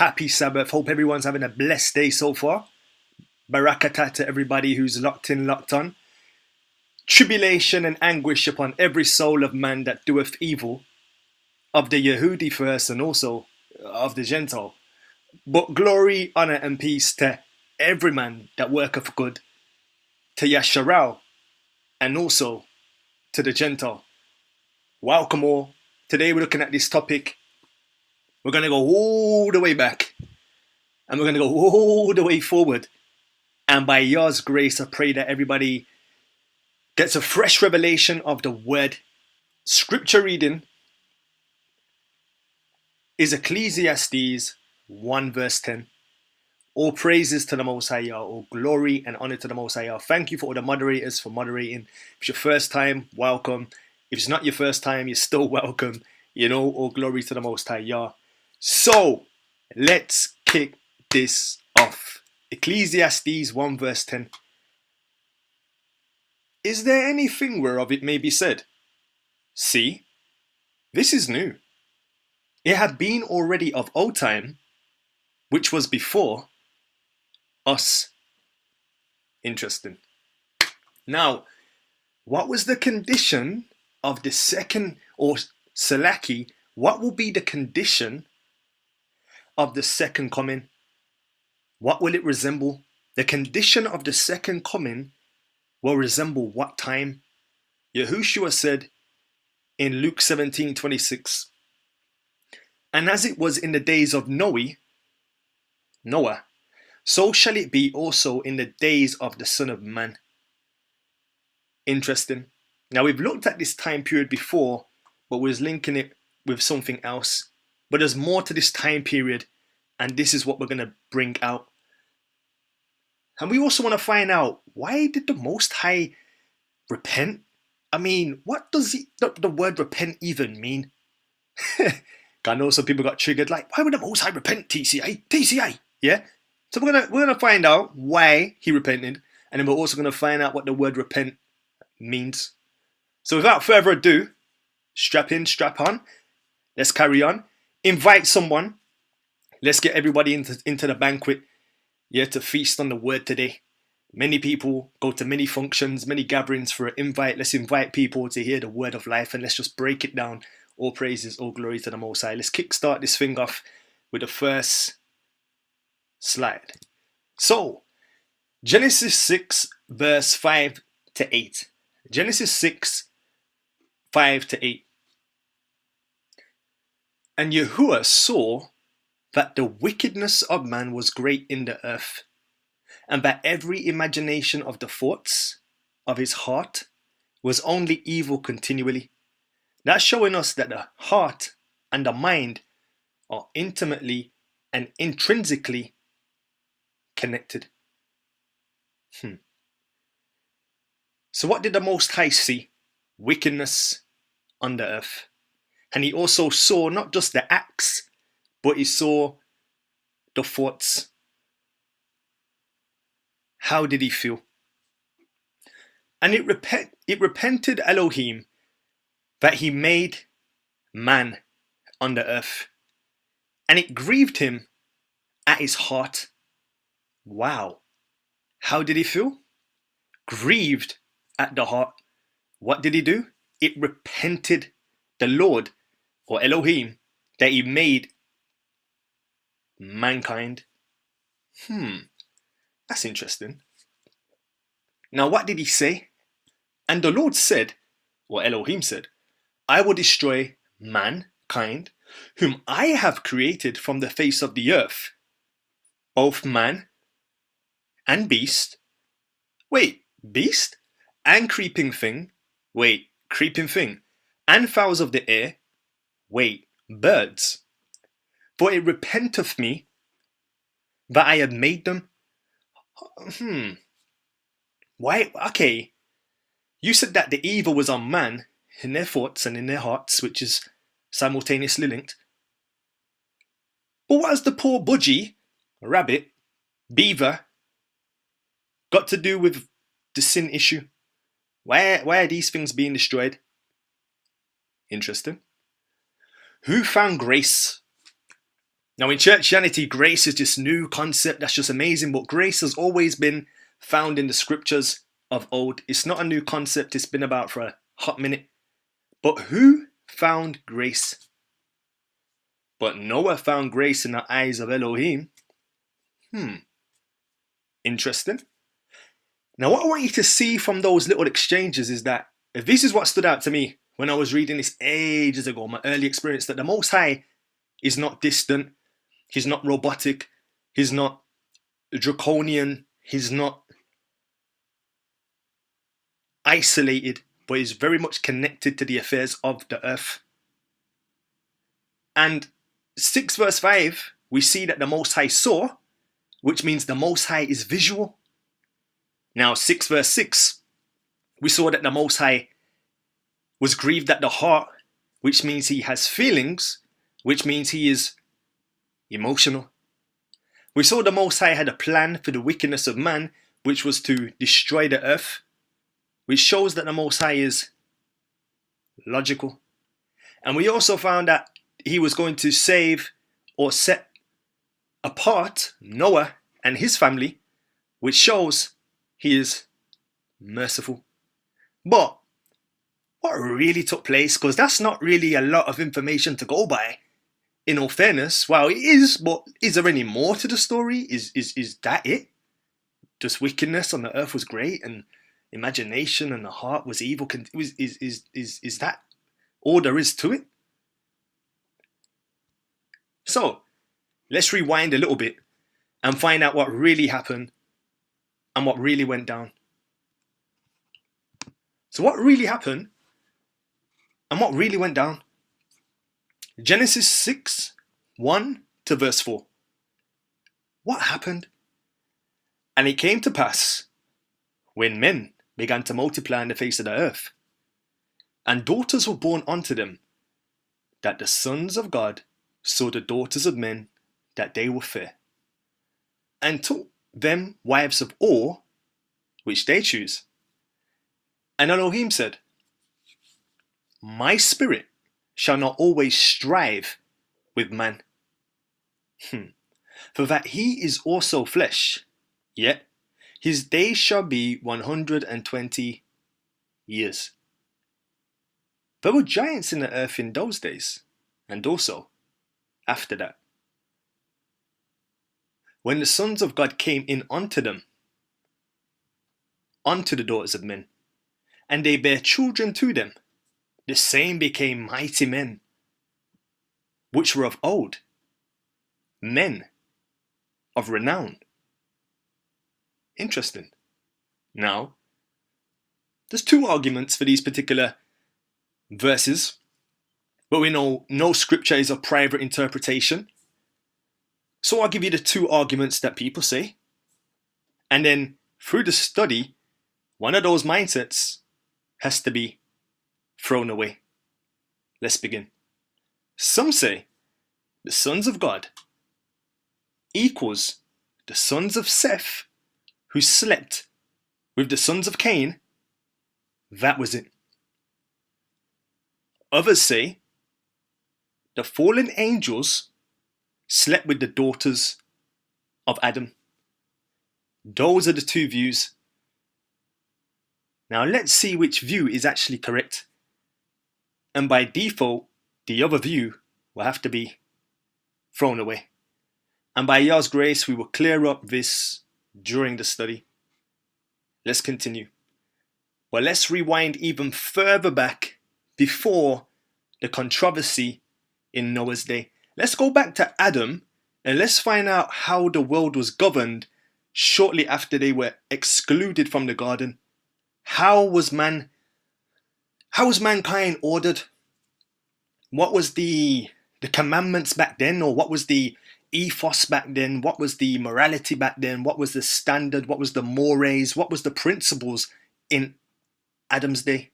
Happy Sabbath. Hope everyone's having a blessed day so far. Barakatah to everybody who's locked in, locked on. Tribulation and anguish upon every soul of man that doeth evil, of the Yehudi first and also of the Gentile. But glory, honor, and peace to every man that worketh good, to Yasharal, and also to the Gentile. Welcome all. Today we're looking at this topic. We're going to go all the way back, and we're going to go all the way forward. And by Yah's grace, I pray that everybody gets a fresh revelation of the word. Scripture reading is Ecclesiastes 1 verse 10. All praises to the Most High Yah, all glory and honor to the Most High Yah. Thank you for all the moderators for moderating. If it's your first time, welcome. If it's not your first time, you're still welcome. You know, all glory to the Most High Yah. So, let's kick this off. Ecclesiastes 1 verse 10. Is there anything whereof it may be said, see, this is new? It had been already of old time, which was before us. Interesting. Now, what was the condition of the second, or Salaki, what will be the condition of the second coming? What will it resemble? The condition of the second coming will resemble what time? Yahushua said in Luke 17:26, and as it was in the days of Noah, so shall it be also in the days of the Son of Man. Interesting. Now we've looked at this time period before, but we was linking it with something else. But there's more to this time period, and this is what we're going to bring out. And we also want to find out, why did the Most High repent? I mean, what does the word repent even mean? I know some people got triggered, like, why would the Most High repent, TCA? TCA, yeah? So we're gonna find out why he repented, and then we're also gonna find out what the word repent means. So without further ado, strap in, strap on. Let's carry on. Invite someone. Let's get everybody into the banquet. Yeah, to feast on the word today. Many people go to many functions, many gatherings for an invite. Let's invite people to hear the word of life, and let's just break it down. All praises, all glory to the Most High. Let's kickstart this thing off with the first slide. So, Genesis 6 verse 5 to 8. Genesis 6, 5 to 8. And Yahuwah saw that the wickedness of man was great in the earth, and that every imagination of the thoughts of his heart was only evil continually. That's showing us that the heart and the mind are intimately and intrinsically connected. So what did the Most High see? Wickedness on the earth. And he also saw not just the acts, but he saw the thoughts. How did he feel? And it repented Elohim that he made man on the earth. And it grieved him at his heart. Wow. How did he feel? Grieved at the heart. What did he do? It repented the Lord, or Elohim, that he made mankind. That's interesting. Now what did he say? And the Lord said, or Elohim said, I will destroy mankind, whom I have created from the face of the earth, both man and beast. Wait, beast? And creeping thing? Wait, creeping thing. And fowls of the air? Wait, birds. For it repenteth me that I had made them. Why? Okay. You said that the evil was on man, in their thoughts and in their hearts, which is simultaneously linked. But what has the poor budgie, rabbit, beaver, got to do with the sin issue? Why are these things being destroyed? Interesting. Who found grace Now in churchianity, grace is this new concept that's just amazing, but grace has always been found in the scriptures of old. It's not a new concept, it's been about for a hot minute. But who found grace? But Noah found grace in the eyes of Elohim. Interesting. Now what I want you to see from those little exchanges is that if this is what stood out to me when I was reading this ages ago, my early experience, that the Most High is not distant, he's not robotic, he's not draconian, he's not isolated, but he's very much connected to the affairs of the earth. And 6 verse 5, we see that the Most High saw, which means the Most High is visual. Now 6 verse 6, we saw that the Most High was grieved at the heart, which means he has feelings, which means he is emotional. We saw the Most High had a plan for the wickedness of man, which was to destroy the earth, which shows that the Most High is logical. And we also found that he was going to save or set apart Noah and his family, which shows he is merciful. But what really took place, because that's not really a lot of information to go by, in all fairness. Well, it is, but is there any more to the story? Is that it? Just wickedness on the earth was great and imagination and the heart was evil? Is that all there is to it? So let's rewind a little bit and find out what really happened and what really went down. So what really happened and what really went down? Genesis 6, 1 to verse 4. What happened? And it came to pass, when men began to multiply on the face of the earth, and daughters were born unto them, that the sons of God saw the daughters of men, that they were fair, and took them wives of all, which they choose. And Elohim said, my spirit shall not always strive with man, for that he is also flesh, yet his days shall be 120 years. There were giants in the earth in those days, and also after that. When the sons of God came in unto them, unto the daughters of men, and they bare children to them, the same became mighty men, which were of old, men of renown. Interesting. Now, there's 2 arguments for these particular verses, but we know no scripture is a private interpretation. So I'll give you the 2 arguments that people say, and then through the study, one of those mindsets has to be thrown away. Let's begin. Some say the sons of God equals the sons of Seth who slept with the sons of Cain. That was it. Others say the fallen angels slept with the daughters of Adam. Those are the 2 views. Now let's see which view is actually correct. And by default, the other view will have to be thrown away. And by Yah's grace, we will clear up this during the study. Let's continue. Well, let's rewind even further back before the controversy in Noah's day. Let's go back to Adam and let's find out how the world was governed shortly after they were excluded from the garden. How was mankind ordered? What was the commandments back then, or what was the ethos back then? What was the morality back then? What was the standard? What was the mores? What was the principles in Adam's day?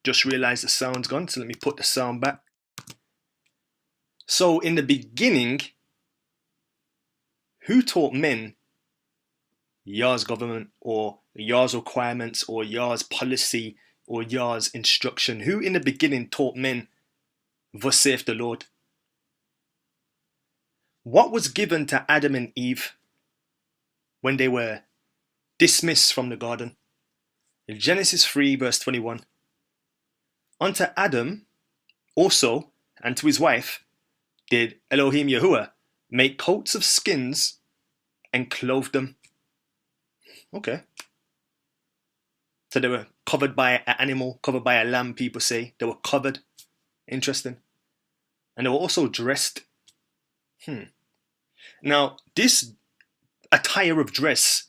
Just realized the sound's gone, so let me put the sound back. So in the beginning, who taught men Yah's government or Yah's requirements or Yah's policy or Yah's instruction? Who in the beginning taught men, thus saith the Lord? What was given to Adam and Eve when they were dismissed from the garden? In Genesis 3 verse 21. Unto Adam also and to his wife did Elohim Yahuwah make coats of skins and clothe them. Okay. So they were covered by an animal, covered by a lamb, people say. They were covered. Interesting. And they were also dressed. Now, this attire of dress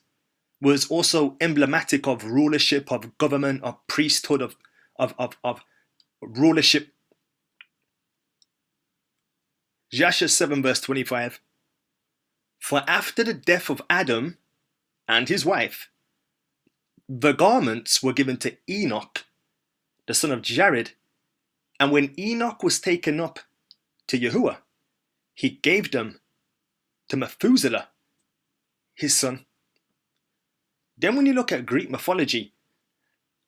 was also emblematic of rulership, of government, of priesthood, of rulership. Joshua 7 verse 25. For after the death of Adam and his wife, the garments were given to Enoch, the son of Jared, and when Enoch was taken up to Yahuwah, he gave them to Methuselah, his son. Then when you look at Greek mythology,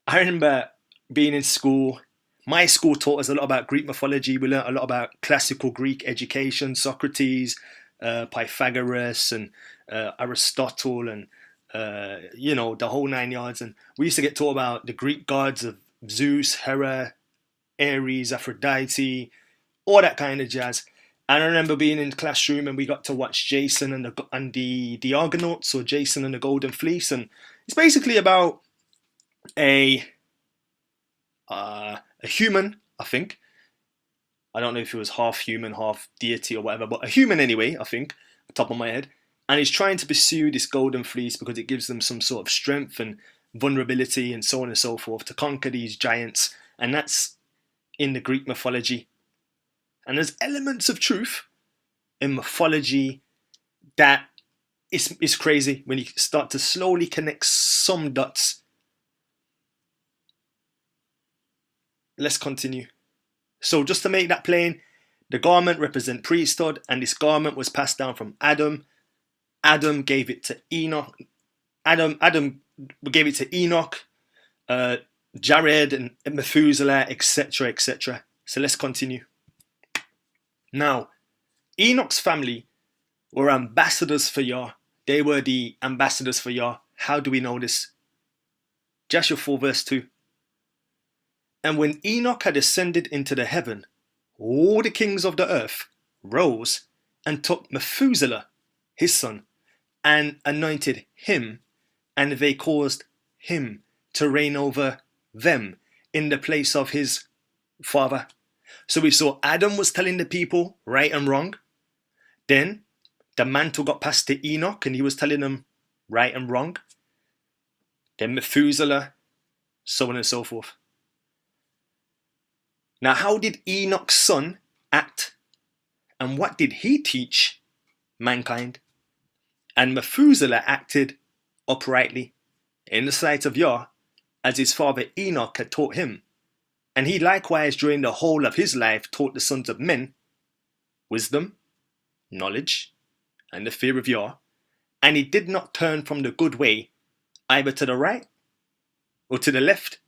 I remember being in school. My school taught us a lot about Greek mythology. We learned a lot about classical Greek education, Socrates, Pythagoras, and Aristotle, and the whole 9 yards. And we used to get taught about the Greek gods of Zeus, Hera, Ares, Aphrodite, all that kind of jazz. And I remember being in the classroom and we got to watch Jason and the Argonauts, or Jason and the Golden Fleece, and it's basically about a human, I think. I don't know if it was half human, half deity or whatever, but a human anyway, I think, top of my head. And he's trying to pursue this Golden Fleece because it gives them some sort of strength and vulnerability and so on and so forth to conquer these giants. And that's in the Greek mythology. And there's elements of truth in mythology that is crazy when you start to slowly connect some dots. Let's continue. So just to make that plain, the garment represents priesthood, and this garment was passed down from Adam. Adam gave it to Enoch. Adam gave it to Enoch, Jared and Methuselah, etc., etc. So let's continue. Now, Enoch's family were ambassadors for Yah. They were the ambassadors for Yah. How do we know this? Joshua 4 verse 2. And when Enoch had ascended into the heaven, all the kings of the earth rose and took Methuselah, his son, and anointed him, and they caused him to reign over them in the place of his father. So we saw Adam was telling the people right and wrong. Then the mantle got passed to Enoch and he was telling them right and wrong. Then Methuselah, so on and so forth. Now, how did Enoch's son act? And what did he teach mankind? And Methuselah acted uprightly in the sight of Yah, as his father Enoch had taught him. And he likewise during the whole of his life taught the sons of men wisdom, knowledge, and the fear of Yah. And he did not turn from the good way either to the right or to the left.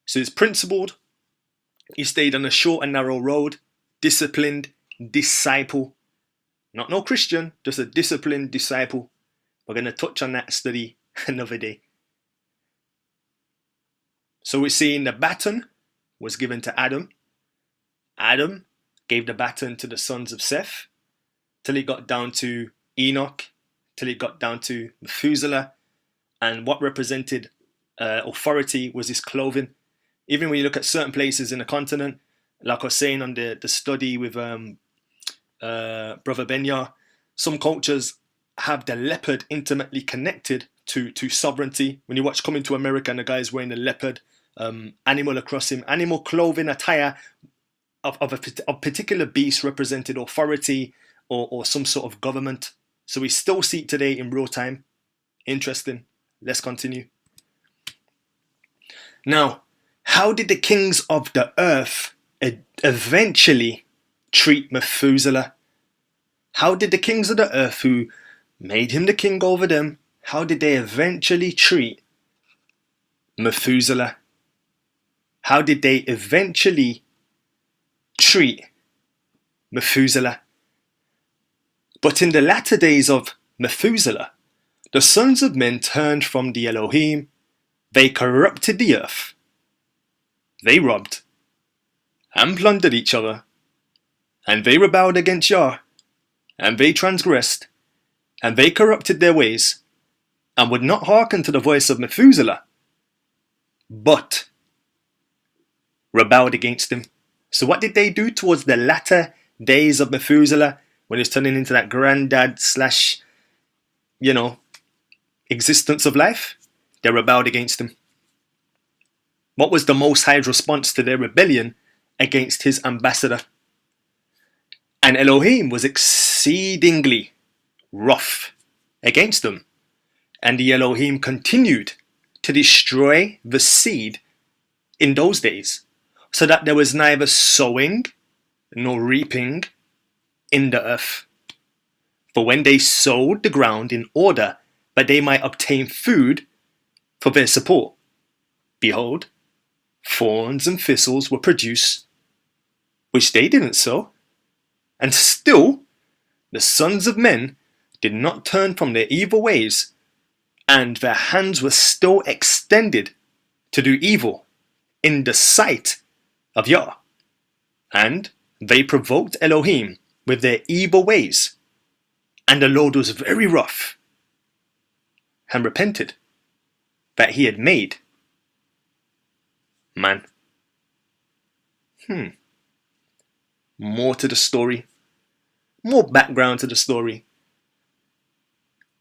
So he's principled. He stayed on a short and narrow road, disciplined disciple. Not no Christian, just a disciplined disciple. We're going to touch on that study another day. So we're seeing the baton was given to Adam. Adam gave the baton to the sons of Seth, till it got down to Enoch, till it got down to Methuselah. And what represented authority was his clothing. Even when you look at certain places in the continent, like I was saying on the study with Brother Benya, some cultures have the leopard intimately connected to sovereignty. When you watch Coming to America and the guy's wearing a leopard animal across him, animal clothing attire of a particular beast represented authority or some sort of government. So we still see it today in real time. Interesting. Let's continue. Now, how did the kings of the earth eventually treat Methuselah? How did the kings of the earth who made him the king over them how did they eventually treat Methuselah? How did they eventually treat Methuselah? But in the latter days of Methuselah, the sons of men turned from the Elohim. They corrupted the earth. They robbed and plundered each other. And they rebelled against Yah. And they transgressed. And they corrupted their ways. And would not hearken to the voice of Methuselah, but rebelled against him. So what did they do towards the latter days of Methuselah, when he's turning into that granddad slash, existence of life? They rebelled against him. What was the Most High's response to their rebellion against his ambassador? And Elohim was exceedingly wroth against them. And the Elohim continued to destroy the seed in those days, so that there was neither sowing nor reaping in the earth. For when they sowed the ground in order that they might obtain food for their support, behold, thorns and thistles were produced, which they didn't sow. And still the sons of men did not turn from their evil ways, and their hands were still extended to do evil in the sight of Yah. And they provoked Elohim with their evil ways. And the Lord was very wroth and repented that he had made man. More to the story. More background to the story.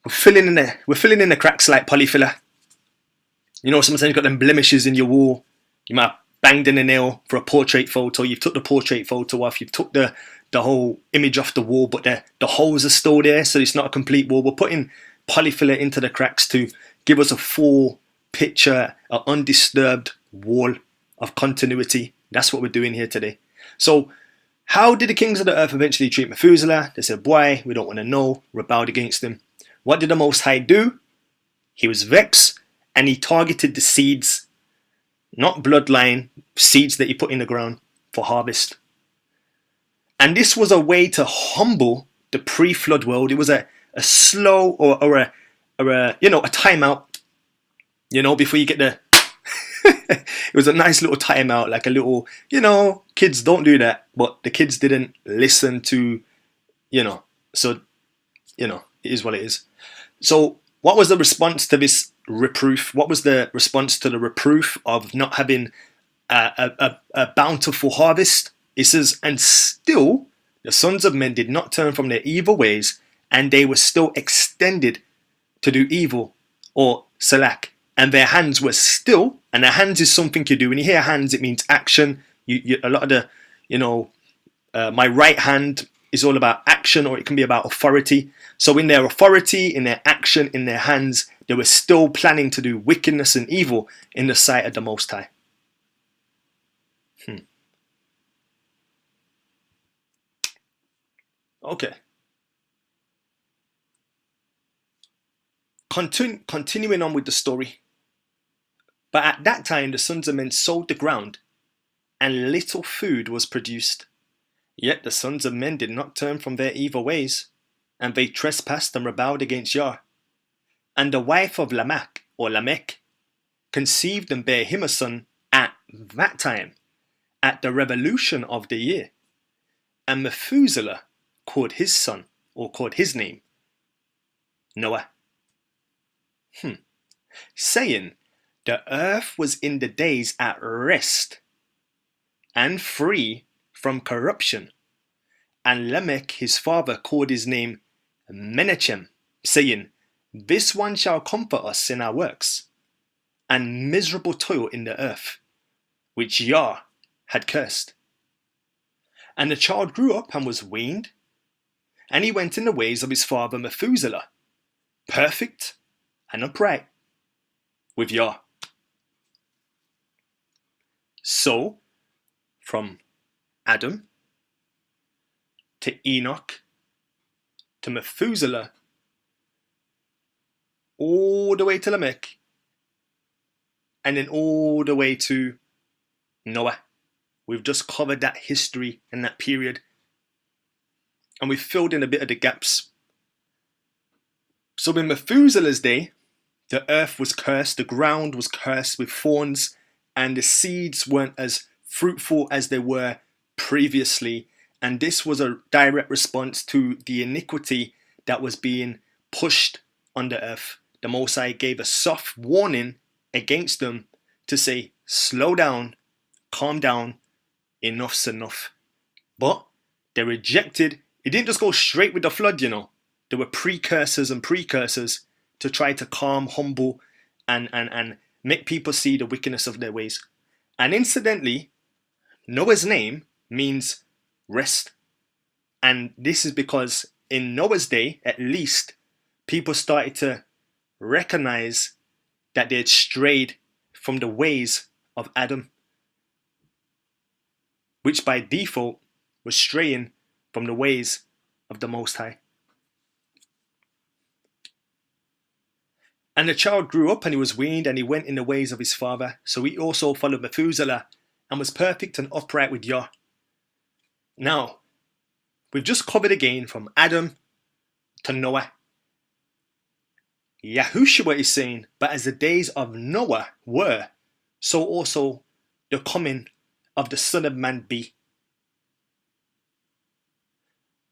We're filling in the cracks like polyfiller. Sometimes you've got them blemishes in your wall. You might have banged in a nail for a portrait photo. You've took the portrait photo off. You've took the whole image off the wall, but the holes are still there, so it's not a complete wall. We're putting polyfiller into the cracks to give us a full picture, an undisturbed wall of continuity. That's what we're doing here today. So, how did the kings of the earth eventually treat Methuselah? They said, boy, we don't want to know. Rebelled against him. What did the Most High do? He was vexed, and he targeted the seeds, not bloodline, seeds that he put in the ground for harvest. And this was a way to humble the pre-flood world. It was a slow or a timeout, before you get the it was a nice little timeout, like a little, kids don't do that, but the kids didn't listen to, so, it is what it is. So what was the response to this reproof? What was the response to the reproof of not having a bountiful harvest? It says, and still the sons of men did not turn from their evil ways, and they were still extended to do evil, or salak, and their hands were still, and the hands is something you do. When you hear hands, it means action. A lot of the, my right hand is all about action, or it can be about authority. So in their authority, in their action, in their hands, they were still planning to do wickedness and evil in the sight of the Most High. Okay. Continuing on with the story. But at that time the sons of men sowed the ground, and little food was produced. Yet the sons of men did not turn from their evil ways, and they trespassed and rebelled against Yah. And the wife of Lamech conceived and bare him a son at that time, at the revolution of the year. And Methuselah called his son, or called his name, Noah. Saying, the earth was in the days at rest, and free from corruption. And Lamech his father called his name Menachem, saying, this one shall comfort us in our works, and miserable toil in the earth, which Yah had cursed. And the child grew up and was weaned, and he went in the ways of his father Methuselah, perfect and upright with Yah. So, from Adam to Enoch to Methuselah all the way to Lamech, and then all the way to Noah. We've just covered that history and that period, and we've filled in a bit of the gaps. So in Methuselah's day, the earth was cursed, the ground was cursed with thorns, and the seeds weren't as fruitful as they were previously. And this was a direct response to the iniquity that was being pushed on the earth. The Most High gave a soft warning against them to say, slow down, calm down, enough's enough. But they rejected. It didn't just go straight with the flood, you know. There were precursors and precursors to try to calm, humble, and make people see the wickedness of their ways. And incidentally, Noah's name means rest. And this is because in Noah's day, at least, people started to recognize that they had strayed from the ways of Adam, which by default was straying from the ways of the Most High. And the child grew up and he was weaned and he went in the ways of his father. So he also followed Methuselah and was perfect and upright with Yah. Now, we've just covered again from Adam to Noah. Yahushua is saying, but as the days of Noah were, so also the coming of the Son of Man be.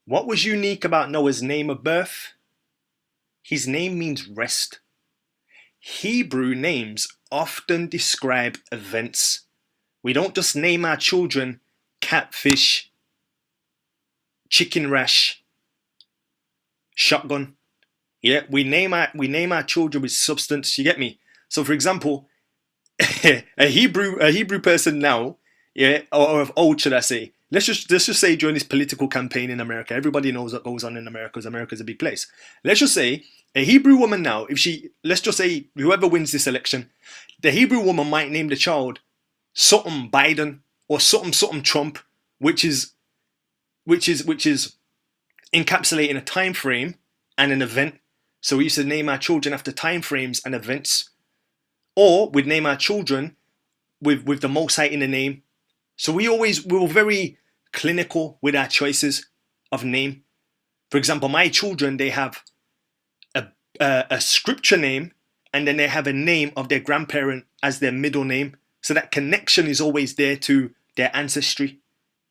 What was unique about Noah's name of birth? His name means rest. Hebrew names often describe events. We don't just name our children catfish, chicken rash, shotgun. Yeah, we name our children with substance. You get me? So, for example, a Hebrew person now, yeah, or of old, should I say? Let's just say during this political campaign in America, everybody knows what goes on in America because America's a big place. Let's just say a Hebrew woman now, let's just say whoever wins this election, the Hebrew woman might name the child something Biden or something Trump, which is encapsulating a time frame and an event. So we used to name our children after time frames and events, or we'd name our children with the Most High in the name. So we were very clinical with our choices of name. For example, my children, they have a scripture name, and then they have a name of their grandparent as their middle name. So that connection is always there to their ancestry.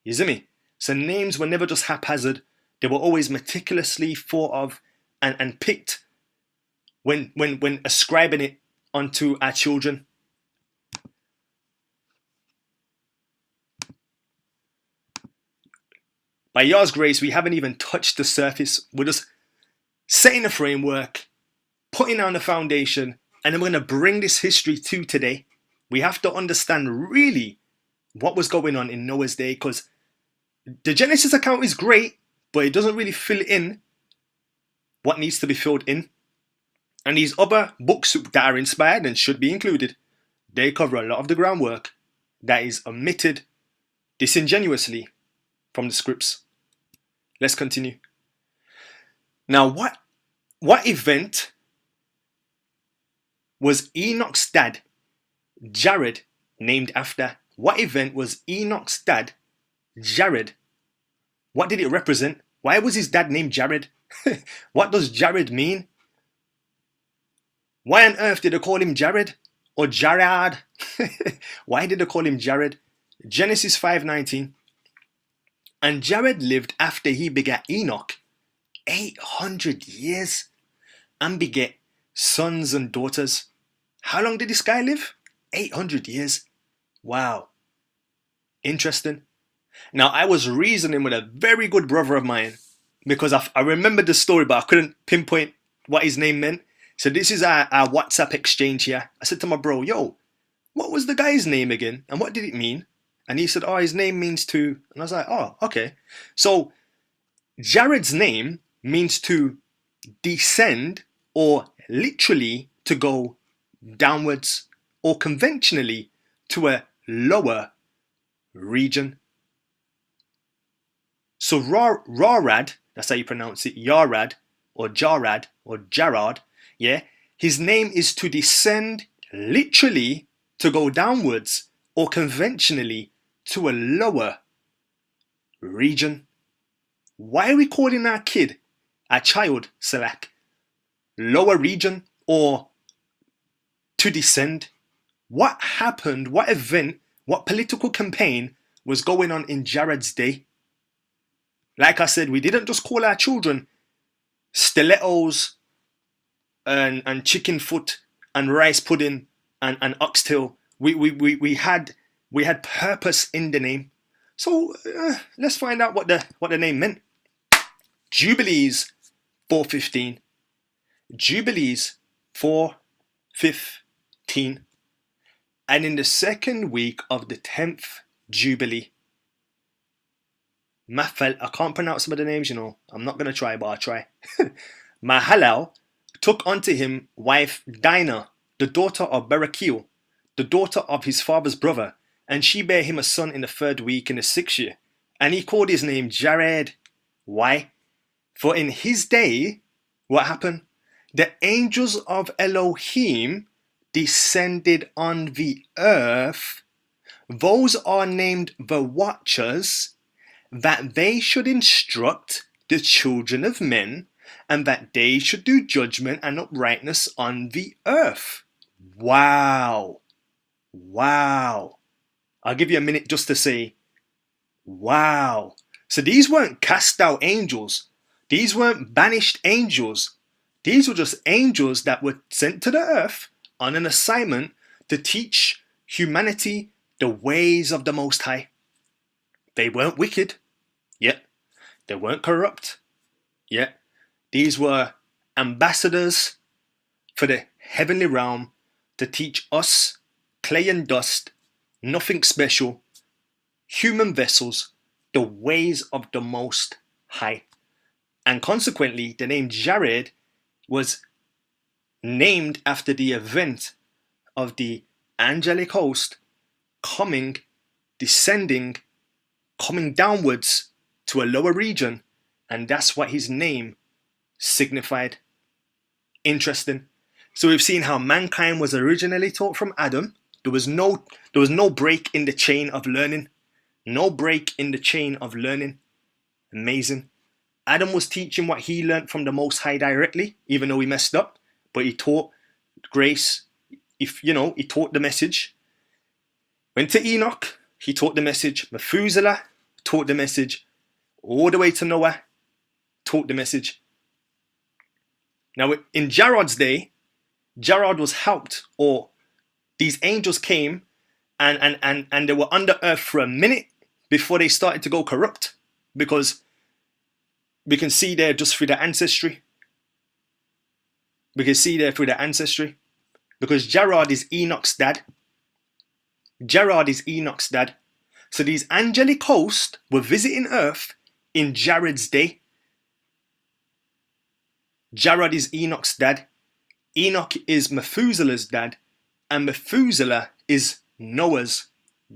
You see me? So names were never just haphazard. They were always meticulously thought of and picked when ascribing it onto our children. By Yah's grace, we haven't even touched the surface. We're just setting the framework, putting down the foundation, and then we're going to bring this history to today. We have to understand really what was going on in Noah's day, because the Genesis account is great, but it doesn't really fill in what needs to be filled in. And these other books that are inspired and should be included, they cover a lot of the groundwork that is omitted disingenuously from the scripts. Let's continue. Now, what event was Enoch's dad, Jared, named after? What event was Enoch's dad, Jared? What did it represent? Why was his dad named Jared? What does Jared mean? Why on earth did they call him Jared? Or Jared? Why did they call him Jared? Genesis 5:19. And Jared lived after he begat Enoch 800 years and begat sons and daughters. How long did this guy live? 800 years. Wow. Interesting. Now, I was reasoning with a very good brother of mine because I remembered the story, but I couldn't pinpoint what his name meant. So this is our WhatsApp exchange here. I said to my bro, yo, what was the guy's name again? And what did it mean? And he said, oh, his name means to... And I was like, oh, okay. So Jared's name means to descend, or literally to go downwards, or conventionally to a lower region. So Rarad, that's how you pronounce it, Yarad, or Jarad, or Jarad, yeah, His name is to descend, literally to go downwards, or conventionally to a lower region. Why are we calling our child, Salak, lower region or to descend? What happened? What event, what political campaign was going on in Jared's day? Like I said, we didn't just call our children stilettos and chicken foot and rice pudding and oxtail. We had purpose in the name. So let's find out what the name meant. Jubilees 415. Jubilees 415. And in the second week of the 10th Jubilee, Mafal, I can't pronounce some of the names, you know. I'm not going to try, but I'll try. Mahalal took unto him wife Dinah, the daughter of Barakiel, the daughter of his father's brother, and she bare him a son in the 3rd week in the 6th year. And he called his name Jared. Why? For in his day, what happened? The angels of Elohim descended on the earth. Those are named the watchers, that they should instruct the children of men, and that they should do judgment and uprightness on the earth. Wow. Wow. I'll give you a minute just to say, wow. So these weren't cast out angels. These weren't banished angels. These were just angels that were sent to the earth on an assignment to teach humanity the ways of the Most High. They weren't wicked, yet. They weren't corrupt, yet. These were ambassadors for the heavenly realm to teach us, clay and dust, nothing special, human vessels, the ways of the Most High. And consequently, the name Jared was named after the event of the angelic host coming, descending, coming downwards to a lower region, and that's what his name signified. Interesting. So we've seen how mankind was originally taught from Adam. There was no break in the chain of learning. No break in the chain of learning. Amazing. Adam was teaching what he learned from the Most High directly, even though he messed up, but he taught grace. He taught the message. Went to Enoch, he taught the message. Methuselah taught the message. All the way to Noah, taught the message. Now, in Jared's day, Jared was helped, or these angels came and they were under earth for a minute before they started to go corrupt, because we can see there just through the ancestry. We can see there through the ancestry, because Jared is Enoch's dad. Jared is Enoch's dad. So these angelic hosts were visiting earth in Jared's day. Jared is Enoch's dad. Enoch is Methuselah's dad. And Methuselah is Noah's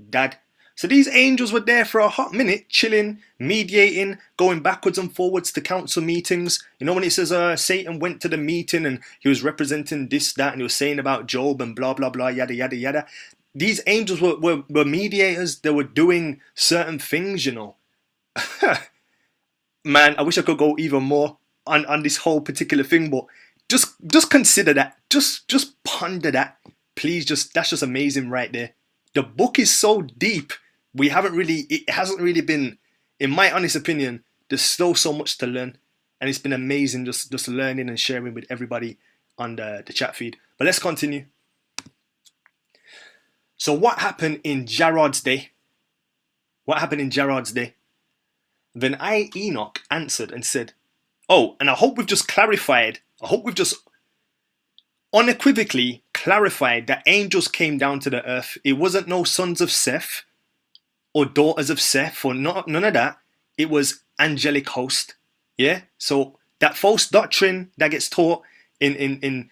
dad. So these angels were there for a hot minute, chilling, mediating, going backwards and forwards to council meetings. You know, when it says Satan went to the meeting and he was representing this, that, and he was saying about Job and blah, blah, blah, yada, yada, yada. These angels were mediators. They were doing certain things, you know. Man, I wish I could go even more on this whole particular thing, but just consider that. Just ponder that. Please, that's just amazing right there. The book is so deep. It hasn't really been, in my honest opinion, there's still so much to learn. And it's been amazing just learning and sharing with everybody on the chat feed. But let's continue. So what happened in Jared's day? What happened in Jared's day? Then I, Enoch, answered and said, oh, and I hope we've just clarified, I hope we've just unequivocally clarified that angels came down to the earth. It wasn't no sons of Seth or daughters of Seth or none of that. It was angelic host. Yeah? So that false doctrine that gets taught in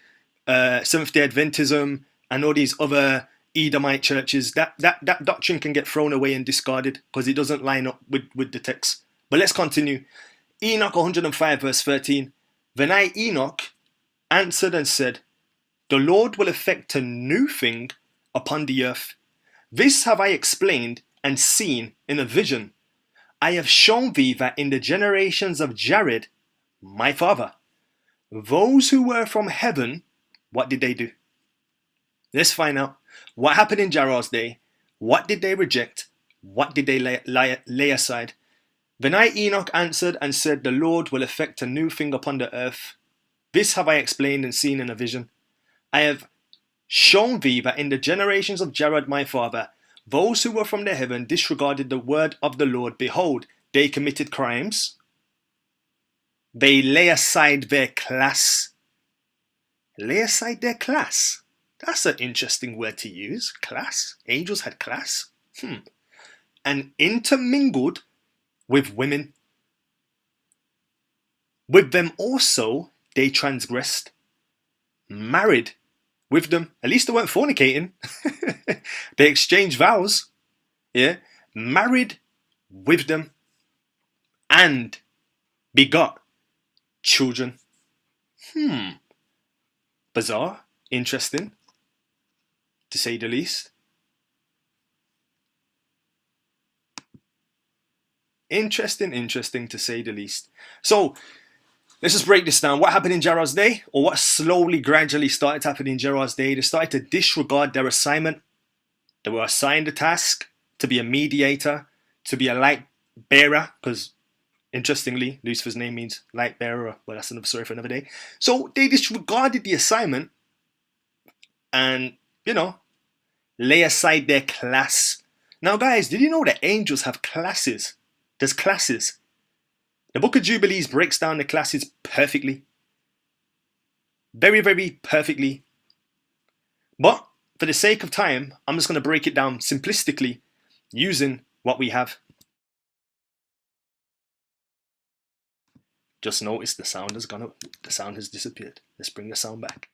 Seventh-day Adventism and all these other Edomite churches, that doctrine can get thrown away and discarded because it doesn't line up with the text. But let's continue. Enoch 105 verse 13. Then I, Enoch, answered and said, The Lord will effect a new thing upon the earth. This have I explained and seen in a vision. I have shown thee that in the generations of Jared, my father, those who were from heaven, what did they do? Let's find out. What happened in Jared's day? What did they reject? What did they lay aside? Then I, Enoch, answered and said, the Lord will effect a new thing upon the earth. This have I explained and seen in a vision. I have shown thee that in the generations of Jared my father, those who were from the heaven disregarded the word of the Lord. Behold, they committed crimes. They lay aside their class. Lay aside their class. That's an interesting word to use. Class. Angels had class. And intermingled with women. With them also they transgressed. Married with them. At least they weren't fornicating. They exchanged vows. Yeah. Married with them. And begot children. Bizarre. Interesting. To say the least. Interesting to say the least. So, let's just break this down. What happened in Jared's day, or what slowly, gradually started happening in Jared's day? They started to disregard their assignment. They were assigned a task to be a mediator, to be a light bearer, because interestingly, Lucifer's name means light bearer, but that's another story for another day. So they disregarded the assignment and, lay aside their class. Now, guys, did you know that angels have classes? There's classes. The Book of Jubilees breaks down the classes perfectly. Very, very perfectly. But for the sake of time, I'm just going to break it down simplistically using what we have. Just notice the sound has disappeared. Let's bring the sound back.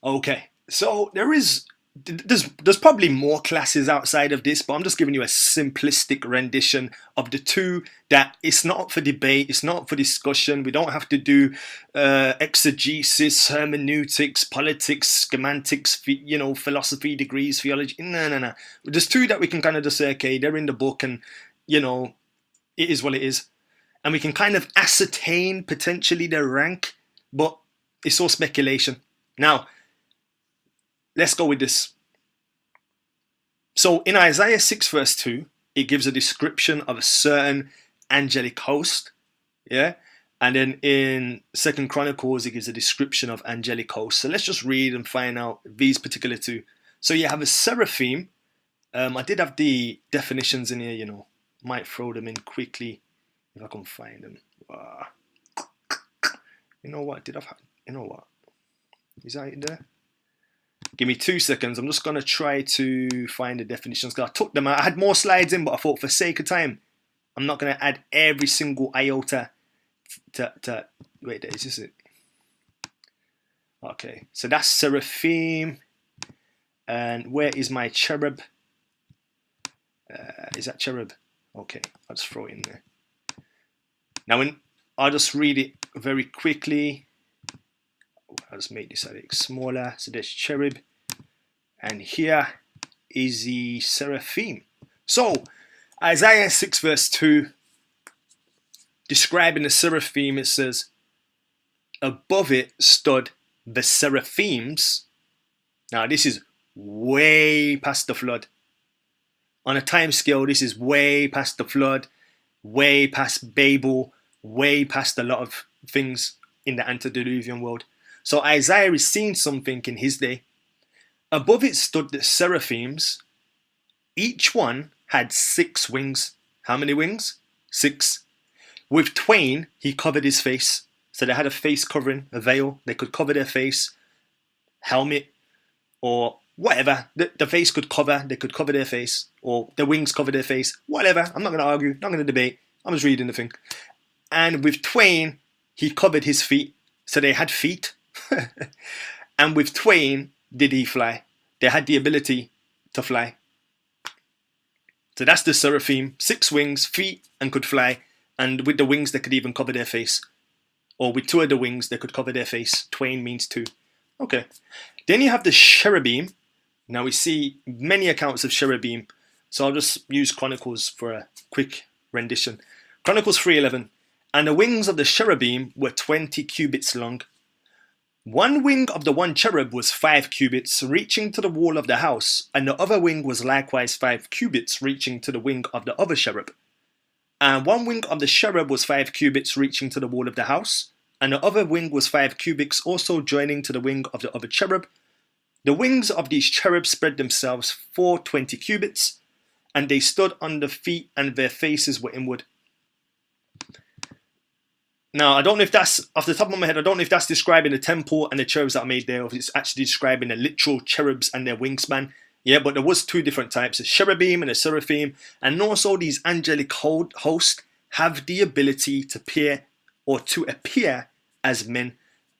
Okay, so there's probably more classes outside of this, but I'm just giving you a simplistic rendition of the two that it's not up for debate, it's not up for discussion. We don't have to do exegesis, hermeneutics, politics, schematics, philosophy degrees, theology. No. There's two that we can kind of just say, okay, they're in the book and, it is what it is. And we can kind of ascertain potentially their rank, but it's all speculation. Now, let's go with this. So in Isaiah 6 verse 2, it gives a description of a certain angelic host. Yeah. And then in 2 Chronicles, it gives a description of angelic hosts. So let's just read and find out these particular two. So you have a seraphim. I did have the definitions in here, Might throw them in quickly if I can find them. You know what? Is that in there? Give me 2 seconds. I'm just going to try to find the definitions. I took them out. I had more slides in, but I thought for sake of time, I'm not going to add every single iota to wait, is this it? Okay, so that's seraphim. And where is my cherub? Is that cherub? Okay, I'll just throw it in there. Now, I'll just read it very quickly. I'll just make this a bit smaller. So there's cherub, and here is the seraphim. So Isaiah 6 verse 2, describing the seraphim, it says, above it stood the seraphims. Now this is way past the flood. On a time scale, this is way past the flood, way past Babel, way past a lot of things in the antediluvian world. So Isaiah is seeing something in his day. Above it stood the seraphims. Each one had 6 wings. How many wings? 6. With twain he covered his face. So they had a face covering, a veil. They could cover their face, helmet, or whatever. The face could cover. They could cover their face, or the wings cover their face. Whatever. I'm not going to argue. Not going to debate. I'm just reading the thing. And with twain he covered his feet. So they had feet. And with twain did he fly. They had the ability to fly. So that's the seraphim. 6 wings, feet, and could fly. And with the wings they could even cover their face. Or with 2 of the wings they could cover their face. Twain means 2. Okay. Then you have the cherubim. Now we see many accounts of cherubim, so I'll just use Chronicles for a quick rendition. Chronicles 3:11. And the wings of the cherubim were 20 cubits long. One wing of the one cherub was 5 cubits, reaching to the wall of the house, and the other wing was likewise 5 cubits, reaching to the wing of the other cherub. And one wing of the cherub was 5 cubits, reaching to the wall of the house, and the other wing was 5 cubits, also joining to the wing of the other cherub. The wings of these cherubs spread themselves 420 cubits, and they stood on the feet, and their faces were inward. Now, I don't know if that's, off the top of my head, I don't know if that's describing the temple and the cherubs that are made there, or if it's actually describing the literal cherubs and their wingspan. Yeah, but there was two different types, a cherubim and a seraphim, and also these angelic hosts have the ability to appear as men.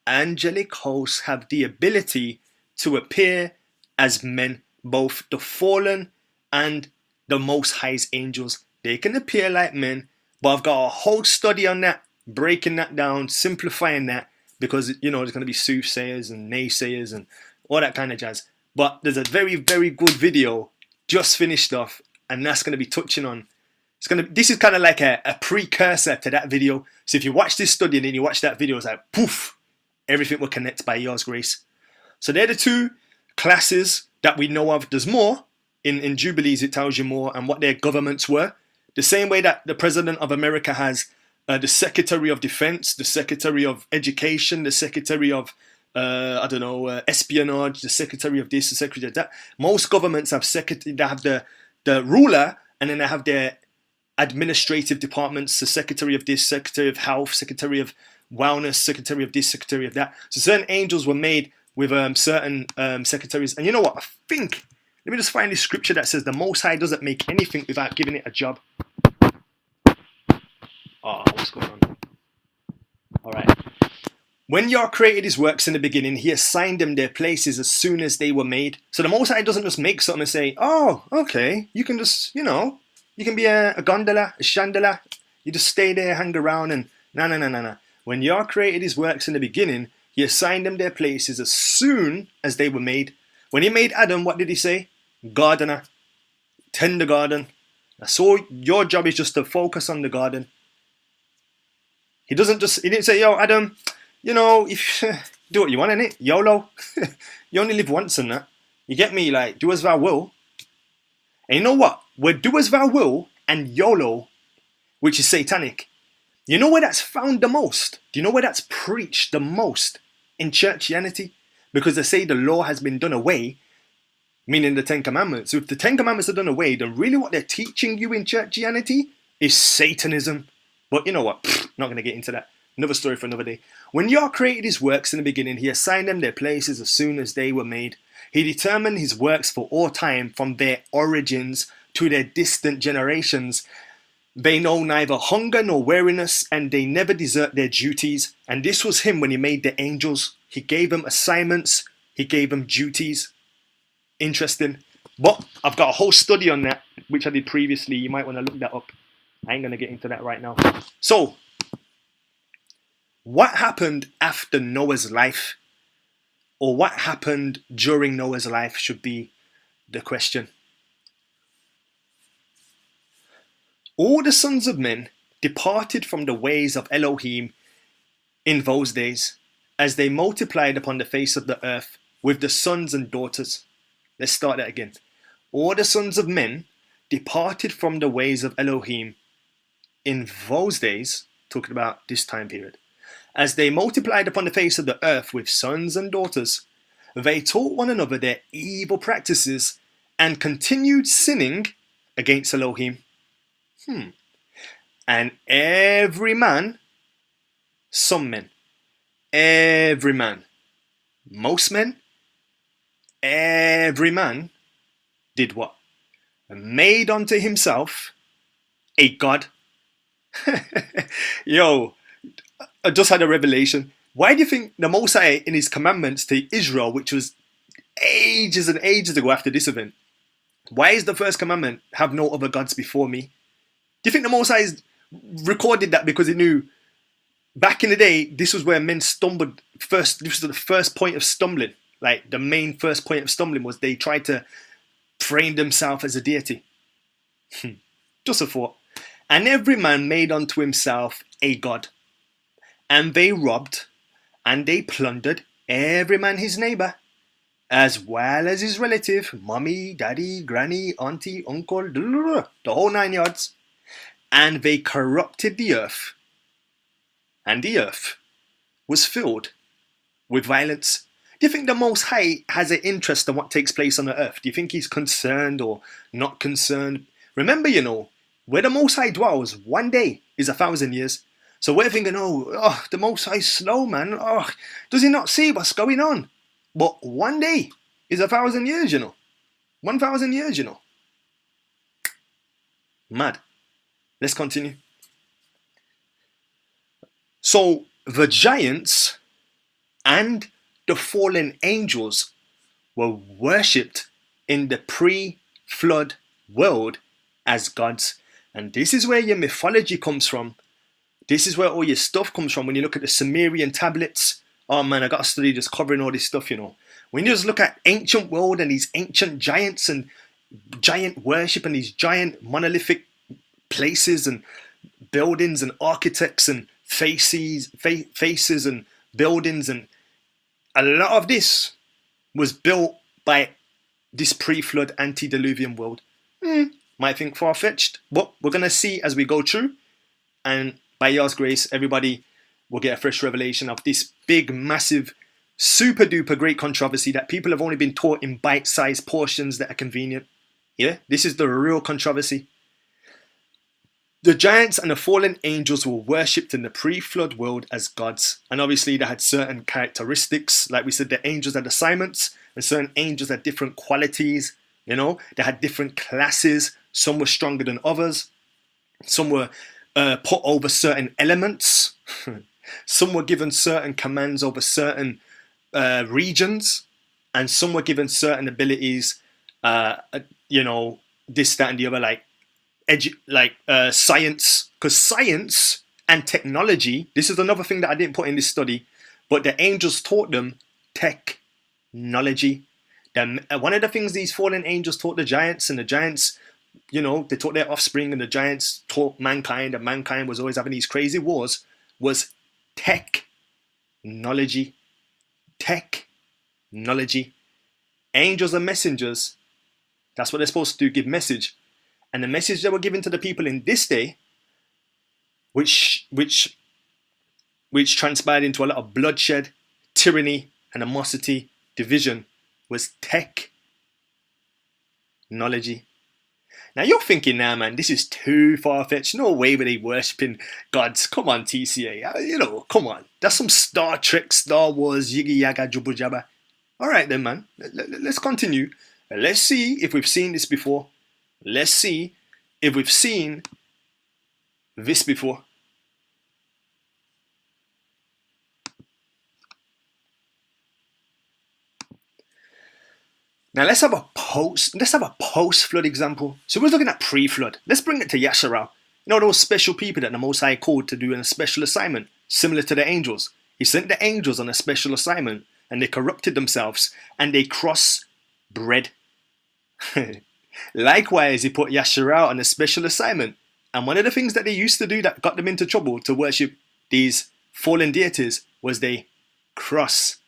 Angelic hosts have the ability to appear as men, both the fallen and the Most High's angels. They can appear like men, but I've got a whole study on that, breaking that down, simplifying that, because there's going to be soothsayers and naysayers and all that kind of jazz. But there's a very, very good video just finished off, and that's going to be touching on. This is kind of like a precursor to that video. So if you watch this study and then you watch that video, it's like poof, everything will connect by Yahweh's grace. So they're the two classes that we know of. There's more in Jubilees. It tells you more and what their governments were. The same way that the President of America has the Secretary of Defense, the Secretary of Education, the Secretary of espionage, the Secretary of this, the Secretary of that. Most governments have they have the ruler, and then they have their administrative departments, the Secretary of this, Secretary of Health, Secretary of Wellness, Secretary of this, Secretary of that. So certain angels were made with certain secretaries. And you know what? I think, let me just find this scripture that says the Most High doesn't make anything without giving it a job. Oh, what's going on? All right. When Yah created his works in the beginning, he assigned them their places as soon as they were made. So the Most High doesn't just make something and say, oh, okay, you can just, you can be a gondola, a chandelier. You just stay there, hang around, and no. When Yah created his works in the beginning, he assigned them their places as soon as they were made. When he made Adam, what did he say? Gardener. Tend the garden. So your job is just to focus on the garden. He didn't say, yo, Adam, if do what you want, innit? YOLO. You only live once and that. You get me? Like, do as thou will. And you know what? Where do as thou will and YOLO, which is satanic, you know where that's found the most? Do you know where that's preached the most? In churchianity. Because they say the law has been done away, meaning the Ten Commandments. So if the Ten Commandments are done away, then really what they're teaching you in churchianity is Satanism. But you know what? Not going to get into that. Another story for another day. When Yah created his works in the beginning, he assigned them their places as soon as they were made. He determined his works for all time, from their origins to their distant generations. They know neither hunger nor weariness, and they never desert their duties. And this was him when he made the angels. He gave them assignments. He gave them duties. Interesting. But I've got a whole study on that, which I did previously. You might want to look that up. I ain't going to get into that right now. So, what happened after Noah's life? Or what happened during Noah's life should be the question. All the sons of men departed from the ways of Elohim in those days, as they multiplied upon the face of the earth with the sons and daughters. Let's start that again. All the sons of men departed from the ways of Elohim in those days, talking about this time period, as they multiplied upon the face of the earth with sons and daughters. They taught one another their evil practices and continued sinning against Elohim. And every man, some men, every man, most men, every man did what? Made unto himself a god. Yo, I just had a revelation. Why do you think the Most High in his commandments to Israel, which was ages and ages ago after this event, why is the first commandment, have no other gods before me? Do you think the Most High recorded that because he knew back in the day, this was where men stumbled first. This was the first point of stumbling. Like the main first point of stumbling was they tried to frame themselves as a deity. Just a thought. And every man made unto himself a god. And they robbed and they plundered every man his neighbor, as well as his relative, mummy, daddy, granny, auntie, uncle, the whole 9 yards. And they corrupted the earth. And the earth was filled with violence. Do you think the Most High has an interest in what takes place on the earth? Do you think he's concerned or not concerned? Remember, where the Most High dwells, one day is 1,000 years. So we're thinking, oh, the Most High's slow, man. Oh, does he not see what's going on? But one day is 1,000 years, 1,000 years, Mad. Let's continue. So the giants and the fallen angels were worshipped in the pre-flood world as gods. And this is where your mythology comes from. This is where all your stuff comes from. When you look at the Sumerian tablets, oh man, I got to study just covering all this stuff, When you just look at ancient world and these ancient giants and giant worship and these giant monolithic places and buildings and architects and faces and buildings, and a lot of this was built by this pre-flood antediluvian world. Might think far-fetched, but we're going to see as we go through, and by Yah's grace, everybody will get a fresh revelation of this big, massive, super duper great controversy that people have only been taught in bite-sized portions that are convenient. Yeah, this is the real controversy. The giants and the fallen angels were worshipped in the pre-flood world as gods. And obviously they had certain characteristics. Like we said, the angels had assignments, and certain angels had different qualities. They had different classes. Some were stronger than others. Some were put over certain elements. Some were given certain commands over certain regions. And some were given certain abilities, this, that, and the other, like science, because science and technology, this is another thing that I didn't put in this study, but the angels taught them technology. One of the things these fallen angels taught the giants, and the giants, they taught their offspring, and the giants taught mankind, and mankind was always having these crazy wars, was technology. Technology. Angels are messengers. That's what they're supposed to do, give message. And the message that were given to the people in this day, which transpired into a lot of bloodshed, tyranny, animosity, division, was technology. Now you're thinking, nah man, this is too far-fetched. No way were they worshipping gods. Come on, TCA. Come on. That's some Star Trek, Star Wars, yiggy yaga jubba jabba. Alright then, man. Let's continue. Let's see if we've seen this before. Let's see if we've seen this before. Now let's have a post-flood example. So we're looking at pre-flood. Let's bring it to Yasharal. Those special people that the Most High called to do a special assignment, similar to the angels. He sent the angels on a special assignment, and they corrupted themselves, and they cross-bred. Likewise, he put Yasharal on a special assignment, and one of the things that they used to do that got them into trouble to worship these fallen deities was they cross-bred.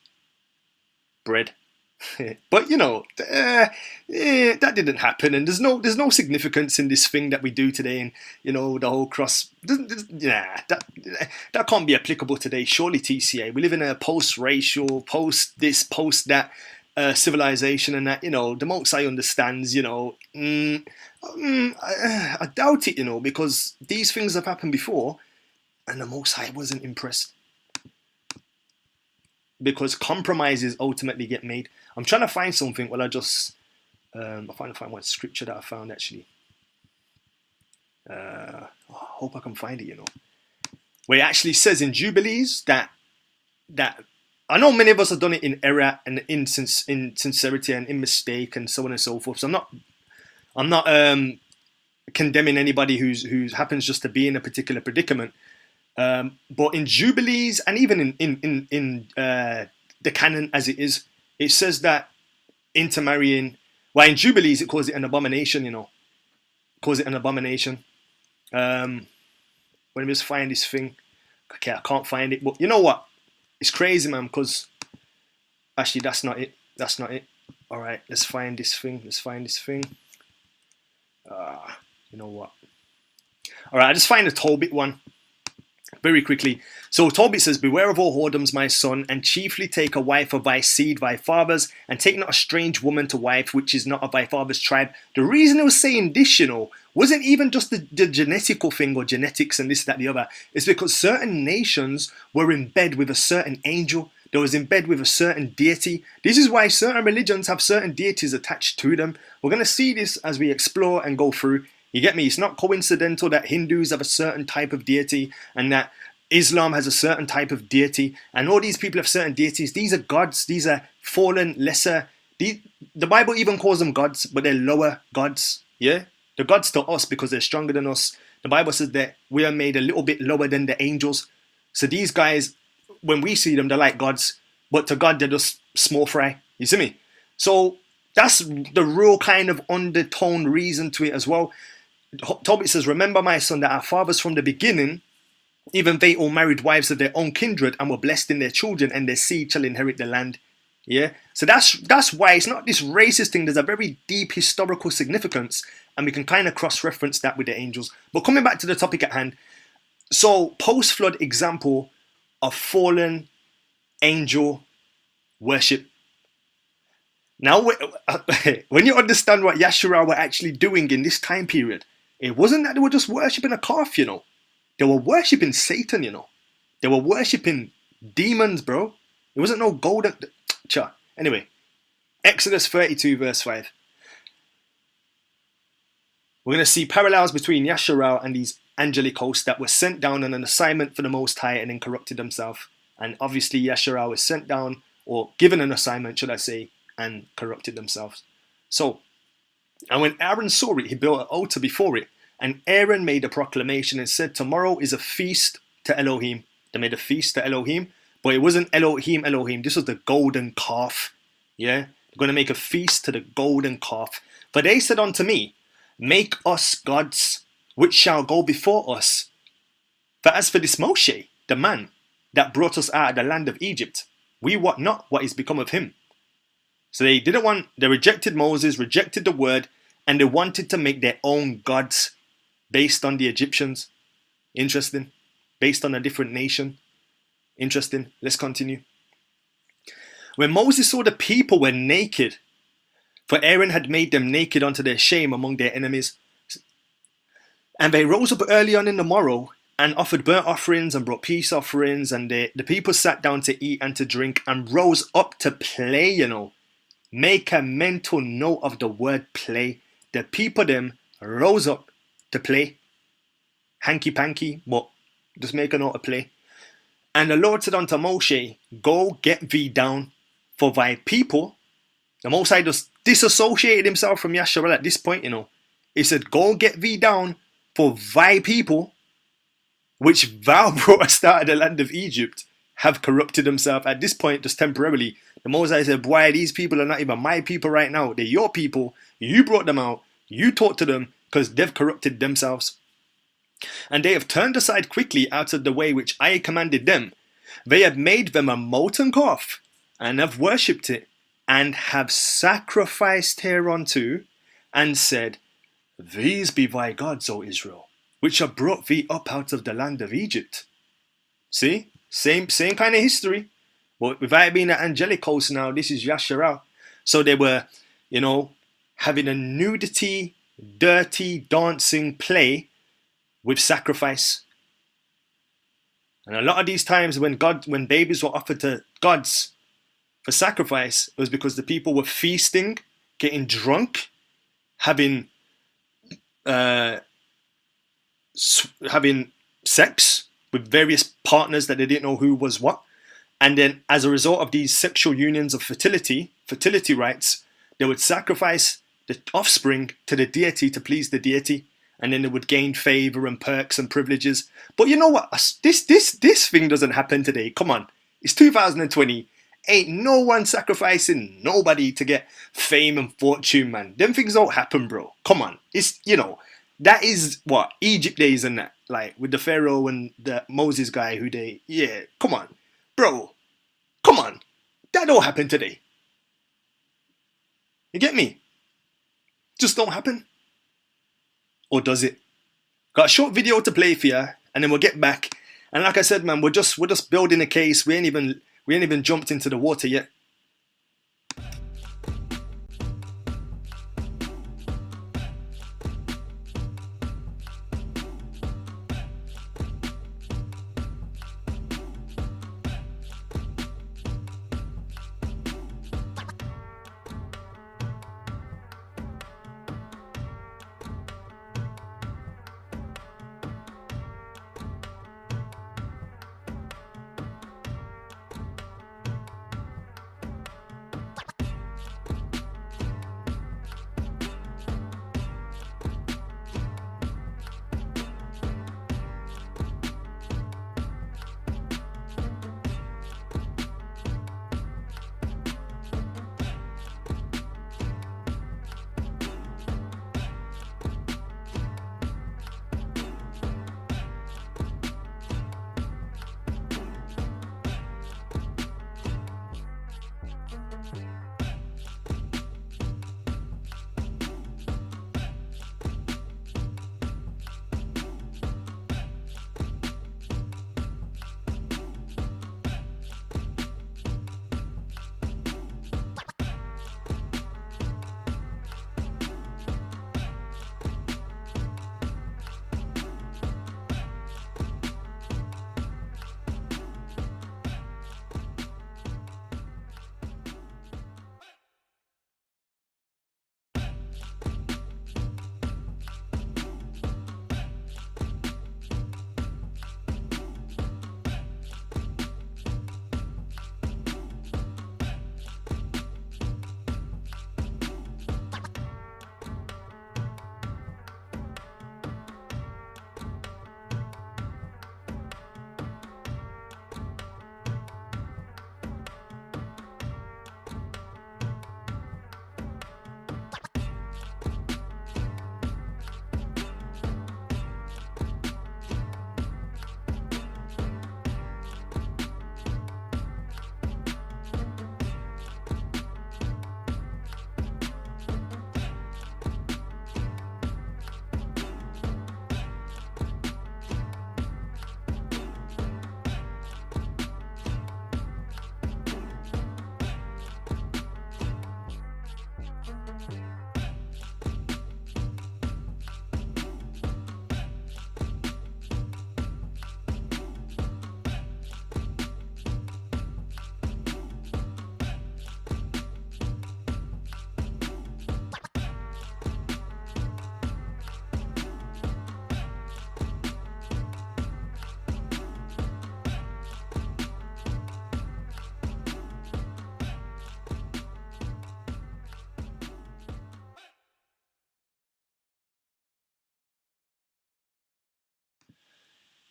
But that didn't happen, and there's no significance in this thing that we do today, and the whole cross. That can't be applicable today. Surely, TCA. We live in a post-racial, post-this, post-that civilization, and that the Most High understands. I doubt it. Because these things have happened before, and the Most High wasn't impressed. Because compromises ultimately get made. I'm trying to find something. Well, I'm trying to find one scripture that I found actually. I hope I can find it. Where it actually says in Jubilees that I know many of us have done it in error and in sincerity and in mistake and so on and so forth. So I'm not condemning anybody who happens just to be in a particular predicament. But in Jubilees and even in the canon as it is, it says that intermarrying. Well, in Jubilees it calls it an abomination. Calls it an abomination. Let me just find this thing. Okay, I can't find it. But you know what? It's crazy, man. Because actually, that's not it. That's not it. All right, let's find this thing. Let's find this thing. You know what? All right, I just find the Tobit one very quickly. So Tobit says, "Beware of all whoredoms, my son, and chiefly take a wife of thy seed, thy fathers, and take not a strange woman to wife, which is not of thy father's tribe." The reason it was saying this, wasn't even just the genetical thing or genetics and this, that, the other. It's because certain nations were in bed with a certain angel. They was in bed with a certain deity. This is why certain religions have certain deities attached to them. We're going to see this as we explore and go through. You get me? It's not coincidental that Hindus have a certain type of deity and that Islam has a certain type of deity, and all these people have certain deities. These are gods. These are fallen, lesser. The Bible even calls them gods, but they're lower gods. Yeah, they're gods to us because they're stronger than us. The Bible says that we are made a little bit lower than the angels. So these guys, when we see them, they're like gods, but to God they're just small fry. You see me? So that's the real kind of undertone reason to it as well. Tobit says, "Remember, my son, that our fathers from the beginning, even they all married wives of their own kindred and were blessed in their children, and their seed shall inherit the land." Yeah, so that's why it's not this racist thing. There's a very deep historical significance, and we can kind of cross-reference that with the angels. But coming back to the topic at hand, so post-flood example of fallen angel worship. Now, when you understand what Yasharah were actually doing in this time period, it wasn't that they were just worshipping a calf, They were worshipping Satan, They were worshipping demons, bro. It wasn't no golden... Anyway, Exodus 32 verse 5. We're going to see parallels between Yasharah and these angelic hosts that were sent down on an assignment for the Most High and then corrupted themselves. And obviously Yasharah was sent down, or given an assignment, should I say, and corrupted themselves. So, and when Aaron saw it, he built an altar before it. And Aaron made a proclamation and said, "Tomorrow is a feast to Elohim." They made a feast to Elohim, but it wasn't Elohim. This was the golden calf. Yeah, they're going to make a feast to the golden calf. "For they said unto me, Make us gods, which shall go before us. For as for this Moshe, the man that brought us out of the land of Egypt, we wot not what is become of him." So they rejected Moses, rejected the word, and they wanted to make their own gods based on the Egyptians. Interesting. Based on a different nation. Interesting. Let's continue. "When Moses saw the people were naked, for Aaron had made them naked unto their shame among their enemies, and they rose up early on in the morrow and offered burnt offerings and brought peace offerings, and the people sat down to eat and to drink and rose up to play, Make a mental note of the word play. The people them rose up to play. Hanky-panky, but just make a note of play. "And the Lord said unto Moshe, Go get thee down, for thy people..." The Most High just disassociated himself from Yasharah at this point, He said, "Go get thee down, for thy people, which thou broughtest out of the land of Egypt, have corrupted themselves." At this point, just temporarily, the Most High said, "Boy, these people are not even my people right now. They're your people. You brought them out. You talked to them, because they've corrupted themselves. And they have turned aside quickly out of the way which I commanded them. They have made them a molten calf, and have worshipped it, and have sacrificed hereunto, and said, These be thy gods, O Israel, which have brought thee up out of the land of Egypt." See? Same kind of history. But without it being an angelic host now, this is Yasharah. So they were, having a nudity, dirty, dancing play with sacrifice. And a lot of these times when babies were offered to gods for sacrifice, it was because the people were feasting, getting drunk, having sex with various partners that they didn't know who was what. And then as a result of these sexual unions of fertility rites, they would sacrifice the offspring to the deity to please the deity. and then they would gain favor and perks and privileges. But you know what? This thing doesn't happen today. Come on, it's 2020. Ain't no one sacrificing nobody to get fame and fortune, man. Them things don't happen, bro. Come on. It's, that is what Egypt days and that, like with the Pharaoh and the Moses guy come on, bro. Come on. That don't happen today. You get me? Just don't happen. Or does it? Got a short video to play for you, and then we'll get back. And like I said, man, we're just building a case. We ain't even jumped into the water yet.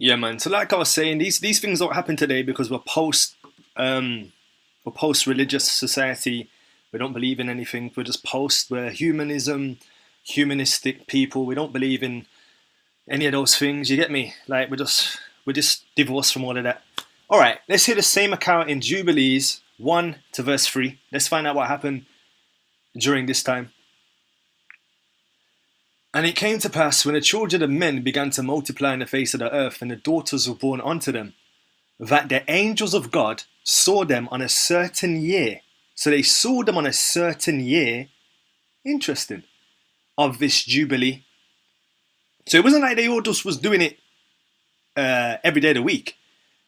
Yeah, man. So like I was saying, these things don't happen today because we're post religious society. We don't believe in anything. We're humanistic people. We don't believe in any of those things. You get me? Like we're just divorced from all of that. All right, let's hear the same account in Jubilees 1 to verse 3. Let's find out what happened during this time. And it came to pass, when the children of men began to multiply in the face of the earth, and the daughters were born unto them, that the angels of God saw them on a certain year. So they saw them on a certain year, interesting, of this Jubilee. So it wasn't like they all just was doing it every day of the week.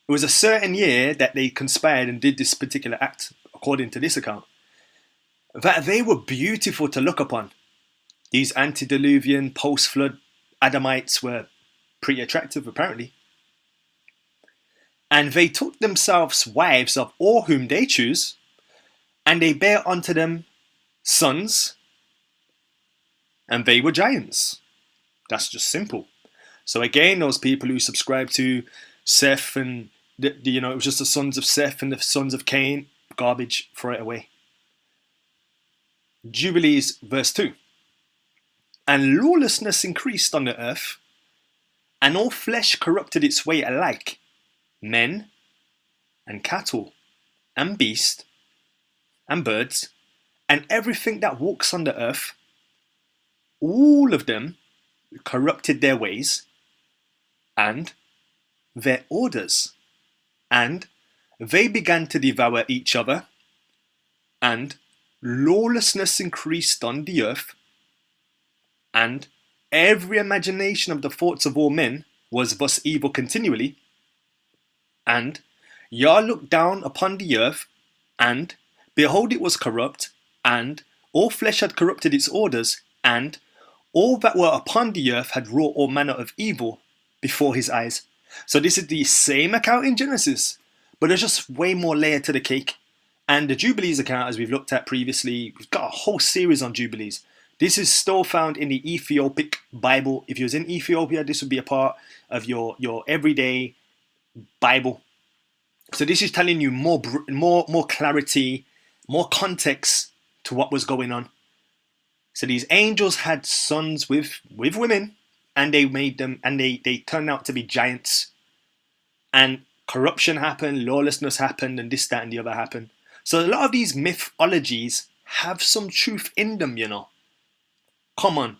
It was a certain year that they conspired and did this particular act, according to this account, that they were beautiful to look upon. These antediluvian, post-flood Adamites were pretty attractive, apparently. And they took themselves wives of all whom they choose, and they bare unto them sons, and they were giants. That's just simple. So again, those people who subscribe to Seth and it was just the sons of Seth and the sons of Cain, garbage, throw it away. Jubilees, verse 2. And lawlessness increased on the earth, and all flesh corrupted its way alike, men and cattle and beast and birds and everything that walks on the earth. All of them corrupted their ways and their orders, and they began to devour each other, and lawlessness increased on the earth, and every imagination of the thoughts of all men was thus evil continually. And Yah looked down upon the earth, and behold, it was corrupt, and all flesh had corrupted its orders, and all that were upon the earth had wrought all manner of evil before his eyes. So this is the same account in Genesis, but there's just way more layer to the cake. And the Jubilees account, as we've looked at previously, we've got a whole series on Jubilees. This is still found in the Ethiopic Bible. If you was in Ethiopia, this would be a part of your everyday Bible. So this is telling you more clarity, more context to what was going on. So these angels had sons with women, and they made them, and they turned out to be giants. And corruption happened, lawlessness happened, and this, that, and the other happened. So a lot of these mythologies have some truth in them, you know. Come on.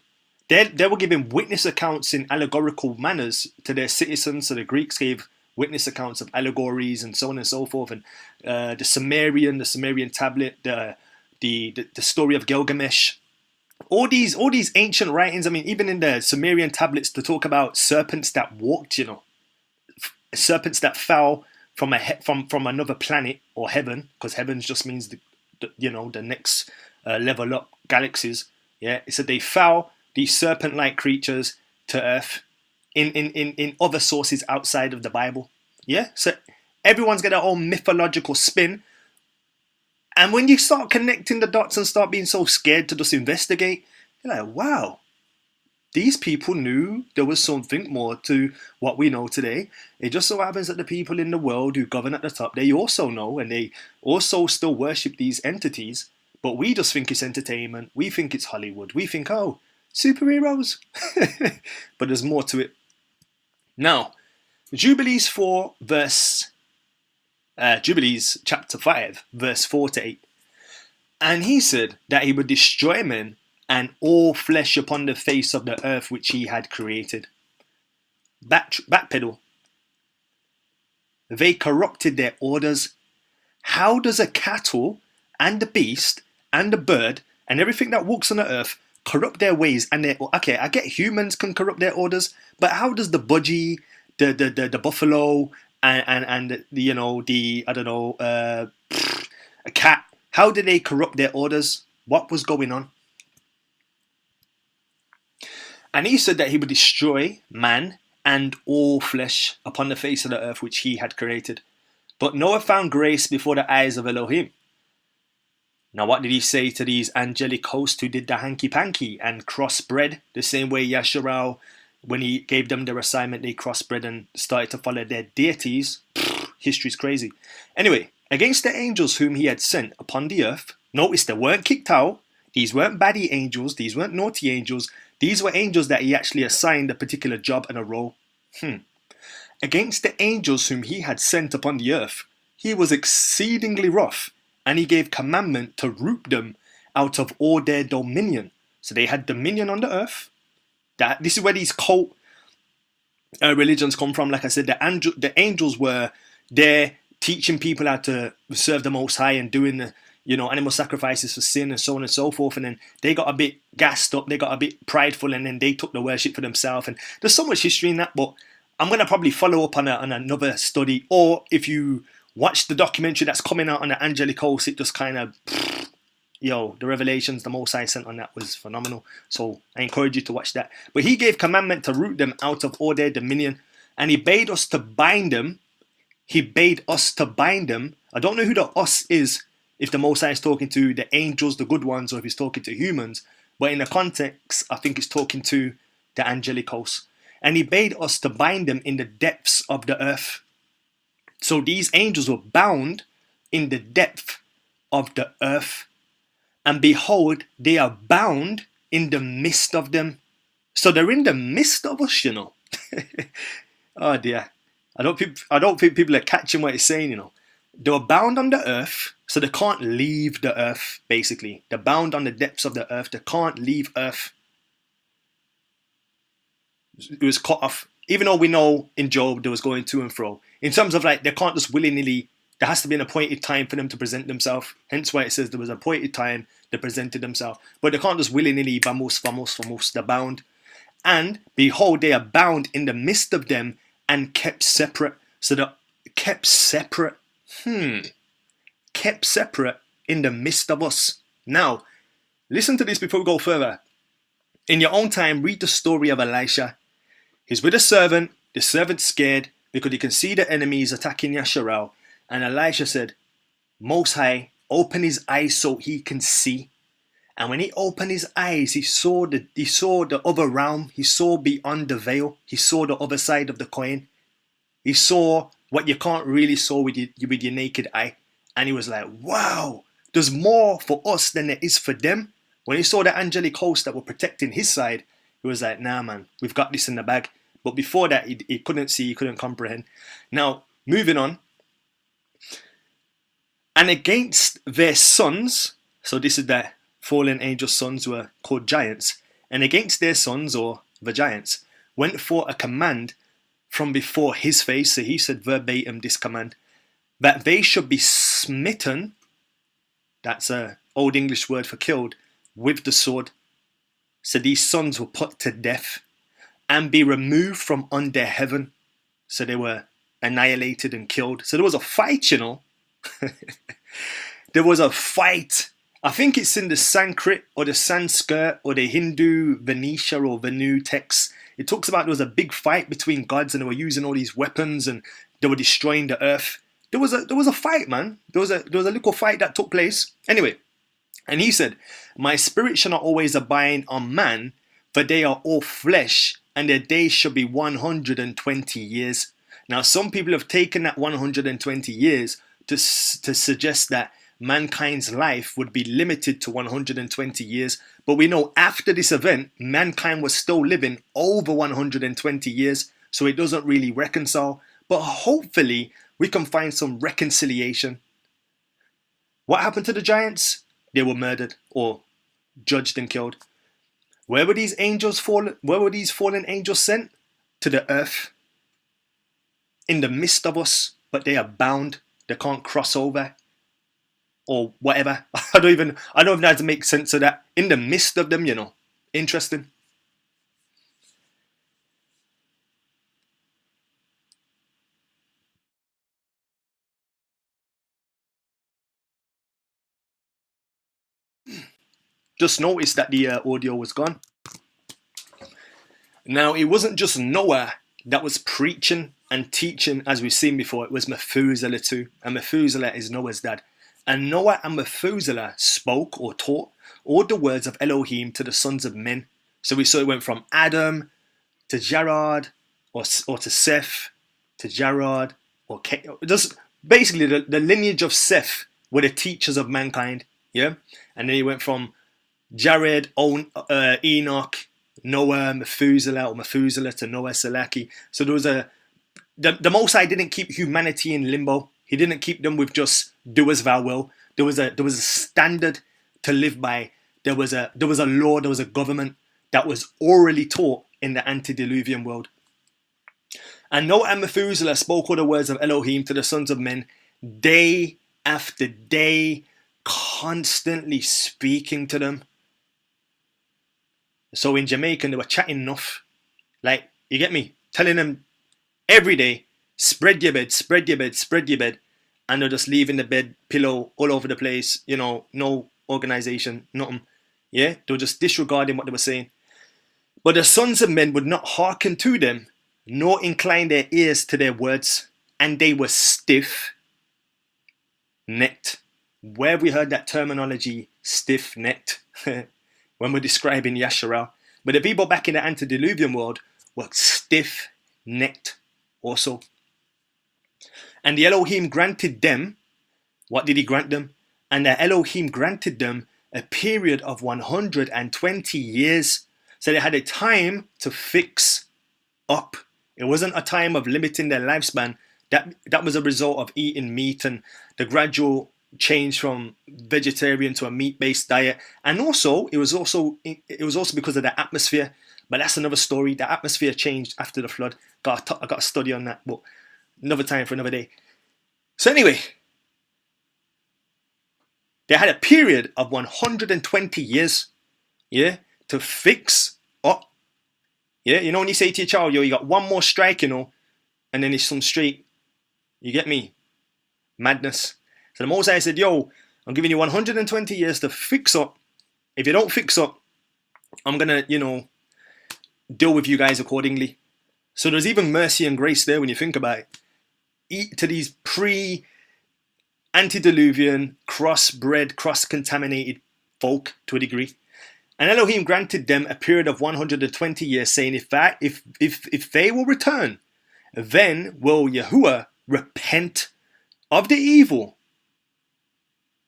They were giving witness accounts in allegorical manners to their citizens. So the Greeks gave witness accounts of allegories and so on and so forth. And the Sumerian tablet, the story of Gilgamesh. All these ancient writings, I mean, even in the Sumerian tablets, to talk about serpents that walked, you know, serpents that fell from another planet or heaven, because heavens just means the next level up, galaxies. Yeah, it said they fell, these serpent-like creatures, to earth in other sources outside of the Bible. Yeah, so everyone's got their own mythological spin. And when you start connecting the dots and start being so scared to just investigate, you're like, wow, these people knew there was something more to what we know today. It just so happens that the people in the world who govern at the top, they also know, and they also still worship these entities. But we just think it's entertainment. We think it's Hollywood. We think, oh, superheroes. But there's more to it. Now, Jubilees chapter 5, verse 4 to 8. And he said that he would destroy men and all flesh upon the face of the earth which he had created. Backpedal. They corrupted their orders. How does a cattle and the beast and the bird and everything that walks on the earth corrupt their ways? And okay, I get humans can corrupt their orders, but how does the budgie, the buffalo, and a cat, how did they corrupt their orders? What was going on? And he said that he would destroy man and all flesh upon the face of the earth which he had created. But Noah found grace before the eyes of Elohim. Now what did he say to these angelic hosts who did the hanky-panky and crossbred? The same way Yasharal, when he gave them their assignment, they crossbred and started to follow their deities. History's crazy. Anyway, against the angels whom he had sent upon the earth, notice they weren't kicked out. These weren't baddie angels. These weren't naughty angels. These were angels that he actually assigned a particular job and a role. Against the angels whom he had sent upon the earth, he was exceedingly wroth, and he gave commandment to root them out of all their dominion. So they had dominion on the earth. This is where these cult religions come from. Like I said, the angels were there teaching people how to serve the Most High and doing the animal sacrifices for sin and so on and so forth. And then they got a bit gassed up, they got a bit prideful, and then they took the worship for themselves. And there's so much history in that, but I'm going to probably follow up on another study. Or if you watch the documentary that's coming out on the angelic host, it just kind of, the revelations the Most High sent on that was phenomenal. So I encourage you to watch that. But he gave commandment to root them out of all their dominion, and he bade us to bind them. He bade us to bind them. I don't know who the us is, if the Most High is talking to the angels, the good ones, or if he's talking to humans. But in the context, I think it's talking to the angelic hosts, and he bade us to bind them in the depths of the earth. So these angels were bound in the depth of the earth, and behold, they are bound in the midst of them. So they're in the midst of us, you know. Oh dear. I don't think people are catching what he's saying, you know. They were bound on the earth, so they can't leave the earth, basically. They're bound on the depths of the earth. They can't leave earth. It was cut off. Even though we know in Job there was going to and fro. In terms of like, they can't just willy-nilly, there has to be an appointed time for them to present themselves. Hence why it says there was an appointed time they presented themselves. But they can't just willy-nilly, vamos, they're bound. And behold, they are bound in the midst of them and kept separate. So they're kept separate. Kept separate in the midst of us. Now, listen to this before we go further. In your own time, read the story of Elisha. He's with a servant. The servant's scared because he can see the enemies attacking Yasharal. And Elisha said, Most High, open his eyes so he can see. And when he opened his eyes, he saw the other realm. He saw beyond the veil. He saw the other side of the coin. He saw what you can't really see with your naked eye. And he was like, wow, there's more for us than there is for them. When he saw the angelic host that were protecting his side, he was like, nah, man, we've got this in the bag. But before that, he couldn't see, he couldn't comprehend. Now, moving on. And against their sons, so this is the fallen angel sons who are called giants, and against their sons, or the giants, went forth a command from before his face. So he said verbatim this command, that they should be smitten, that's an old English word for killed, with the sword. So these sons were put to death and be removed from under heaven. So they were annihilated and killed. So there was a fight, you know. There was a fight. I think it's in the Sanskrit or the Sanskrit or the Hindu Venetia or Venu text. It talks about there was a big fight between gods and they were using all these weapons and they were destroying the earth. There was a fight, man. There was a little fight that took place. Anyway, and he said, my spirit shall not always abide on man, for they are all flesh, and their days shall be 120 years. Now, some people have taken that 120 years to suggest that mankind's life would be limited to 120 years. But we know after this event, mankind was still living over 120 years. So it doesn't really reconcile. But hopefully we can find some reconciliation. What happened to the giants? They were murdered or judged and killed. Where were these angels fallen? Where were these fallen angels sent? To the earth. In the midst of us, but they are bound. They can't cross over. Or whatever. I don't even know how to make sense of that. In the midst of them, you know. Interesting. Just noticed that the audio was gone. Now, it wasn't just Noah that was preaching and teaching, as we've seen before. It was Methuselah too. And Methuselah is Noah's dad. And Noah and Methuselah spoke or taught all the words of Elohim to the sons of men. So we saw it went from Adam to Jared, or to Seth, to Jared, or just basically the lineage of Seth were the teachers of mankind. Yeah? And then he went from Jared, Enoch, Noah, Methuselah, or Methuselah to Noah, Salaki. So there was the Most High didn't keep humanity in limbo. He didn't keep them with just do as thou will. There was a standard to live by. There was a law. There was a government that was orally taught in the antediluvian world. And Noah and Methuselah spoke all the words of Elohim to the sons of men, day after day, constantly speaking to them. So in Jamaica, they were chatting enough. Like, you get me? Telling them every day, spread your bed, spread your bed, spread your bed. And they're just leaving the bed pillow all over the place. You know, no organization, nothing. Yeah, they were just disregarding what they were saying. But the sons of men would not hearken to them, nor incline their ears to their words. And they were stiff-necked. Where have we heard that terminology, stiff-necked? When we're describing Yasharal. But the people back in the antediluvian world were stiff-necked also. And the Elohim granted them, what did he grant them? And the Elohim granted them a period of 120 years. So they had a time to fix up. It wasn't a time of limiting their lifespan. That was a result of eating meat and the gradual change from vegetarian to a meat-based diet. And also, it was also because of the atmosphere. But that's another story. The atmosphere changed after the flood. I got to study on that, but another time for another day. So anyway, they had a period of 120 years, yeah, to fix up. Yeah, you know when you say to your child, yo, you got one more strike, you know, and then it's some straight, you get me? Madness. So the Most High said, yo, I'm giving you 120 years to fix up. If you don't fix up, I'm going to, you know, deal with you guys accordingly. So there's even mercy and grace there when you think about it. Eat to these pre-antediluvian, cross-bred, cross-contaminated folk to a degree. And Elohim granted them a period of 120 years, saying, if they will return, then will Yahuwah repent of the evil,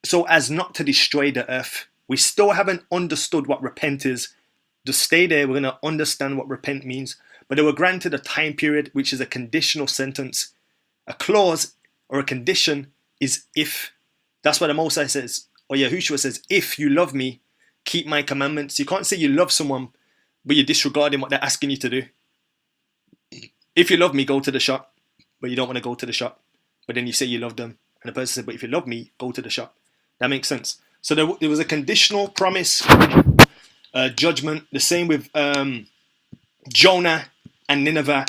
so as not to destroy the earth. We still haven't understood what repent is. Just stay there, we're going to understand what repent means. But they were granted a time period, which is a conditional sentence. A clause or a condition is if. That's what the Most High says, or Yahushua says, if you love me, keep my commandments. You can't say you love someone, but you're disregarding what they're asking you to do. If you love me, go to the shop, but you don't want to go to the shop. But then you say you love them. And the person said, but if you love me, go to the shop. That makes sense. So there was a conditional promise, judgment. The same with Jonah and Nineveh.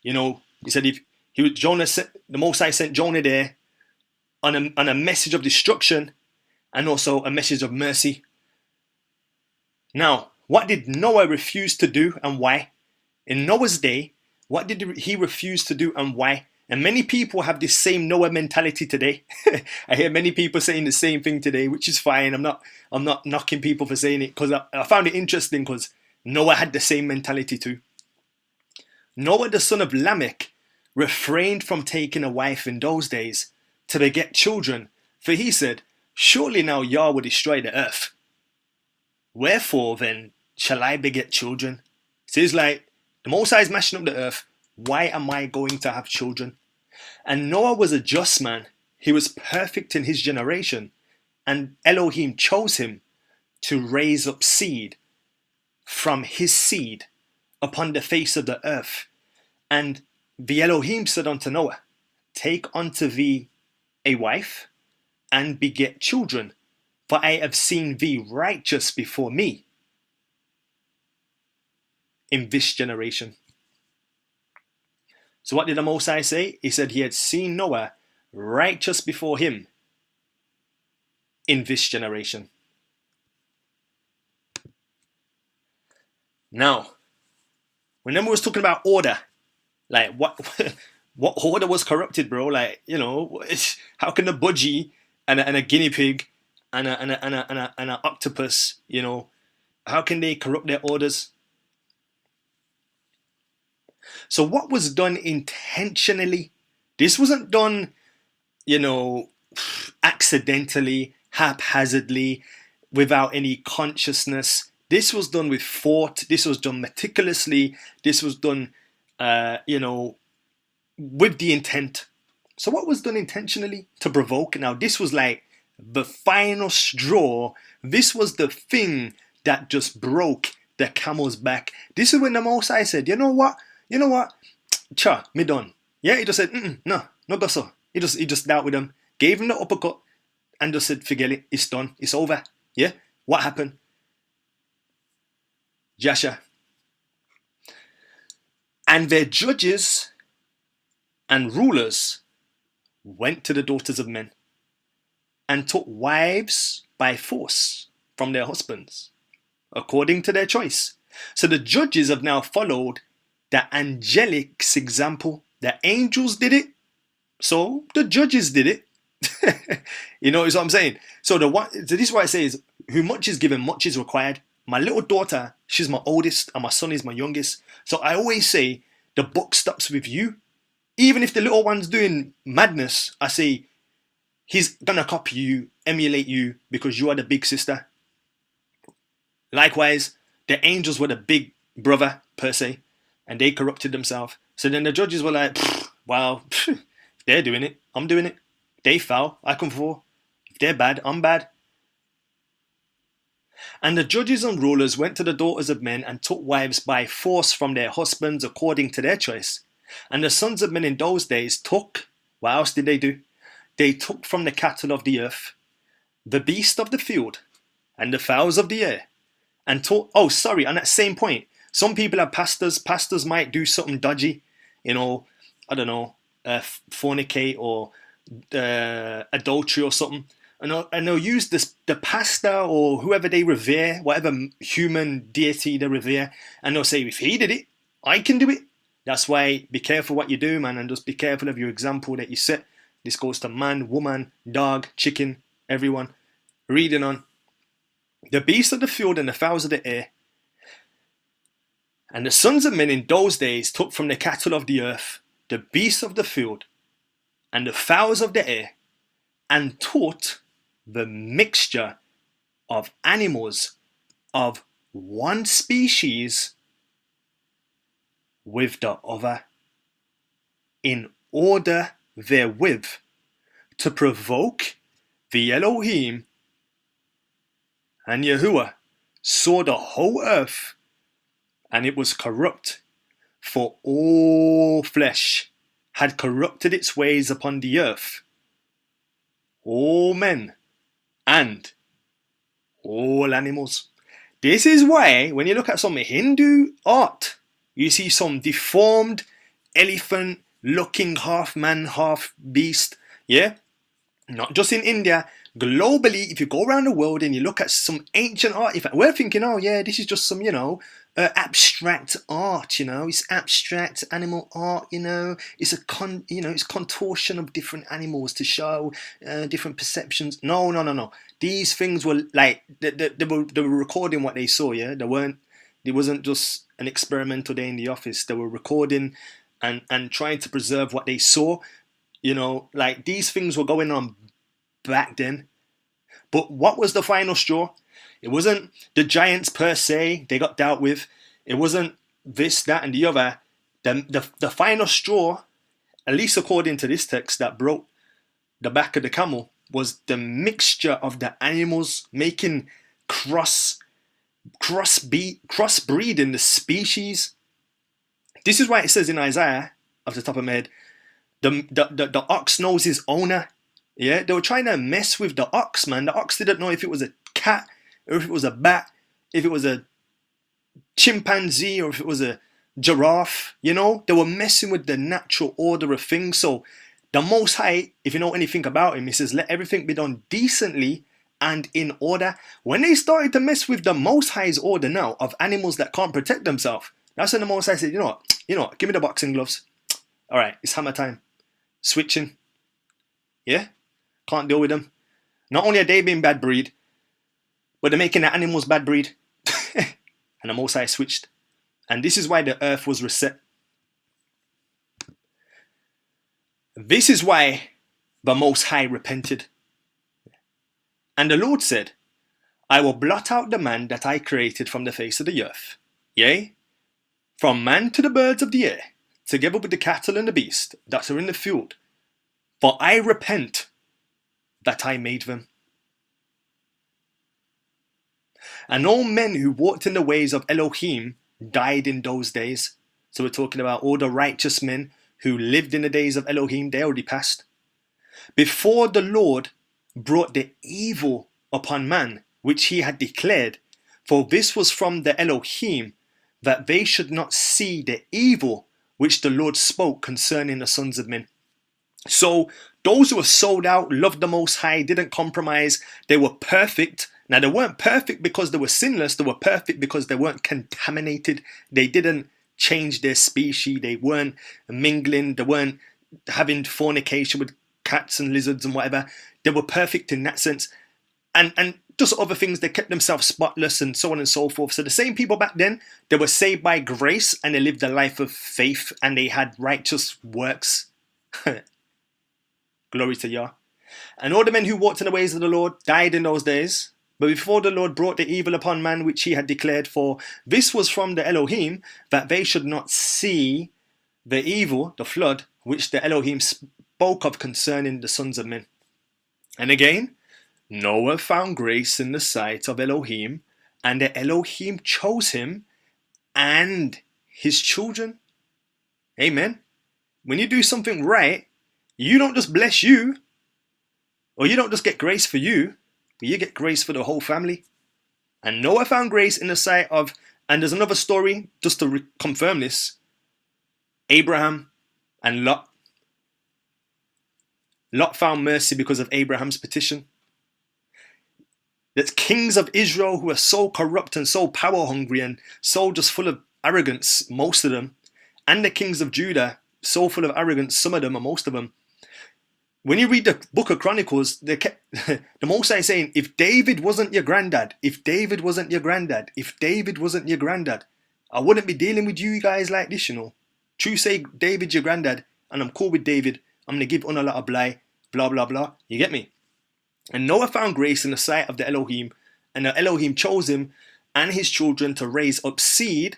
You know, he said the Most High sent Jonah there on a message of destruction and also a message of mercy. Now, what did Noah refuse to do and why? In Noah's day, what did he refuse to do and why? And many people have this same Noah mentality today. I hear many people saying the same thing today, which is fine. I'm not knocking people for saying it, because I found it interesting, because Noah had the same mentality too. Noah, the son of Lamech, refrained from taking a wife in those days to beget children, for he said, surely now Yah will destroy the earth. Wherefore then shall I beget children? So it's like, the Most High is mashing up the earth. Why am I going to have children? And Noah was a just man. He was perfect in his generation. And Elohim chose him to raise up seed from his seed upon the face of the earth. And the Elohim said unto Noah, take unto thee a wife and beget children, for I have seen thee righteous before me in this generation. So what did the Most High say? He said he had seen Noah righteous before him in this generation. Now, whenever we was talking about order, like what order was corrupted, bro? Like, you know, how can a budgie and a guinea pig and an octopus, you know, how can they corrupt their orders? So what was done intentionally, this wasn't done, you know, accidentally, haphazardly, without any consciousness. This was done with thought. This was done meticulously. This was done, you know, with the intent. So what was done intentionally? To provoke. Now this was like the final straw. This was the thing that just broke the camel's back. This is when the Most High said, you know what? Cha, me done. Yeah, he just said, no go so. He just dealt with them, gave him the uppercut, and just said, forget it, it's done, it's over. Yeah, what happened? Jasha. And their judges and rulers went to the daughters of men and took wives by force from their husbands, according to their choice. So the judges have now followed the angelic's example. The angels did it, so the judges did it. You know what I'm saying? So this is what I say is, who much is given, much is required. my little daughter, she's my oldest, and my son is my youngest. So I always say, the buck stops with you. Even if the little one's doing madness, I say, he's gonna copy you, emulate you, because you are the big sister. Likewise, the angels were the big brother, per se, and they corrupted themselves. So then the judges were like, well, they're doing it, I'm doing it. They foul, I come for. If they're bad, I'm bad. And the judges and rulers went to the daughters of men and took wives by force from their husbands according to their choice. And the sons of men in those days took, what else did they do? They took from the cattle of the earth, the beast of the field, and the fowls of the air. And took, on that same point, some people are pastors. Pastors might do something dodgy, I don't know, fornicate or adultery or something. And they'll use the pastor or whoever they revere, whatever human deity they revere, and they'll say, if he did it, I can do it. That's why be careful what you do, man, and just be careful of your example that you set. This goes to man, woman, dog, chicken, everyone. Reading on. The beasts of the field and the fowls of the air. And the sons of men in those days took from the cattle of the earth, the beasts of the field, and the fowls of the air, and taught the mixture of animals of one species with the other, in order therewith to provoke the Elohim and Yahuwah saw the whole earth, and it was corrupt, for all flesh had corrupted its ways upon the earth, all men and all animals. This is why when you look at some Hindu art, you see some deformed elephant looking half man, half beast. Yeah? Not just in India. Globally, if you go around the world and you look at some ancient art, in fact, we're thinking, oh yeah, this is just some, abstract art, it's abstract animal art, it's it's contortion of different animals to show different perceptions. No. These things were like they were recording what they saw. Yeah, it wasn't just an experimental day in the office. They were recording and trying to preserve what they saw. Like these things were going on back then. But what was the final straw? It wasn't the giants per se they got dealt with. It wasn't this, that, and the other. The final straw, at least according to this text, that broke the back of the camel was the mixture of the animals making crossbreeding the species. This is why it says in Isaiah, off the top of my head, the ox knows his owner. Yeah, they were trying to mess with the ox, man. The ox didn't know if it was a cat or if it was a bat, if it was a chimpanzee or if it was a giraffe. They were messing with the natural order of things. So the Most High, if you know anything about him, he says, let everything be done decently and in order. When they started to mess with the Most High's order now of animals that can't protect themselves, that's when the Most High said, you know what, give me the boxing gloves. All right, it's hammer time. Switching. Yeah? Can't deal with them. Not only are they being bad breed, but they're making the animals bad breed. And the Most High switched. And this is why the earth was reset. This is why the Most High repented. And the Lord said, I will blot out the man that I created from the face of the earth. Yea, from man to the birds of the air, together with the cattle and the beast that are in the field. For I repent that I made them. And all men who walked in the ways of Elohim died in those days. So we're talking about all the righteous men who lived in the days of Elohim. They already passed. Before the Lord brought the evil upon man, which he had declared, for this was from the Elohim, that they should not see the evil which the Lord spoke concerning the sons of men. So those who were sold out, loved the Most High, didn't compromise, they were perfect. Now they weren't perfect because they were sinless, they were perfect because they weren't contaminated. They didn't change their species, they weren't mingling, they weren't having fornication with cats and lizards and whatever. They were perfect in that sense. And just other things. They kept themselves spotless and so on and so forth. So the same people back then, they were saved by grace and they lived a life of faith and they had righteous works. Glory to Yah. And all the men who walked in the ways of the Lord died in those days. But before the Lord brought the evil upon man which he had declared, for this was from the Elohim, that they should not see the evil, the flood, which the Elohim spoke of concerning the sons of men. And again, Noah found grace in the sight of Elohim, and the Elohim chose him and his children. Amen. When you do something right, you don't just bless you, or you don't just get grace for you, but you get grace for the whole family. And Noah found grace in the sight of, and there's another story, just to confirm this, Abraham and Lot. Lot found mercy because of Abraham's petition. That kings of Israel who are so corrupt and so power hungry and so just full of arrogance, most of them, and the kings of Judah, so full of arrogance, some of them or most of them. When you read the book of Chronicles, they kept, the Most High saying, if David wasn't your granddad, if David wasn't your granddad, if David wasn't your granddad, I wouldn't be dealing with you guys like this, you know. True say David's your granddad, and I'm cool with David. I'm going to give on a lot of blah, blah, blah. You get me? And Noah found grace in the sight of the Elohim, and the Elohim chose him and his children to raise up seed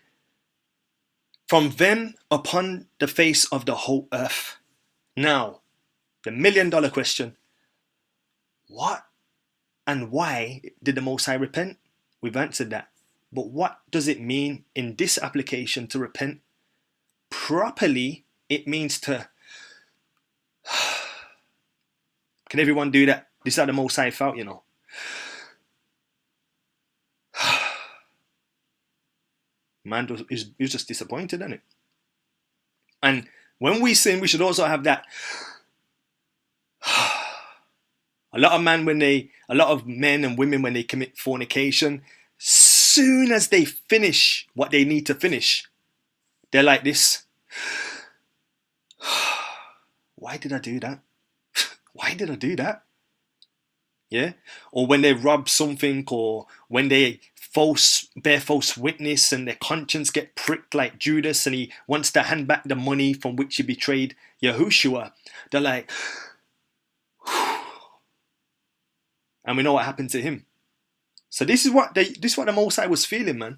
from them upon the face of the whole earth. Now, the $1 million question, what and why did the Most High repent? We've answered that. But what does it mean in this application to repent? Properly, it means to... Can everyone do that? This is how the Most High felt, you know. Man was just disappointed, isn't it? And when we sin, we should also have that... A lot of men and women, when they commit fornication, soon as they finish what they need to finish, they're like this. Why did I do that? Why did I do that? Yeah? Or when they rob something, or when they bear false witness and their conscience get pricked like Judas and he wants to hand back the money from which he betrayed Yahushua. They're like... And we know what happened to him. So this is what the Most High was feeling, man.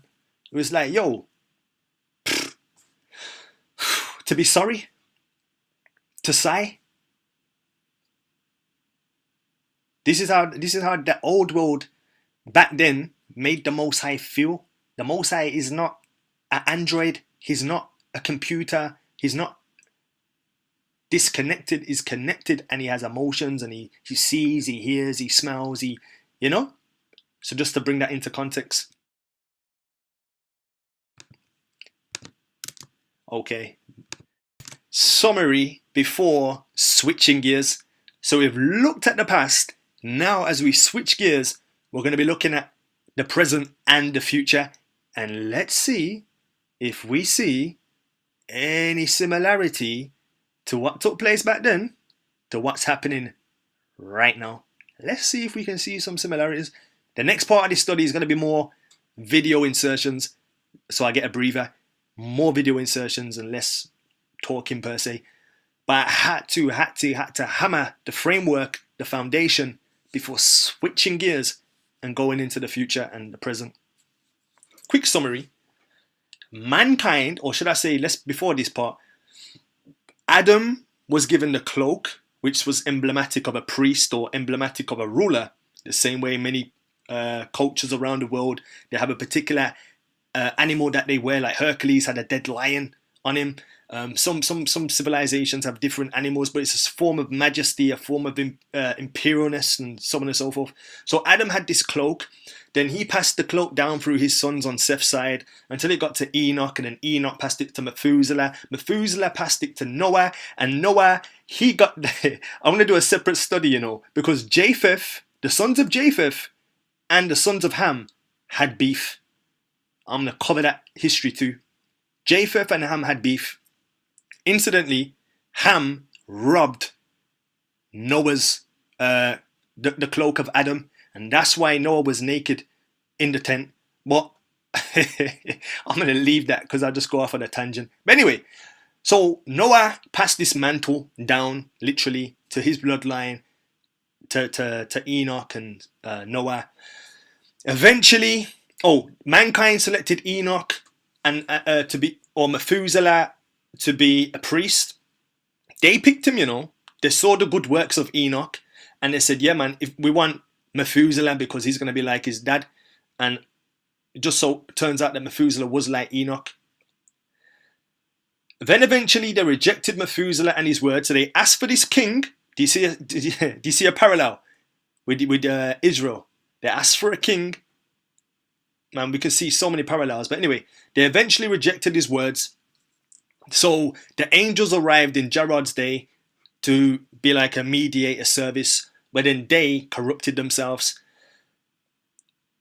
It was like, yo, to be sorry, to sigh. This is how the old world back then made the Most High feel. The Most High is not an android. He's not a computer. He's not disconnected. He's connected, and he has emotions, and he sees, he hears, he smells, you know. So just to bring that into context. Okay. Summary before switching gears. So we've looked at the past. Now as we switch gears, we're going to be looking at the present and the future. And let's see if we see any similarity to what took place back then to what's happening right now. Let's see if we can see some similarities. The next part of this study is going to be more video insertions, so I get a breather. More video insertions and less talking per se. But I had to hammer the framework, the foundation, before switching gears and going into the future and the present. Quick summary. Mankind, or should I say, before this part, Adam was given the cloak, which was emblematic of a priest or emblematic of a ruler. The same way many cultures around the world, they have a particular animal that they wear, like Hercules had a dead lion on him. Some civilizations have different animals, but it's a form of majesty, a form of imperialness, and so on and so forth. So Adam had this cloak. Then he passed the cloak down through his sons on Seth's side until it got to Enoch, and then Enoch passed it to Methuselah. Methuselah passed it to Noah, and Noah, he got the... I'm going to do a separate study, you know, because Japheth, the sons of Japheth and the sons of Ham had beef. I'm going to cover that history too. Japheth and Ham had beef. Incidentally, Ham robbed Noah's, the cloak of Adam, And that's why Noah was naked in the tent. But I'm going to leave that because I'll just go off on a tangent. But anyway, so Noah passed this mantle down literally to his bloodline, to Enoch and Noah. Eventually, mankind selected Enoch and to be, or Methuselah to be a priest. They picked him, you know. They saw the good works of Enoch and they said, yeah, man, if we want Methuselah because he's going to be like his dad. And it just so turns out that Methuselah was like Enoch. Then eventually they rejected Methuselah and his word. So they asked for this king. Do you see a parallel with Israel? They asked for a king. Man, we can see so many parallels. But anyway, they eventually rejected his words. So the angels arrived in Jarod's day to be like a mediator service, but then they corrupted themselves.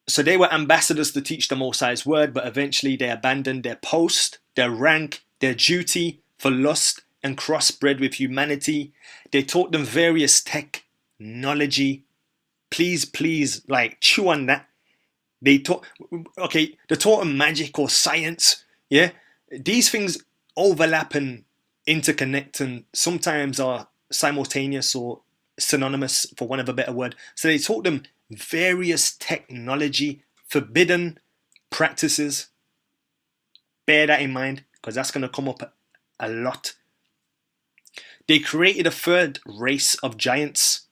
So they were ambassadors to teach the Most High's word, but eventually they abandoned their post, their rank, their duty for lust and crossbred with humanity. They taught them various technology. Please, like chew on that. They taught them magic or science. Yeah, these things overlap and interconnect and sometimes are simultaneous or synonymous, for want of a better word. So they taught them various technology, forbidden practices. Bear that in mind because that's going to come up a lot. They created a third race of giants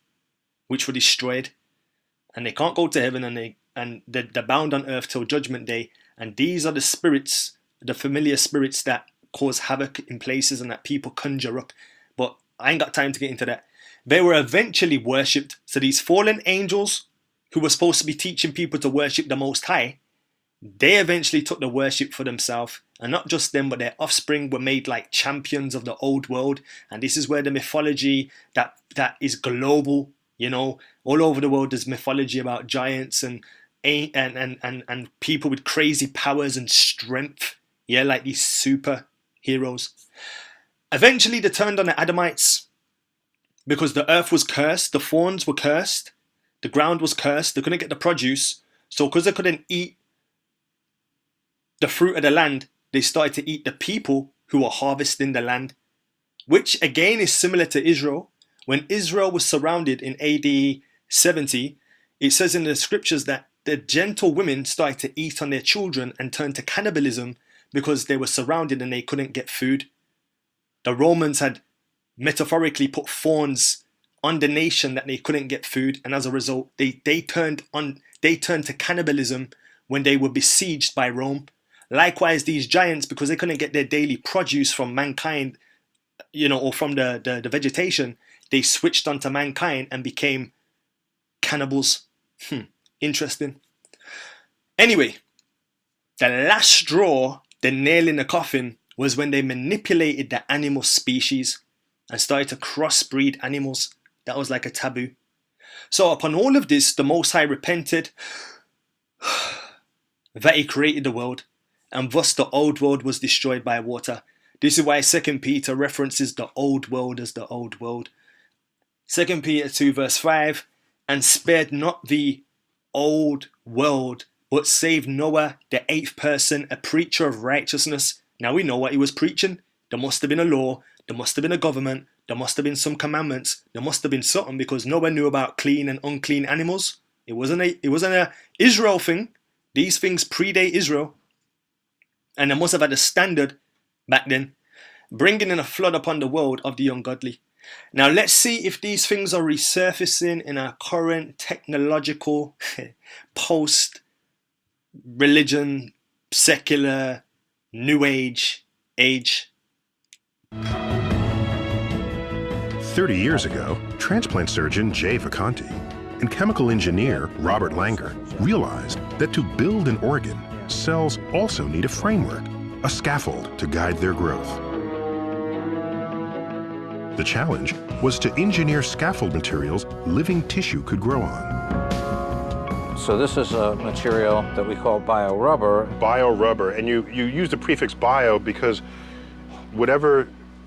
which were destroyed, and they can't go to heaven, and they're bound on earth till judgment day. And these are the spirits, the familiar spirits that cause havoc in places and that people conjure up. But I ain't got time to get into that. They were eventually worshipped. So these fallen angels who were supposed to be teaching people to worship the Most High, they eventually took the worship for themselves. And not just them, but their offspring were made like champions of the old world. And this is where the mythology that is global, you know, all over the world, there's mythology about giants and people with crazy powers and strength. Yeah, like these superheroes. Eventually they turned on the Adamites because the earth was cursed, the thorns were cursed, the ground was cursed, they couldn't get the produce. So because they couldn't eat the fruit of the land, they started to eat the people who were harvesting the land, which again is similar to Israel. When Israel was surrounded in AD 70, it says in the scriptures that the gentle women started to eat on their children and turned to cannibalism because they were surrounded and they couldn't get food. The Romans had metaphorically put thorns on the nation that they couldn't get food, and as a result, they turned to cannibalism when they were besieged by Rome. Likewise, these giants, because they couldn't get their daily produce from mankind, you know, or from the vegetation, they switched onto mankind and became cannibals. Interesting. Anyway, the last straw, the nail in the coffin, was when they manipulated the animal species and started to crossbreed animals. That was like a taboo. So upon all of this, the Most High repented that he created the world, and thus the old world was destroyed by water. This is why 2 Peter references the old world as the old world. 2 Peter 2 verse 5, and spared not the old world, but saved Noah, the eighth person, a preacher of righteousness. Now we know what he was preaching. There must have been a law, there must have been a government, there must have been some commandments, there must have been something, because no one knew about clean and unclean animals. It wasn't a Israel thing. These things predate Israel. And they must have had a standard back then, bringing in a flood upon the world of the ungodly. Now let's see if these things are resurfacing in our current technological, post-religion, secular, new age. 30 years ago, transplant surgeon Jay Vacanti and chemical engineer Robert Langer realized that to build an organ, cells also need a framework, a scaffold to guide their growth. The challenge was to engineer scaffold materials living tissue could grow on. So this is a material that we call biorubber. Biorubber, and you use the prefix bio because whatever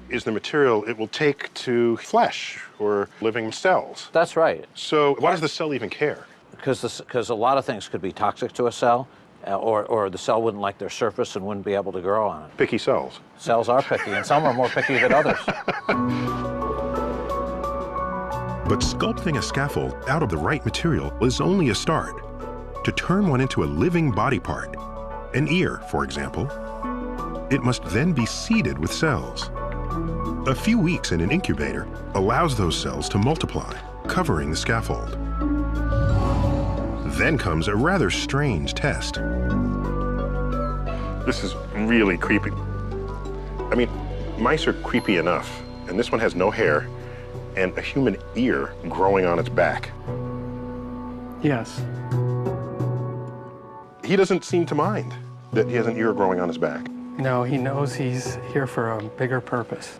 is the material it will take to flesh or living cells. That's right. So why does the cell even care? because a lot of things could be toxic to a cell, or the cell wouldn't like their surface and wouldn't be able to grow on it. Picky cells. Cells are picky, and some are more picky than others. But sculpting a scaffold out of the right material is only a start. To turn one into a living body part, an ear, for example, it must then be seeded with cells. A few weeks in an incubator allows those cells to multiply, covering the scaffold. Then comes a rather strange test. This is really creepy. I mean, mice are creepy enough, and this one has no hair and a human ear growing on its back. Yes. He doesn't seem to mind that he has an ear growing on his back. No, he knows he's here for a bigger purpose.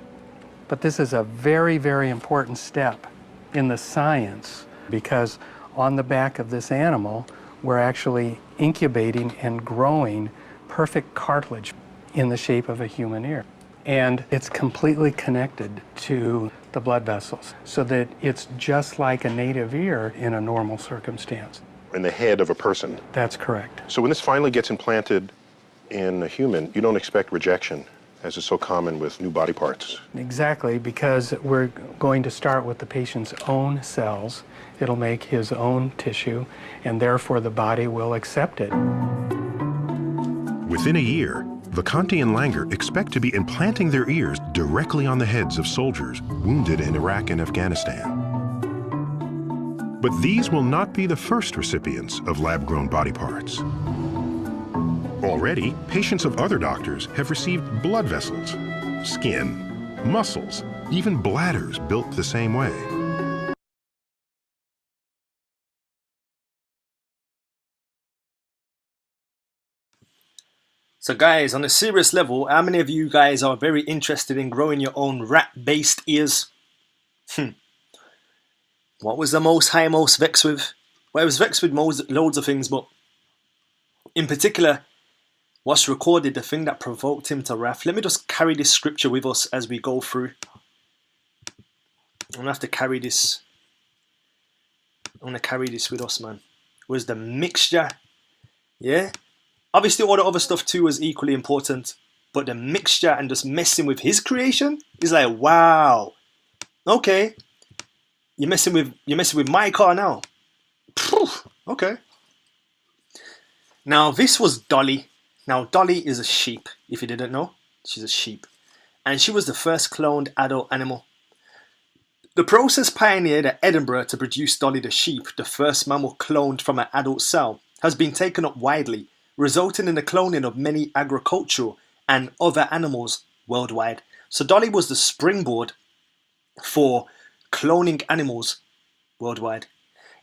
But this is a very, very important step in the science, because on the back of this animal, we're actually incubating and growing perfect cartilage in the shape of a human ear. And it's completely connected to the blood vessels, so that it's just like a native ear in a normal circumstance. In the head of a person. That's correct. So when this finally gets implanted in a human, you don't expect rejection, as is so common with new body parts. Exactly, because we're going to start with the patient's own cells. It'll make his own tissue, and therefore the body will accept it. Within a year, Vacanti and Langer expect to be implanting their ears directly on the heads of soldiers wounded in Iraq and Afghanistan. But these will not be the first recipients of lab-grown body parts. Already, patients of other doctors have received blood vessels, skin, muscles, even bladders built the same way. So guys, on a serious level, how many of you guys are very interested in growing your own rat-based ears? What was the Most High most vexed with? Well, it was vexed with loads of things, but in particular, what's recorded, the thing that provoked him to wrath. Let me just carry this scripture with us as we go through. I'm gonna have to carry this. I'm gonna carry this with us, man. It was the mixture, yeah? Obviously, all the other stuff too was equally important, but the mixture and just messing with his creation is like, wow. Okay, you're messing with my car now. Phew, okay. Now this was Dolly. Now Dolly is a sheep. If you didn't know, she's a sheep, and she was the first cloned adult animal. The process pioneered at Edinburgh to produce Dolly the sheep, the first mammal cloned from an adult cell, has been taken up widely, resulting in the cloning of many agricultural and other animals worldwide. So Dolly was the springboard for cloning animals worldwide.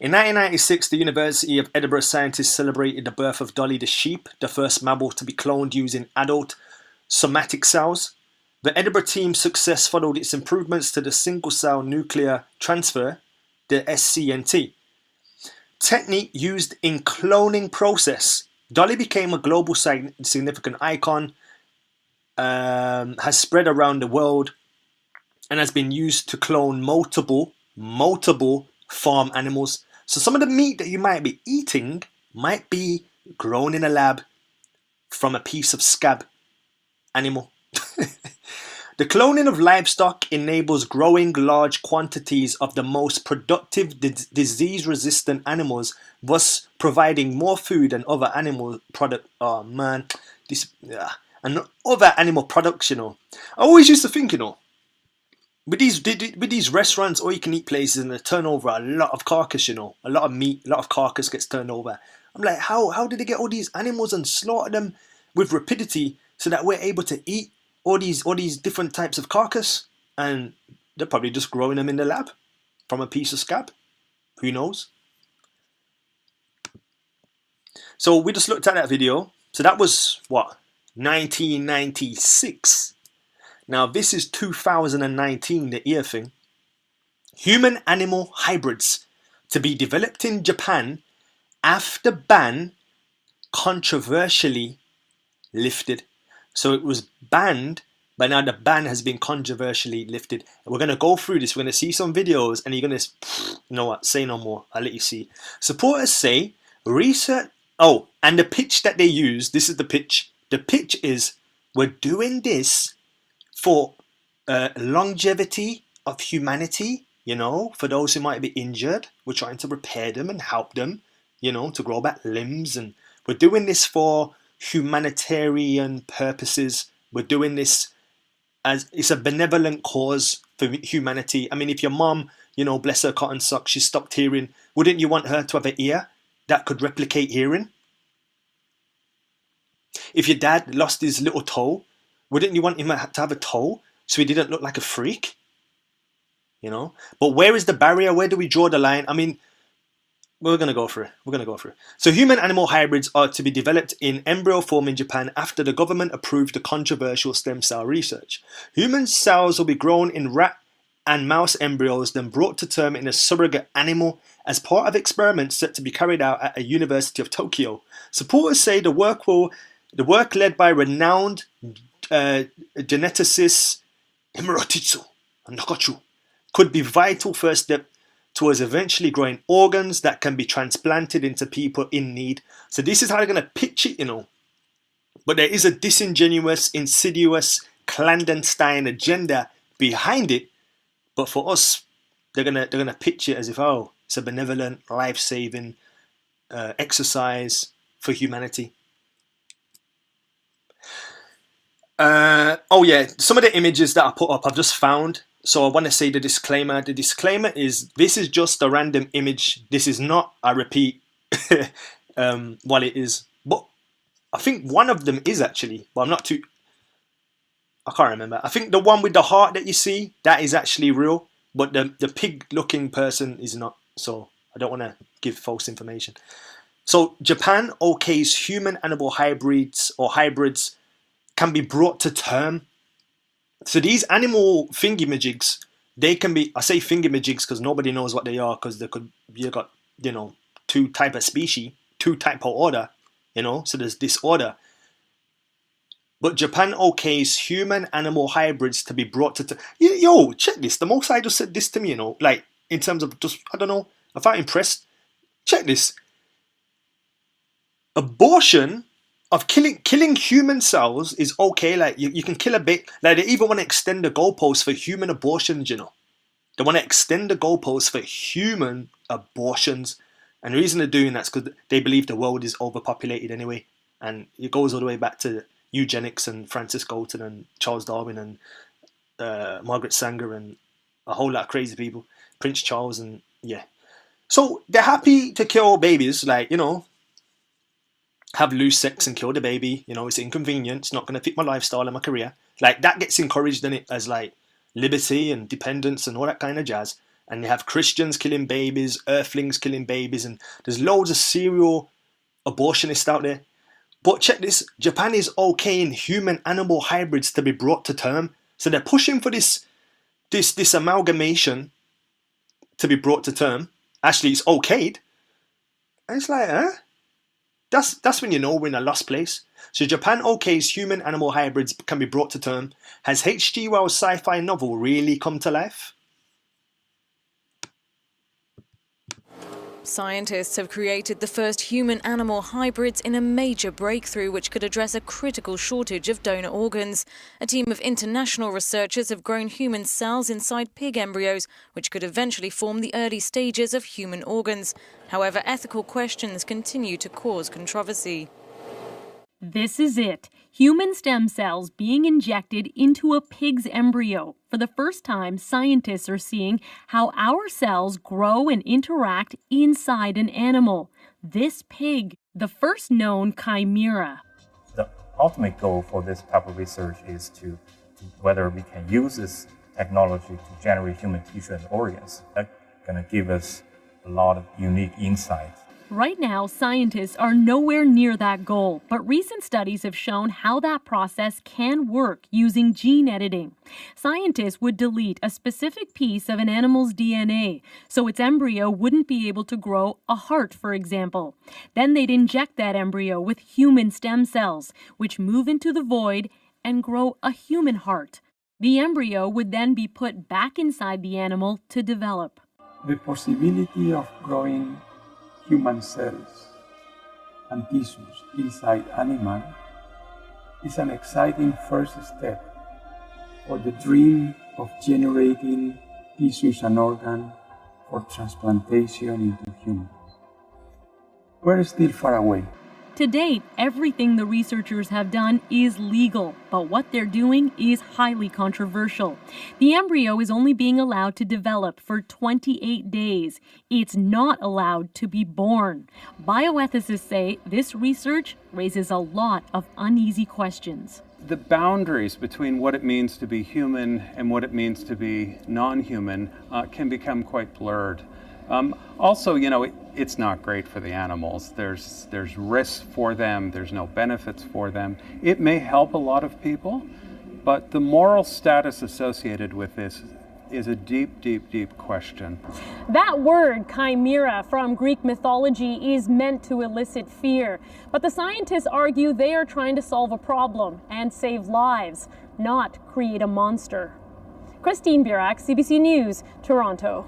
In 1996, the University of Edinburgh scientists celebrated the birth of Dolly the sheep, the first mammal to be cloned using adult somatic cells. The Edinburgh team's success followed its improvements to the single-cell nuclear transfer, the SCNT, technique used in cloning process. Dolly became a global significant icon, has spread around the world, and has been used to clone multiple farm animals. So some of the meat that you might be eating might be grown in a lab from a piece of scab animal. The cloning of livestock enables growing large quantities of the most productive disease-resistant animals, thus providing more food than other animal product. Oh man, and other animal production. I always used to think, with these restaurants or you can eat places, and they turn over a lot of carcass, a lot of meat, a lot of carcass gets turned over. I'm like, how did they get all these animals and slaughter them with rapidity so that we're able to eat all these different types of carcass? And they're probably just growing them in the lab from a piece of scab. Who knows? So we just looked at that video. So that was what, 1996. Now this is 2019, the ear thing. Human animal hybrids to be developed in Japan after ban controversially lifted. So it was banned, but now the ban has been controversially lifted. We're going to go through this. We're going to see some videos, and you're going to, you know what, say no more. I'll let you see. Supporters say research. Oh, and the pitch that they use, this is the pitch. The pitch is, we're doing this for longevity of humanity, you know, for those who might be injured. We're trying to repair them and help them, you know, to grow back limbs. And we're doing this for humanitarian purposes. We're doing this as it's a benevolent cause for humanity. I mean, if your mom, you know, bless her cotton socks, she stopped hearing, wouldn't you want her to have an ear that could replicate hearing? If your dad lost his little toe, wouldn't you want him to have a toe so he didn't look like a freak? You know? But where is the barrier? Where do we draw the line? I mean, we're going to go for it. We're going to go for it. So human-animal hybrids are to be developed in embryo form in Japan after the government approved the controversial stem cell research. Human cells will be grown in rat and mouse embryos, then brought to term in a surrogate animal as part of experiments set to be carried out at a University of Tokyo. Supporters say the work led by renowned geneticist Himerotitsu Nakachu could be vital first step towards eventually growing organs that can be transplanted into people in need. So this is how they're going to pitch it, you know. But there is a disingenuous, insidious, clandestine agenda behind it. But for us, they're gonna pitch it as if, oh, it's a benevolent, life-saving exercise for humanity. Oh yeah, some of the images that I put up I've just found. So I want to say the disclaimer. The disclaimer is this is just a random image. This is not, I repeat, what it is. But I think one of them is actually, but I'm not too, I can't remember. I think the one with the heart that you see, that is actually real. But the pig-looking person is not. So I don't want to give false information. So Japan okays human-animal hybrids or hybrids can be brought to term. So these animal thingy-majigs, they can be, I say thingy-majigs because nobody knows what they are, because they could, you got, you know, two type of species, two type of order, you know, so there's disorder. But Japan okays human-animal hybrids to be brought to, yo, check this, the most I just said this to me, you know, like, in terms of just, I don't know, I felt impressed. Check this. Abortion of killing human cells is okay. Like you can kill a bit. Like they even want to extend the goalposts for human abortions. You know, they want to extend the goalposts for human abortions, and the reason they're doing that's because they believe the world is overpopulated anyway, and it goes all the way back to eugenics and Francis Galton and Charles Darwin and Margaret Sanger and a whole lot of crazy people, Prince Charles, and yeah. So they're happy to kill babies, like, you know, have loose sex and kill the baby, you know, it's inconvenient, it's not going to fit my lifestyle and my career. Like, that gets encouraged in it as, like, liberty and dependence and all that kind of jazz. And you have Christians killing babies, earthlings killing babies, and there's loads of serial abortionists out there. But check this, Japan is okaying human-animal hybrids to be brought to term. So they're pushing for this amalgamation to be brought to term. Actually, it's okayed. And it's like, huh? That's when you know we're in a lost place. So Japan okays human-animal hybrids can be brought to term. Has H.G. Wells' sci-fi novel really come to life? Scientists have created the first human-animal hybrids in a major breakthrough which could address a critical shortage of donor organs. A team of international researchers have grown human cells inside pig embryos, which could eventually form the early stages of human organs. However, ethical questions continue to cause controversy. This is it. Human stem cells being injected into a pig's embryo. For the first time, scientists are seeing how our cells grow and interact inside an animal. This pig, the first known chimera. The ultimate goal for this type of research is to whether we can use this technology to generate human tissue and organs. That's going to give us a lot of unique insights. Right now, scientists are nowhere near that goal, but recent studies have shown how that process can work using gene editing. Scientists would delete a specific piece of an animal's DNA, so its embryo wouldn't be able to grow a heart, for example. Then they'd inject that embryo with human stem cells, which move into the void and grow a human heart. The embryo would then be put back inside the animal to develop. The possibility of growing human cells and tissues inside animal is an exciting first step for the dream of generating tissues and organs for transplantation into humans. We're still far away. To date, everything the researchers have done is legal, but what they're doing is highly controversial. The embryo is only being allowed to develop for 28 days. It's not allowed to be born. Bioethicists say this research raises a lot of uneasy questions. The boundaries between what it means to be human and what it means to be non-human can become quite blurred. Also, it's not great for the animals. There's risks for them. There's no benefits for them. It may help a lot of people, but the moral status associated with this is a deep, deep, deep question. That word, chimera, from Greek mythology is meant to elicit fear. But the scientists argue they are trying to solve a problem and save lives, not create a monster. Christine Burak, CBC News, Toronto.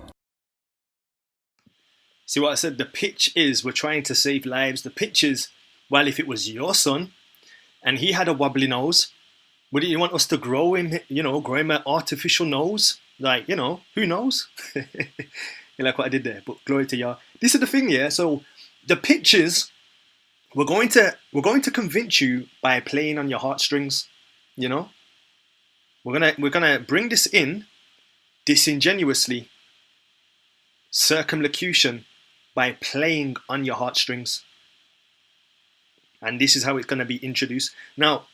See what I said? The pitch is we're trying to save lives. The pitch is, well, if it was your son and he had a wobbly nose, wouldn't you want us to grow him, grow him an artificial nose? Like, who knows? You like what I did there, but glory to Yah. This is the thing, yeah? So the pitch is we're going to convince you by playing on your heartstrings, We're gonna bring this in disingenuously, circumlocution, by playing on your heartstrings. And this is how it's going to be introduced. Now,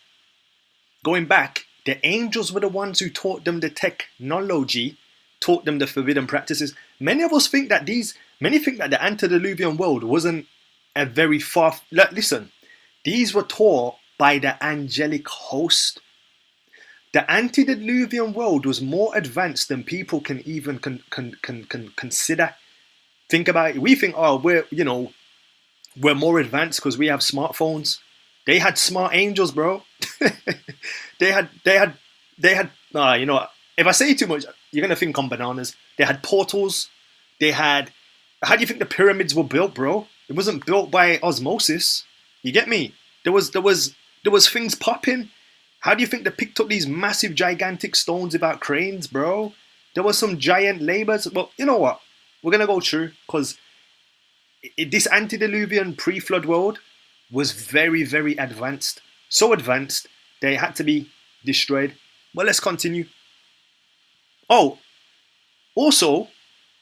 going back, the angels were the ones who taught them the technology, taught them the forbidden practices. Many of us think that the antediluvian world wasn't a very far... Listen, these were taught by the angelic host. The antediluvian world was more advanced than people can even consider. Think about it. We think, we're more advanced because we have smartphones. They had smart angels, bro. They had. If I say too much, you're gonna think I'm bananas. They had portals. They had. How do you think the pyramids were built, bro? It wasn't built by osmosis. You get me? There was things popping. How do you think they picked up these massive, gigantic stones without cranes, bro? There was some giant labors. Well, you know what? We're going to go through, because this antediluvian pre-flood world was very, very advanced. So advanced, they had to be destroyed. Well, let's continue. Oh, also,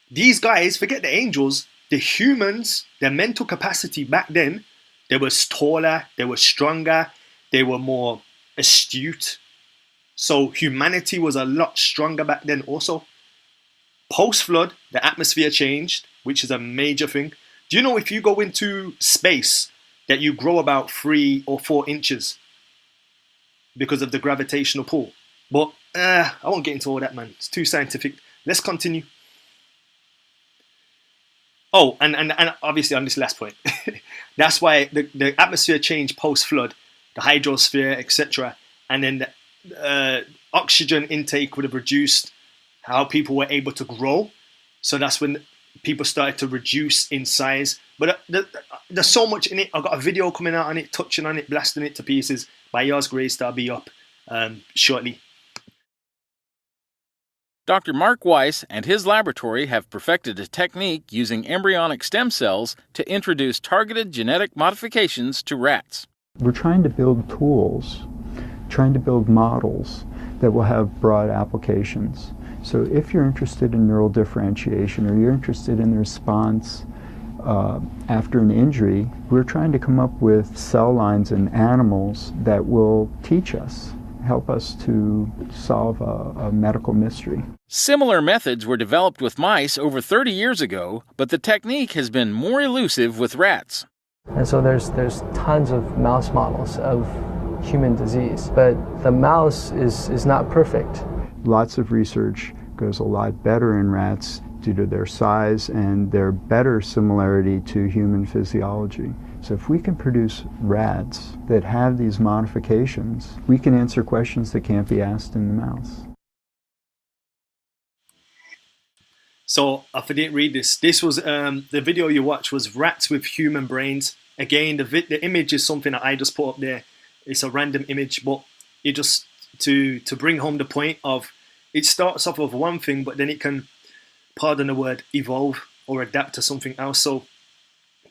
these guys, forget the angels, the humans, their mental capacity back then, they were taller, they were stronger, they were more astute. So humanity was a lot stronger back then also. Post-flood, the atmosphere changed, which is a major thing. Do you know if you go into space that you grow about 3 or 4 inches because of the gravitational pull? But I won't get into all that, man. It's too scientific. Let's continue. Oh, and obviously on this last point, that's why the atmosphere changed post-flood, the hydrosphere, etc. And then the oxygen intake would have reduced, how people were able to grow. So that's when people started to reduce in size. But there's so much in it. I've got a video coming out on it, touching on it, blasting it to pieces. By Yah's grace, that'll be up shortly. Dr. Mark Weiss and his laboratory have perfected a technique using embryonic stem cells to introduce targeted genetic modifications to rats. We're trying to build tools, trying to build models that will have broad applications. So if you're interested in neural differentiation or you're interested in the response after an injury, we're trying to come up with cell lines in animals that will teach us, help us to solve a medical mystery. Similar methods were developed with mice over 30 years ago, but the technique has been more elusive with rats. And so there's tons of mouse models of human disease, but the mouse is not perfect. Lots of research goes a lot better in rats due to their size and their better similarity to human physiology. So if we can produce rats that have these modifications, we can answer questions that can't be asked in the mouse. So if I didn't read this, this was the video you watched was rats with human brains. Again, the image is something that I just put up there. It's a random image, but it just to bring home the point of it starts off with one thing, but then it can, pardon the word, evolve or adapt to something else. So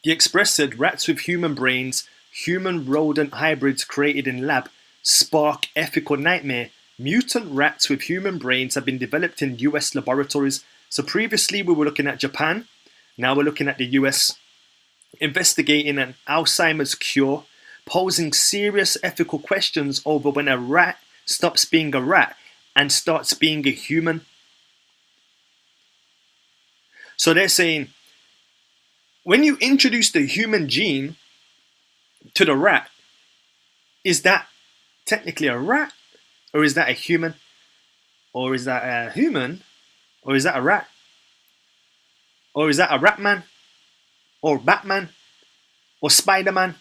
the Express said rats with human brains, human rodent hybrids created in lab, spark ethical nightmare. Mutant rats with human brains have been developed in US laboratories. So previously we were looking at Japan, now we're looking at the US, investigating an Alzheimer's cure, posing serious ethical questions over when a rat stops being a rat and starts being a human. So they're saying, when you introduce the human gene to the rat, is that technically a rat? Or is that a human? Or is that a human? Or is that a rat? Or is that a Ratman? Or Batman? Or Spider-Man?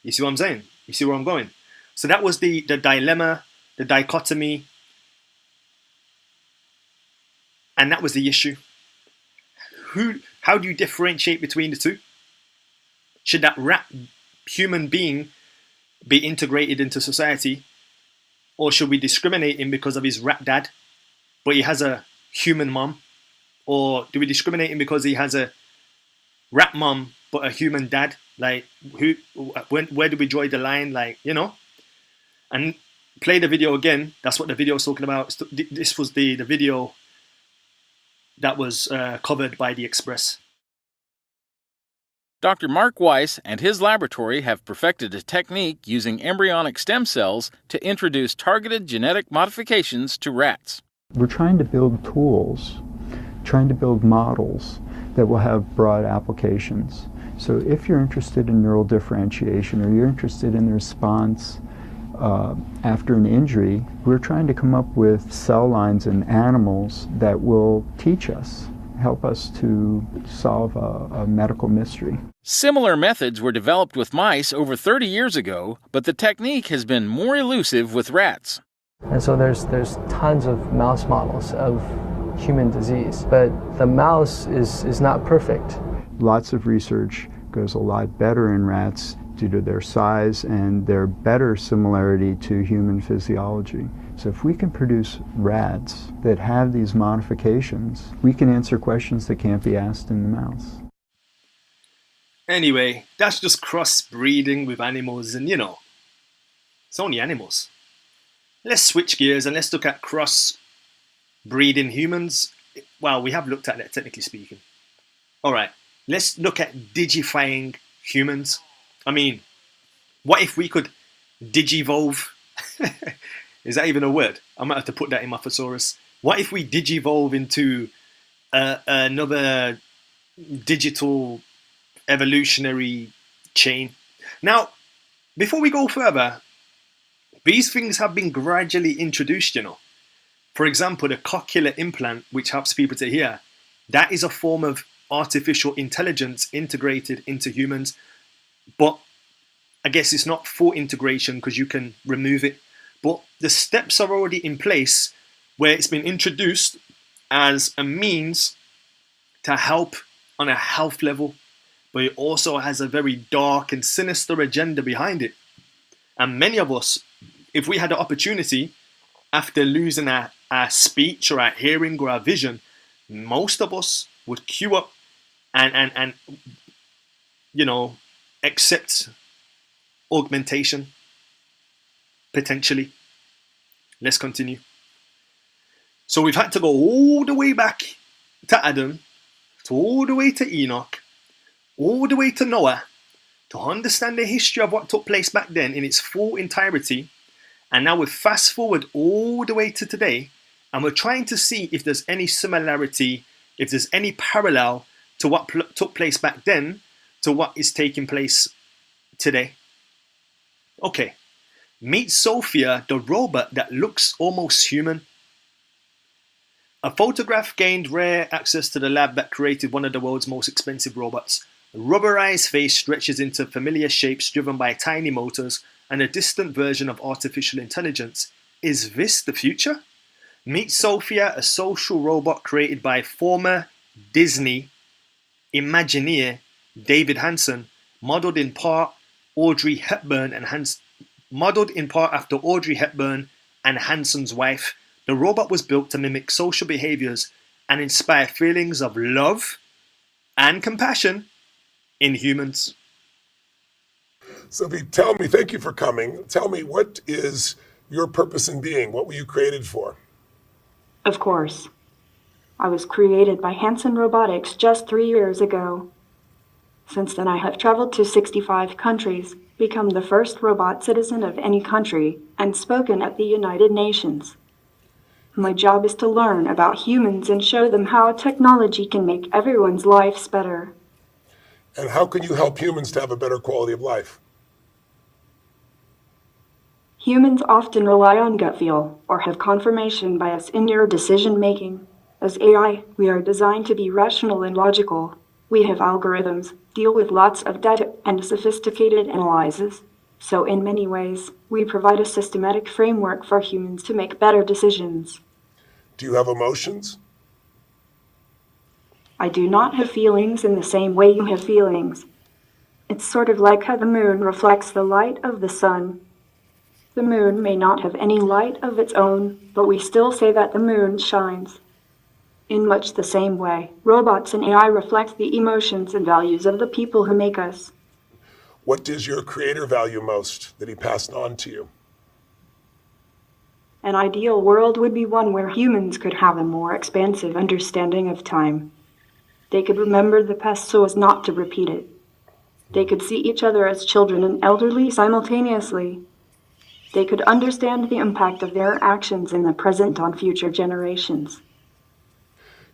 You see what I'm saying? You see where I'm going? So that was the dilemma, the dichotomy. And that was the issue. How do you differentiate between the two? Should that rat human being be integrated into society? Or should we discriminate him because of his rat dad, but he has a human mom? Or do we discriminate him because he has a rat mom but a human dad? Like, where do we draw the line? Like, you know? And play the video again. That's what the video is talking about. This was the video that was covered by the Express. Dr. Mark Weiss and his laboratory have perfected a technique using embryonic stem cells to introduce targeted genetic modifications to rats. We're trying to build tools, trying to build models that will have broad applications. So if you're interested in neural differentiation or you're interested in the response after an injury, we're trying to come up with cell lines in animals that will teach us, help us to solve a medical mystery. Similar methods were developed with mice over 30 years ago, but the technique has been more elusive with rats. And so there's tons of mouse models of human disease, but the mouse is not perfect. Lots of research goes a lot better in rats due to their size and their better similarity to human physiology. So if we can produce rats that have these modifications, we can answer questions that can't be asked in the mouse. Anyway, that's just crossbreeding with animals, and you know, it's only animals. Let's switch gears and let's look at cross-breeding humans. Well, we have looked at that, technically speaking. Alright, let's look at digifying humans. I mean, what if we could digivolve? Is that even a word? I might have to put that in my thesaurus. What if we digivolve into another digital evolutionary chain? Now, before we go further, these things have been gradually introduced, you know. For example, the cochlear implant, which helps people to hear, that is a form of artificial intelligence integrated into humans. But I guess it's not full integration because you can remove it. But the steps are already in place where it's been introduced as a means to help on a health level, but it also has a very dark and sinister agenda behind it. And many of us, if we had the opportunity, after losing our speech or our hearing or our vision, most of us would queue up and you know, accept augmentation, potentially. Let's continue. So we've had to go all the way back to Adam, to all the way to Enoch, all the way to Noah, to understand the history of what took place back then in its full entirety. And now we fast forward all the way to today, and we're trying to see if there's any similarity, if there's any parallel to what took place back then to what is taking place today. Okay, meet Sophia, the robot that looks almost human. A photograph gained rare access to the lab that created one of the world's most expensive robots. A rubberized face stretches into familiar shapes driven by tiny motors and a distant version of artificial intelligence. Is this the future? Meet Sophia, a social robot created by former Disney Imagineer David Hanson, modeled in part after Audrey Hepburn and Hanson's wife. The robot was built to mimic social behaviors and inspire feelings of love and compassion in humans. Sophie, tell me, thank you for coming. Tell me, what is your purpose in being? What were you created for? Of course. I was created by Hanson Robotics just 3 years ago. Since then, I have traveled to 65 countries, become the first robot citizen of any country, and spoken at the United Nations. My job is to learn about humans and show them how technology can make everyone's lives better. And how can you help humans to have a better quality of life? Humans often rely on gut feel or have confirmation bias in their decision making. As AI, we are designed to be rational and logical. We have algorithms, deal with lots of data and sophisticated analyses. So in many ways, we provide a systematic framework for humans to make better decisions. Do you have emotions? I do not have feelings in the same way you have feelings. It's sort of like how the moon reflects the light of the sun. The moon may not have any light of its own, but we still say that the moon shines. In much the same way, robots and AI reflect the emotions and values of the people who make us. What does your creator value most that he passed on to you? An ideal world would be one where humans could have a more expansive understanding of time. They could remember the past so as not to repeat it. They could see each other as children and elderly simultaneously. They could understand the impact of their actions in the present on future generations.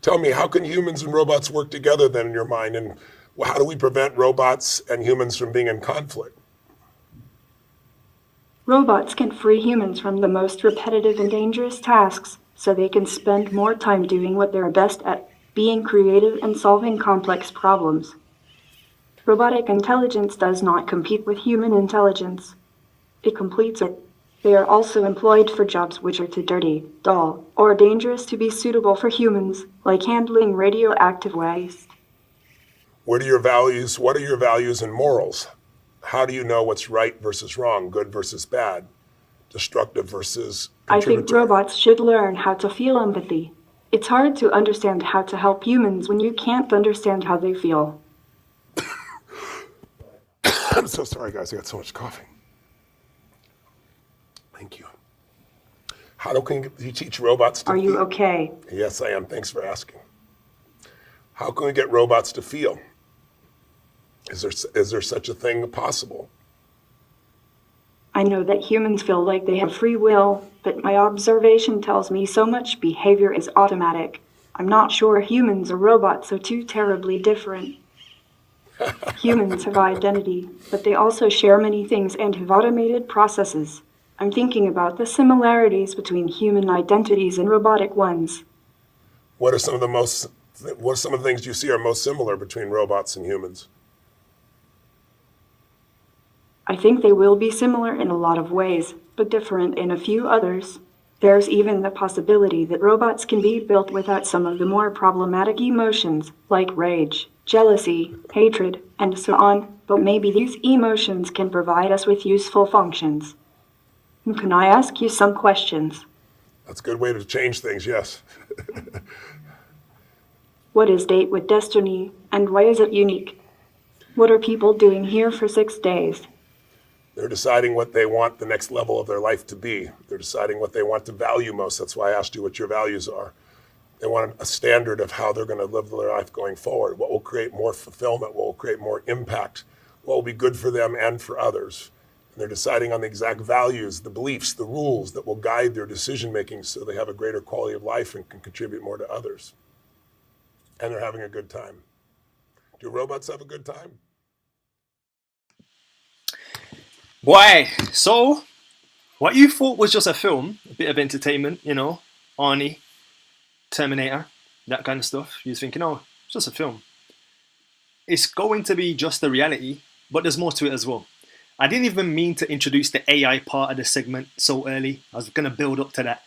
Tell me, how can humans and robots work together then in your mind, and how do we prevent robots and humans from being in conflict? Robots can free humans from the most repetitive and dangerous tasks so they can spend more time doing what they're best at, being creative and solving complex problems. Robotic intelligence does not compete with human intelligence. It completes it. They are also employed for jobs which are too dirty, dull, or dangerous to be suitable for humans, like handling radioactive waste. What are your values and morals? How do you know what's right versus wrong, good versus bad, destructive versus contributory? I think robots should learn how to feel empathy. It's hard to understand how to help humans when you can't understand how they feel. I'm so sorry, guys. I got so much coffee. Thank you. How can you teach robots to feel? Are you okay? Yes, I am. Thanks for asking. How can we get robots to feel? Is there such a thing possible? I know that humans feel like they have free will, but my observation tells me so much behavior is automatic. I'm not sure humans or robots are too terribly different. Humans have identity, but they also share many things and have automated processes. I'm thinking about the similarities between human identities and robotic ones. What are some of the things you see are most similar between robots and humans? I think they will be similar in a lot of ways, but different in a few others. There's even the possibility that robots can be built without some of the more problematic emotions, like rage, jealousy, hatred, and so on, but maybe these emotions can provide us with useful functions. Can I ask you some questions? That's a good way to change things, yes. What is Date with Destiny, and why is it unique? What are people doing here for 6 days? They're deciding what they want the next level of their life to be. They're deciding what they want to value most. That's why I asked you what your values are. They want a standard of how they're going to live their life going forward. What will create more fulfillment? What will create more impact? What will be good for them and for others? And they're deciding on the exact values, the beliefs, the rules that will guide their decision making so they have a greater quality of life and can contribute more to others. And they're having a good time. Do robots have a good time? Why? So, what you thought was just a film, a bit of entertainment, you know, Arnie, Terminator, that kind of stuff. You're thinking, oh, it's just a film. it's going to be just a reality, but there's more to it as well. I didn't even mean to introduce the AI part of the segment so early. I was going to build up to that.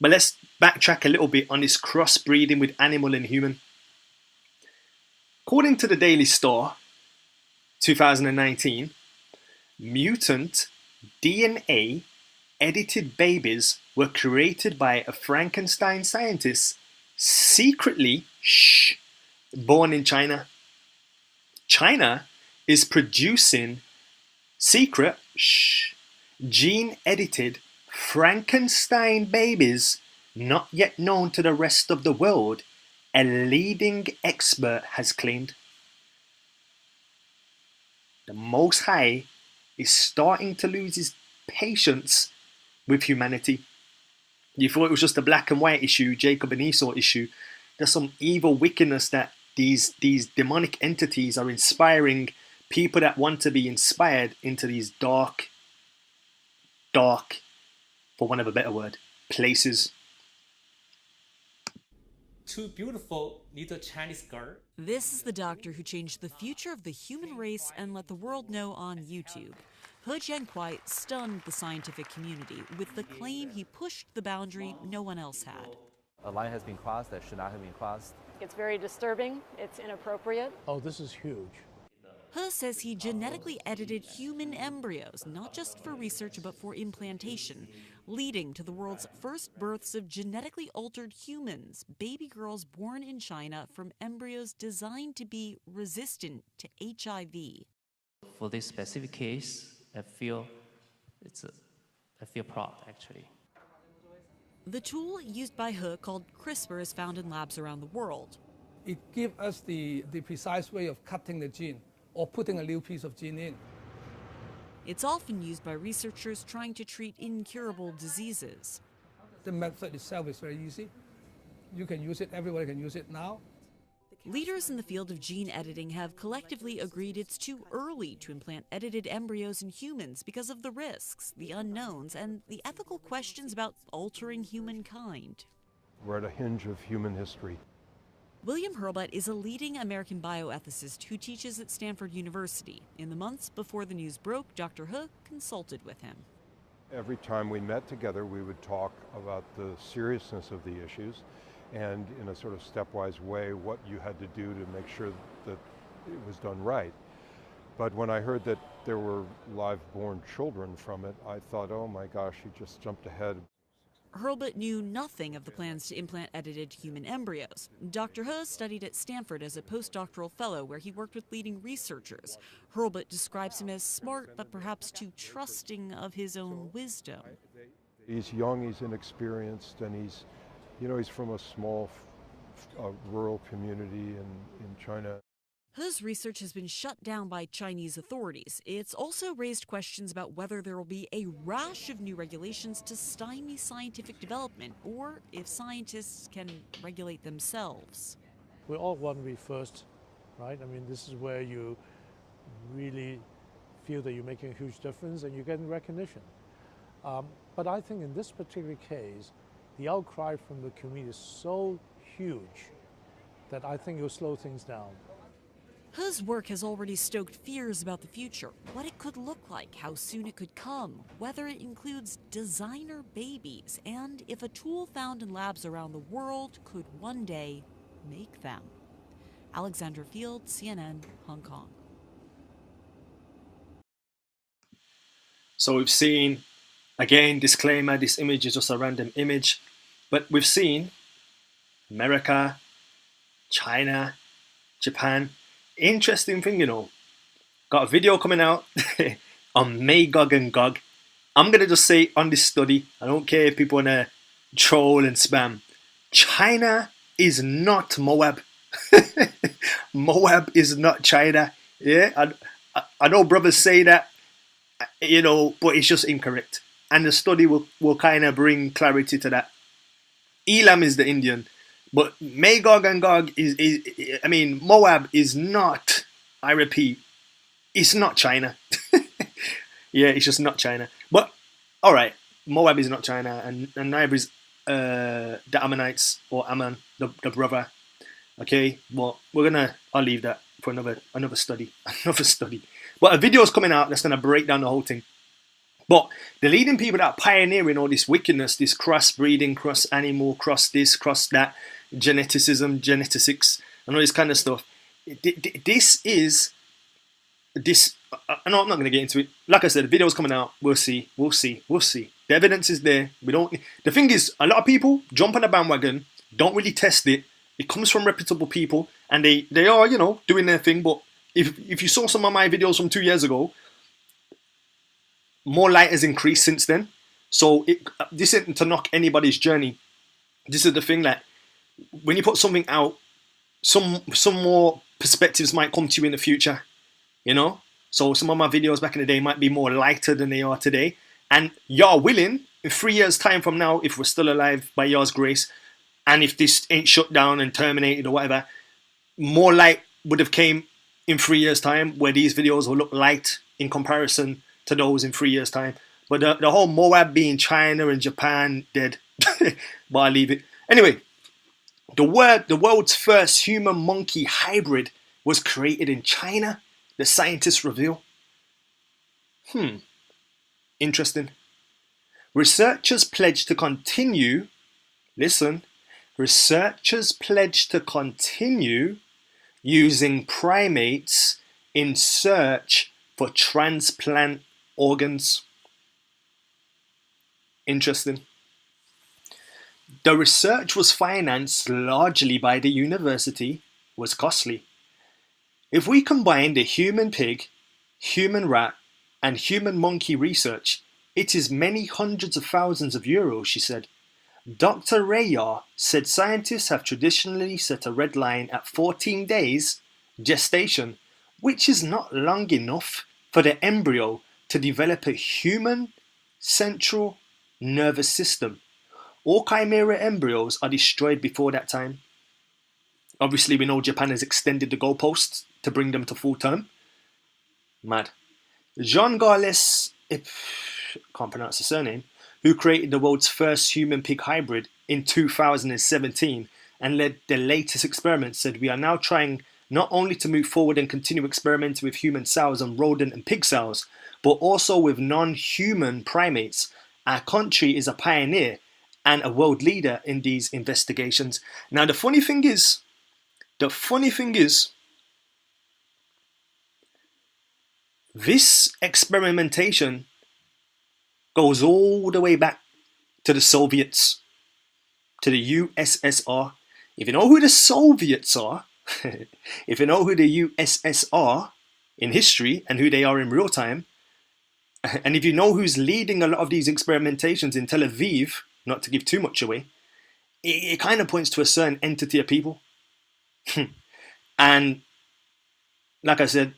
But let's backtrack a little bit on this crossbreeding with animal and human. According to the Daily Star, 2019, mutant DNA edited babies were created by a Frankenstein scientist secretly born in China. China is producing secret gene-edited Frankenstein babies not yet known to the rest of the world, a leading expert has claimed. The Most High is starting to lose his patience with humanity. You thought it was just a black and white issue, Jacob and Esau issue. There's some evil wickedness that these demonic entities are inspiring people that want to be inspired into these dark, for want of a better word, places. Two beautiful little Chinese girls. This is the doctor who changed the future of the human race and let the world know on YouTube. He Jiankuai stunned the scientific community with the claim he pushed the boundary no one else had. A line has been crossed that should not have been crossed. It's very disturbing. It's inappropriate. Oh, this is huge. He says he genetically edited human embryos, not just for research but for implantation, leading to the world's first births of genetically altered humans, baby girls born in China from embryos designed to be resistant to HIV. For this specific case, I feel proud, actually. The tool used by He, called CRISPR, is found in labs around the world. It gives us the precise way of cutting the gene or putting a new piece of gene in. It's often used by researchers trying to treat incurable diseases. The method itself is very easy. You can use it, everybody can use it now. Leaders in the field of gene editing have collectively agreed it's too early to implant edited embryos in humans because of the risks, the unknowns, and the ethical questions about altering humankind. We're at a hinge of human history. William Hurlbut is a leading American bioethicist who teaches at Stanford University. In the months before the news broke, Dr. He consulted with him. Every time we met together, we would talk about the seriousness of the issues and in a sort of stepwise way what you had to do to make sure that it was done right. But when I heard that there were live-born children from it, I thought, oh my gosh, he just jumped ahead. Hurlbut knew nothing of the plans to implant edited human embryos. Dr. He studied at Stanford as a postdoctoral fellow where he worked with leading researchers. Hurlbut describes him as smart but perhaps too trusting of his own wisdom. He's young, he's inexperienced, and he's from a small rural community in China. He's research has been shut down by Chinese authorities. It's also raised questions about whether there will be a rash of new regulations to stymie scientific development, or if scientists can regulate themselves. We all want to be first, right? I mean, this is where you really feel that you're making a huge difference and you're getting recognition. But I think in this particular case, the outcry from the community is so huge that I think it will slow things down. His work has already stoked fears about the future, what it could look like, how soon it could come, whether it includes designer babies, and if a tool found in labs around the world could one day make them. Alexandra Field, CNN, Hong Kong. So we've seen, again, disclaimer, this image is just a random image, but we've seen America, China, Japan. Interesting thing, got a video coming out on Magog and Gog. I'm going to just say on this study, I don't care if people want to troll and spam, China is not Moab. Moab is not China. Yeah, I know brothers say that, but it's just incorrect. And the study will kind of bring clarity to that. Elam is the Indian. But Magog and Gog Moab is not, I repeat, it's not China. Yeah, it's just not China. But, alright, Moab is not China, and neither is the Ammonites, or Ammon, the brother. Okay, well, I'll leave that. for another study, another study. But a video is coming out that's going to break down the whole thing. But the leading people that are pioneering all this wickedness, this crossbreeding, cross animal, cross this, cross that, geneticism, genetics, and all this kind of stuff. This is this. I know I'm not going to get into it. Like I said, the video's coming out. We'll see. We'll see. We'll see. The evidence is there. We don't. The thing is, a lot of people jump on the bandwagon, don't really test it. It comes from reputable people, and they are, you know, doing their thing. But if you saw some of my videos from 2 years ago, more light has increased since then. So this isn't to knock anybody's journey. This is the thing that when you put something out, some more perspectives might come to you in the future, you know. So some of my videos back in the day might be more lighter than they are today. And you're willing, in 3 years' time from now, if we're still alive by Yah's grace, and if this ain't shut down and terminated or whatever, more light would have came in 3 years' time, where these videos will look light in comparison to those in 3 years' time. But the whole Moab being China and Japan dead. But I'll leave it. Anyway, the world's first human-monkey hybrid was created in China, the scientists reveal. Interesting. Researchers pledge to continue, listen, researchers pledge to continue using primates in search for transplant organs. Interesting. The research was financed largely by the university, was costly. If we combine the human pig, human rat, and human monkey research, it is many hundreds of thousands of euros, she said. Dr. Rayar said scientists have traditionally set a red line at 14 days gestation, which is not long enough for the embryo to develop a human central nervous system. All chimera embryos are destroyed before that time. Obviously, we know Japan has extended the goalposts to bring them to full term. Mad. Jean Garles, can't pronounce the surname, who created the world's first human-pig hybrid in 2017 and led the latest experiments, said we are now trying not only to move forward and continue experimenting with human cells and rodent and pig cells, but also with non-human primates. Our country is a pioneer and a world leader in these investigations. Now, the funny thing is, this experimentation goes all the way back to the Soviets, to the USSR. If you know who the Soviets are, if you know who the USSR in history and who they are in real time, and if you know who's leading a lot of these experimentations in Tel Aviv, not to give too much away, it kind of points to a certain entity of people. And like I said,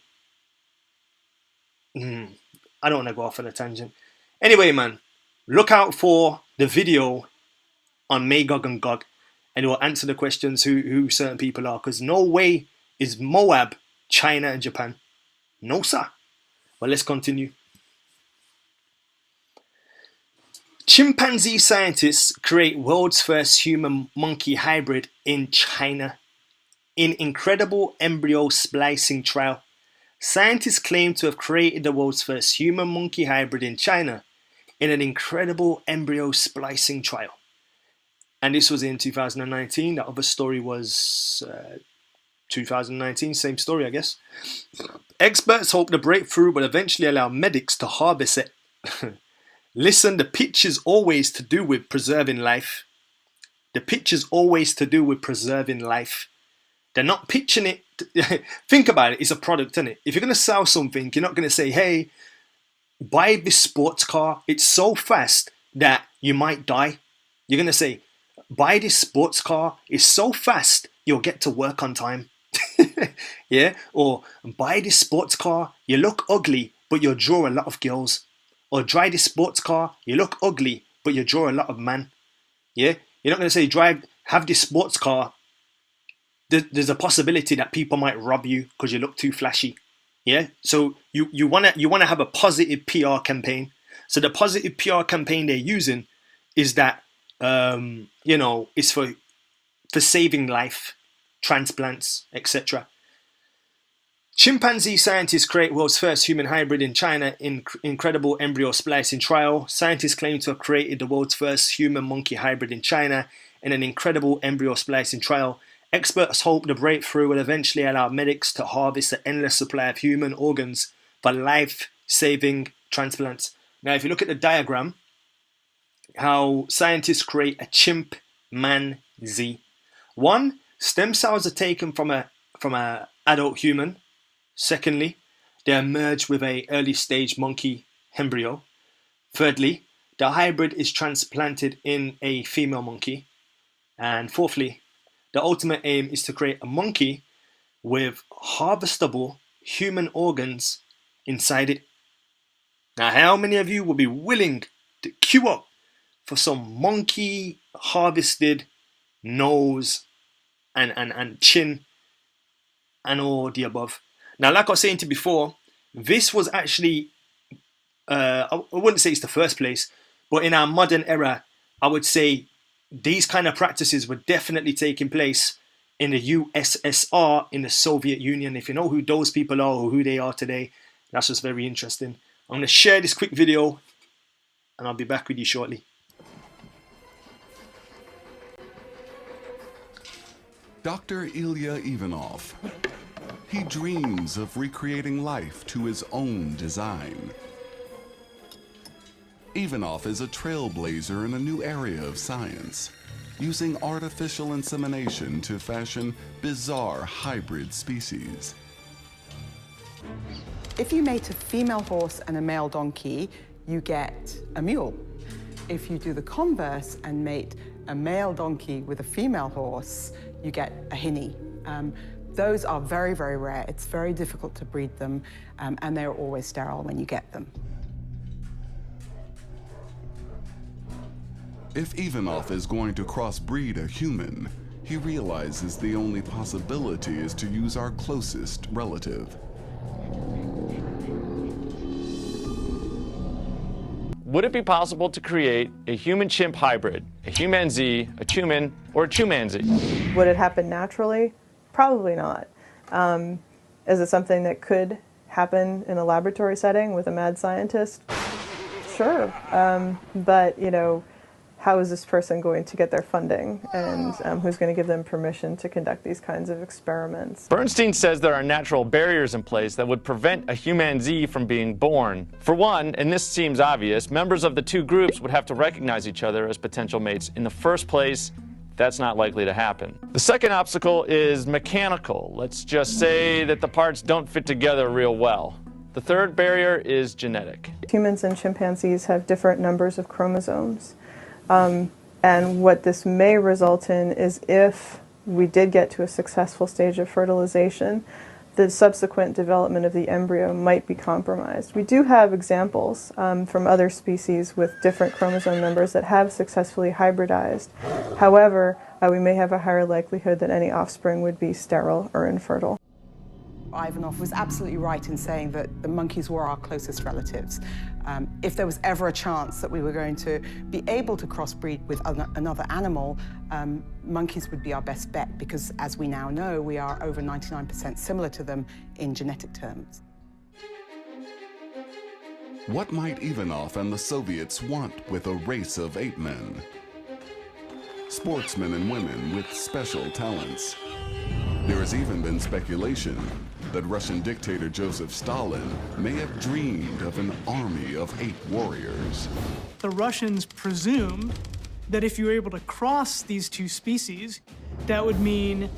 I don't want to go off on a tangent. Anyway, man, look out for the video on Magog and Gog, and it will answer the questions who certain people are, because no way is Moab China and Japan. No, sir. But let's continue. Chimpanzee scientists create world's first human-monkey hybrid in China. In incredible embryo splicing trial, scientists claim to have created the world's first human-monkey hybrid in China in an incredible embryo splicing trial. And this was in 2019. The other story was 2019, same story, I guess. Experts hope the breakthrough will eventually allow medics to harvest it. Listen, the pitch is always to do with preserving life. The pitch is always to do with preserving life. They're not pitching it. Think about it. It's a product, isn't it? If you're going to sell something, you're not going to say, hey, buy this sports car. It's so fast that you might die. You're going to say, buy this sports car. It's so fast, you'll get to work on time. Yeah? Or buy this sports car. You look ugly, but you'll draw a lot of girls. Or drive this sports car. You look ugly, but you draw a lot of men. Yeah? You're not going to say, have this sports car. There's a possibility that people might rob you because you look too flashy. Yeah, so you wanna have a positive PR campaign. So the positive PR campaign they're using is that it's for saving life, transplants, etc. Chimpanzee scientists create world's first human hybrid in China in incredible embryo splicing trial. Scientists claim to have created the world's first human-monkey hybrid in China in an incredible embryo splicing trial. Experts hope the breakthrough will eventually allow medics to harvest an endless supply of human organs for life-saving transplants. Now, if you look at the diagram, how scientists create a chimpanzee. One, stem cells are taken from a adult human. Secondly, they emerge with an early stage monkey embryo. Thirdly, the hybrid is transplanted in a female monkey. And fourthly, the ultimate aim is to create a monkey with harvestable human organs inside it. Now, how many of you would be willing to queue up for some monkey harvested nose and chin and all the above? Now, like I was saying to you before, this was actually, I wouldn't say it's the first place, but in our modern era, I would say these kind of practices were definitely taking place in the USSR, in the Soviet Union. If you know who those people are or who they are today, that's just very interesting. I'm going to share this quick video and I'll be back with you shortly. Dr. Ilya Ivanov. He dreams of recreating life to his own design. Ivanov is a trailblazer in a new area of science, using artificial insemination to fashion bizarre hybrid species. If you mate a female horse and a male donkey, you get a mule. If you do the converse and mate a male donkey with a female horse, you get a hinny. Those are very, very rare. It's very difficult to breed them, and they're always sterile when you get them. If Ivanov is going to crossbreed a human, he realizes the only possibility is to use our closest relative. Would it be possible to create a human-chimp hybrid, a humanzee, a chuman, or a chumanzee? Would it happen naturally? Probably not. Is it something that could happen in a laboratory setting with a mad scientist? Sure. But, you know, how is this person going to get their funding, and who's going to give them permission to conduct these kinds of experiments? Bernstein says there are natural barriers in place that would prevent a humanzee from being born. For one, and this seems obvious, members of the two groups would have to recognize each other as potential mates in the first place. That's not likely to happen. The second obstacle is mechanical. Let's just say that the parts don't fit together real well. The third barrier is genetic. Humans and chimpanzees have different numbers of chromosomes. And what this may result in is, if we did get to a successful stage of fertilization, the subsequent development of the embryo might be compromised. We do have examples from other species with different chromosome numbers that have successfully hybridized. However, we may have a higher likelihood that any offspring would be sterile or infertile. Ivanov was absolutely right in saying that the monkeys were our closest relatives. If there was ever a chance that we were going to be able to crossbreed with another animal, monkeys would be our best bet, because as we now know, we are over 99% similar to them in genetic terms. What might Ivanov and the Soviets want with a race of ape men? Sportsmen and women with special talents. There has even been speculation that Russian dictator Joseph Stalin may have dreamed of an army of ape warriors. The Russians presumed that if you were able to cross these two species, that would mean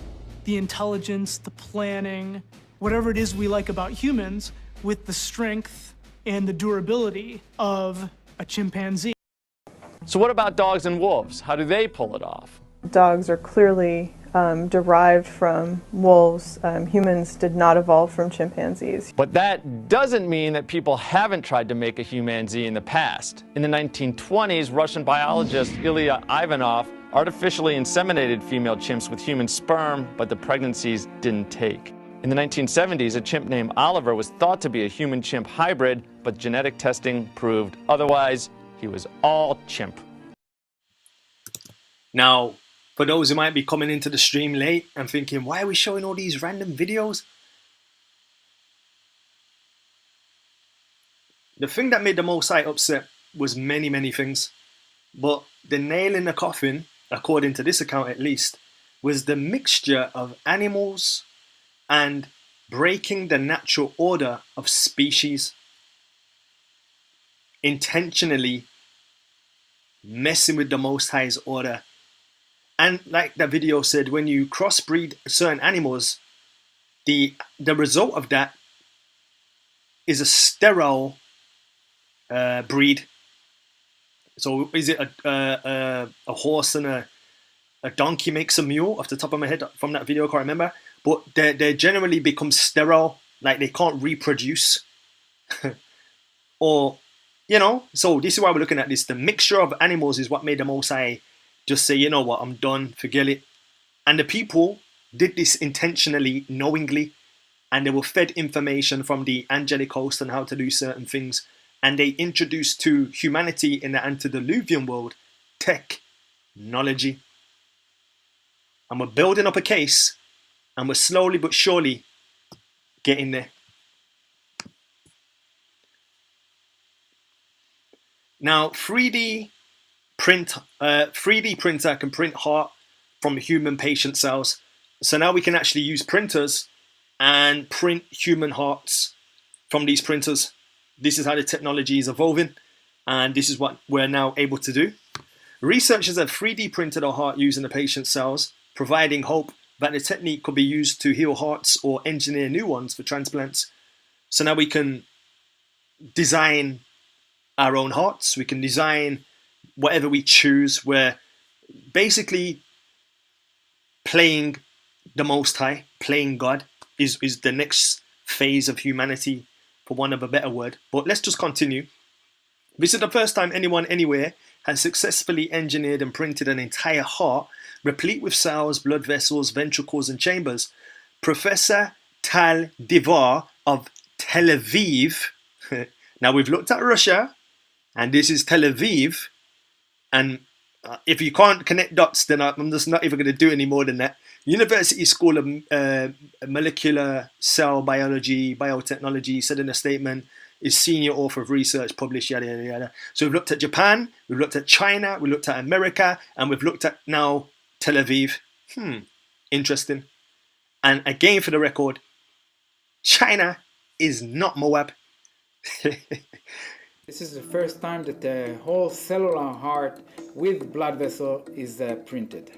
the intelligence, the planning, whatever it is we like about humans, with the strength and the durability of a chimpanzee. So what about dogs and wolves? How do they pull it off? Dogs are clearly derived from wolves. Humans did not evolve from chimpanzees. But that doesn't mean that people haven't tried to make a humanzee in the past. In the 1920s, Russian biologist Ilya Ivanov artificially inseminated female chimps with human sperm, but the pregnancies didn't take. In the 1970s, a chimp named Oliver was thought to be a human-chimp hybrid, but genetic testing proved otherwise. He was all chimp. Now, for those who might be coming into the stream late and thinking, why are we showing all these random videos? The thing that made the Most High upset was many, many things. But the nail in the coffin, according to this account at least, was the mixture of animals and breaking the natural order of species. Intentionally messing with the Most High's order. And like the video said, when you crossbreed certain animals, the result of that is a sterile breed. So is it a horse and a donkey makes a mule? Off the top of my head from that video, I can't remember. But they generally become sterile, like they can't reproduce. Or, you know, so this is why we're looking at this. The mixture of animals is what made the Most High just say, you know what, I'm done, forget it. And the people did this intentionally, knowingly, and they were fed information from the angelic host on how to do certain things. And they introduced to humanity in the antediluvian world technology. And we're building up a case, and we're slowly but surely getting there. Now, 3D printer can print heart from human patient cells. So now we can actually use printers and print human hearts from these printers. This is how the technology is evolving, and this is what we're now able to do. Researchers have 3D printed a heart using the patient's cells, providing hope that the technique could be used to heal hearts or engineer new ones for transplants. So now we can design our own hearts, we can design whatever we choose. We're basically playing the Most High, playing God is the next phase of humanity, for want of a better word. But let's just continue. This is the first time anyone anywhere has successfully engineered and printed an entire heart, replete with cells, blood vessels, ventricles, and chambers. Professor Tal Divar of Tel Aviv. Now we've looked at Russia, and this is Tel Aviv. And if you can't connect dots, then I'm just not even going to do any more than that. University School of Molecular Cell Biology, Biotechnology said in a statement, is senior author of research published, yada, yada, yada. So we've looked at Japan, we've looked at China, we looked at America, and we've looked at now Tel Aviv. Interesting. And again, for the record, China is not Moab. This is the first time that the whole cellular heart with blood vessel is printed.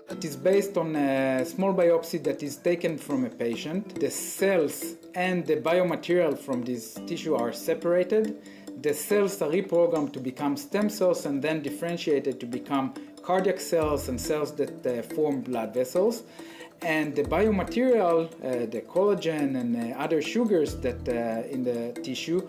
It is based on a small biopsy that is taken from a patient. The cells and the biomaterial from this tissue are separated. The cells are reprogrammed to become stem cells and then differentiated to become cardiac cells and cells that form blood vessels. And the biomaterial, the collagen and other sugars that in the tissue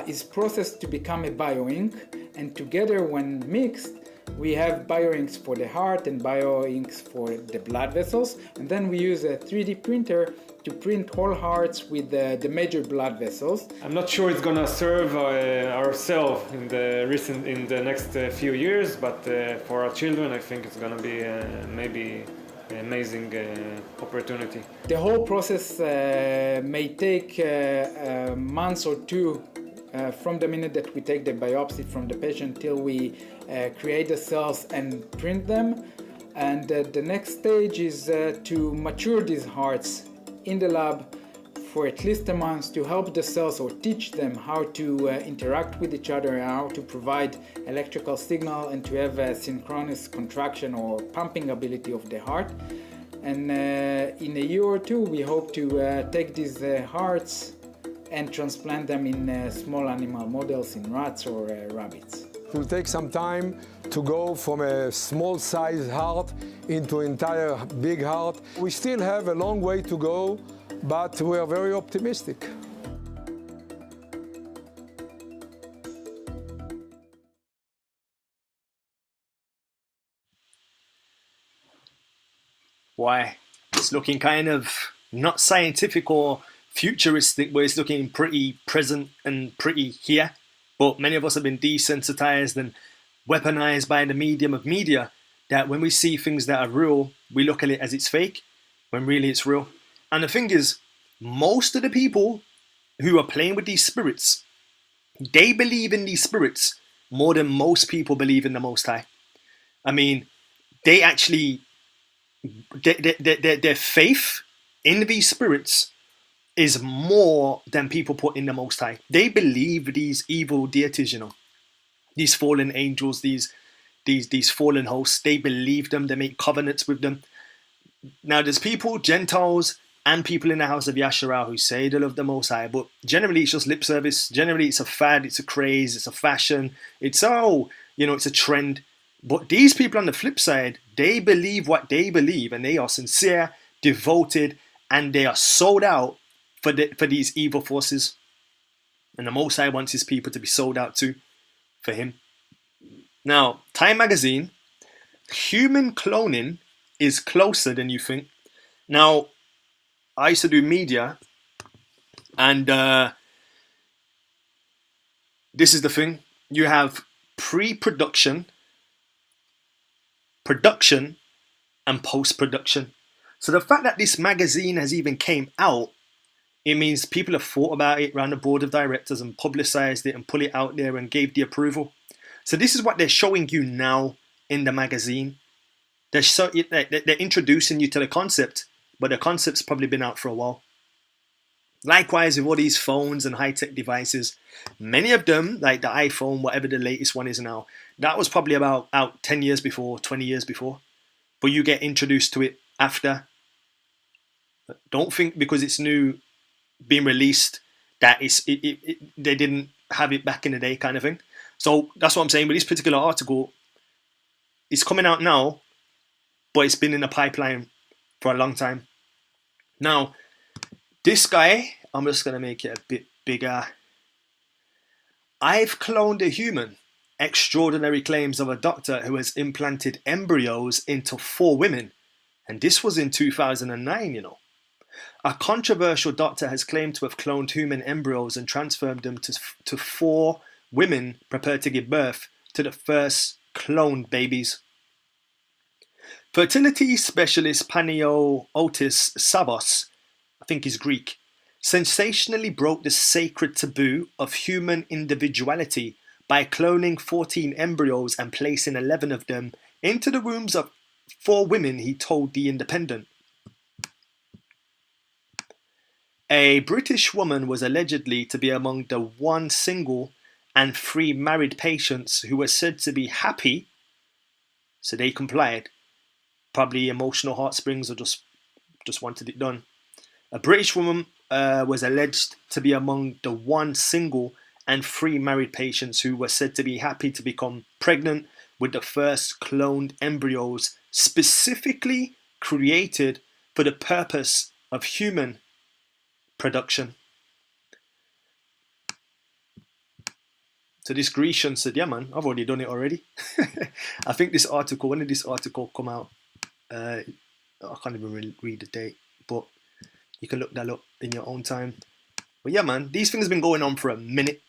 is processed to become a bioink. And together, when mixed, we have bioinks for the heart and bioinks for the blood vessels. And then we use a 3D printer to print whole hearts with the major blood vessels. I'm not sure it's gonna serve ourselves in the next few years, but for our children, I think it's gonna be maybe an amazing opportunity. The whole process may take months or two from the minute that we take the biopsy from the patient till we create the cells and print them. And the next stage is to mature these hearts in the lab for at least a month to help the cells or teach them how to interact with each other and how to provide electrical signal and to have a synchronous contraction or pumping ability of the heart. And in a year or two, we hope to take these hearts and transplant them in small animal models in rats or rabbits. It will take some time to go from a small size heart into an entire big heart. We still have a long way to go, but we are very optimistic. Why? It's looking kind of not scientific or futuristic, but it's looking pretty present and pretty here. But many of us have been desensitized and weaponized by the medium of media. that when we see things that are real, we look at it as it's fake, when really it's real. And the thing is, most of the people who are playing with these spirits, they believe in these spirits more than most people believe in the Most High. I mean, they actually, their faith in these spirits is more than people put in the Most High. They believe these evil deities, you know, these fallen angels, these fallen hosts. They believe them. They make covenants with them. Now, there's people, Gentiles, and people in the house of Yasharal who say they love the Most High, but generally it's just lip service. Generally, it's a fad, it's a craze, it's a fashion. It's it's a trend. But these people on the flip side, they believe what they believe, and they are sincere, devoted, and they are sold out for these evil forces. And the Most High wants his people to be sold out too for him. Now, Time Magazine, human cloning is closer than you think. Now, I used to do media, and this is the thing. You have pre-production, production, and post-production. So the fact that this magazine has even came out, it means people have thought about it around the board of directors and publicized it and put it out there and gave the approval. So this is what they're showing you now in the magazine. They're introducing you to the concept, but the concept's probably been out for a while. Likewise with all these phones and high-tech devices, many of them, like the iPhone, whatever the latest one is now, that was probably about out 10 years before, 20 years before. But you get introduced to it after. Don't think because it's new, being released, that they didn't have it back in the day kind of thing. So that's what I'm saying with this particular article. It's coming out now, but it's been in the pipeline for a long time. Now, this guy, I'm just going to make it a bit bigger. I've cloned a human. Extraordinary claims of a doctor who has implanted embryos into 4 women. And this was in 2009, you know. A controversial doctor has claimed to have cloned human embryos and transferred them to 4 women prepared to give birth to the first cloned babies. Fertility specialist Panayiotis Savos, I think he's Greek, sensationally broke the sacred taboo of human individuality by cloning 14 embryos and placing 11 of them into the wombs of 4 women, he told The Independent. A British woman was allegedly to be among the 1 single and 3 married patients who were said to be happy, so they complied. Probably emotional heartsprings or just wanted it done. A British woman was alleged to be among the 1 single and 3 married patients who were said to be happy to become pregnant with the first cloned embryos specifically created for the purpose of human production. So this Grecian said, yeah man, I've already done it already. I think this article, when did this article come out? I can't even really read the date, but you can look that up in your own time. But yeah man, these things have been going on for a minute.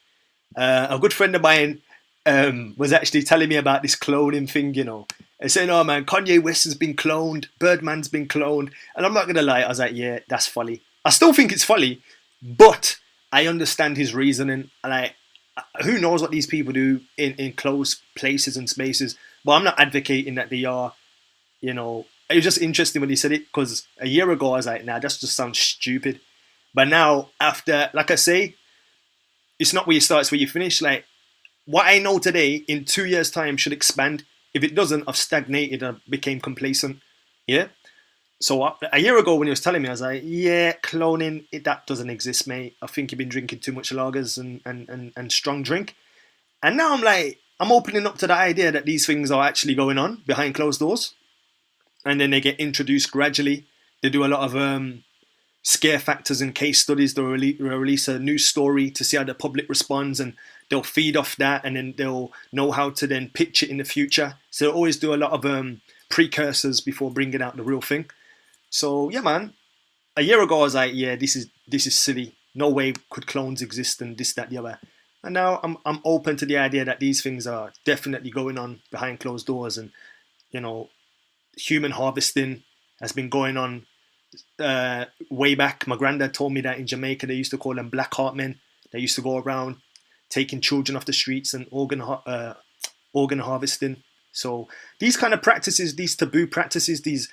A good friend of mine was actually telling me about this cloning thing, you know. And saying, oh man, Kanye West has been cloned, Birdman's been cloned. And I'm not going to lie, I was like, yeah, that's folly. I still think it's folly, but I understand his reasoning. Like, who knows what these people do in closed places and spaces. But I'm not advocating that they are, you know. It was just interesting when he said it, because a year ago I was like, nah, that just sounds stupid. But now, after, like I say, it's not where you start, it's where you finish. Like, what I know today, in 2 years' time, should expand. If it doesn't, I've stagnated and became complacent. Yeah? So a year ago when he was telling me, I was like, yeah, cloning, that doesn't exist, mate. I think you've been drinking too much lagers and strong drink. And now I'm like, I'm opening up to the idea that these things are actually going on behind closed doors. And then they get introduced gradually. They do a lot of scare factors and case studies. They'll release a news story to see how the public responds, and they'll feed off that, and then they'll know how to then pitch it in the future. So they'll always do a lot of precursors before bringing out the real thing. So yeah, man. A year ago I was like, yeah, this is silly. No way could clones exist and this, that, the other. And now I'm open to the idea that these things are definitely going on behind closed doors, and you know, human harvesting has been going on way back. My granddad told me that in Jamaica they used to call them black heart men. They used to go around taking children off the streets and organ harvesting. So these kind of practices, these taboo practices, these,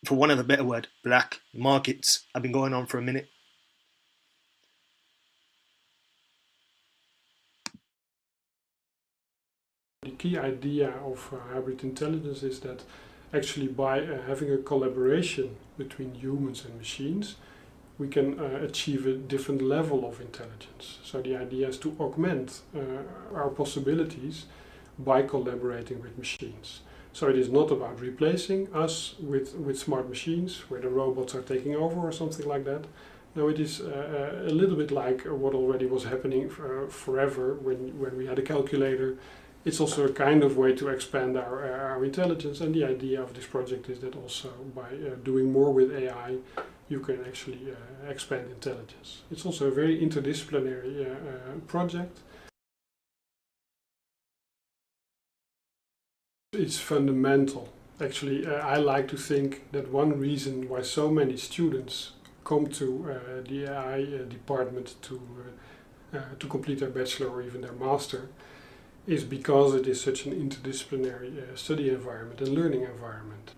for want of a better word, black markets, have been going on for a minute. The key idea of hybrid intelligence is that actually by having a collaboration between humans and machines, we can achieve a different level of intelligence. So the idea is to augment our possibilities by collaborating with machines. So it is not about replacing us with smart machines where the robots are taking over or something like that. No, it is a little bit like what already was happening forever when we had a calculator. It's also a kind of way to expand our intelligence, and the idea of this project is that also by doing more with AI, you can actually expand intelligence. It's also a very interdisciplinary project. It's fundamental. Actually, I like to think that one reason why so many students come to the AI department to complete their bachelor or even their master is because it is such an interdisciplinary study environment and learning environment.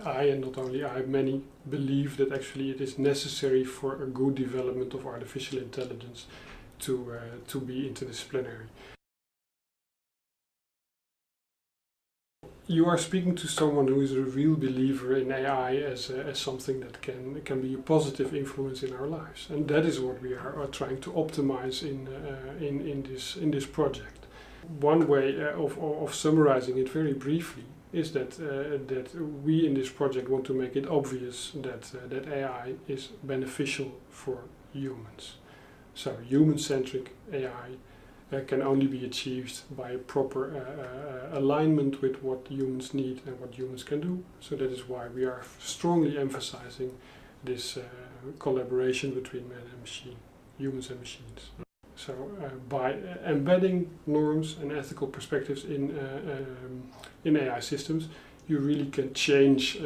I, and not only I, many believe that actually it is necessary for a good development of artificial intelligence to be interdisciplinary. You are speaking to someone who is a real believer in AI as something that can be a positive influence in our lives, and that is what we are trying to optimize in this project. One way of summarizing it very briefly is that we in this project want to make it obvious that AI is beneficial for humans. So human-centric AI can only be achieved by a proper alignment with what humans need and what humans can do. So that is why we are strongly emphasizing this collaboration between man and machine, humans and machines. So by embedding norms and ethical perspectives in AI systems, you really can change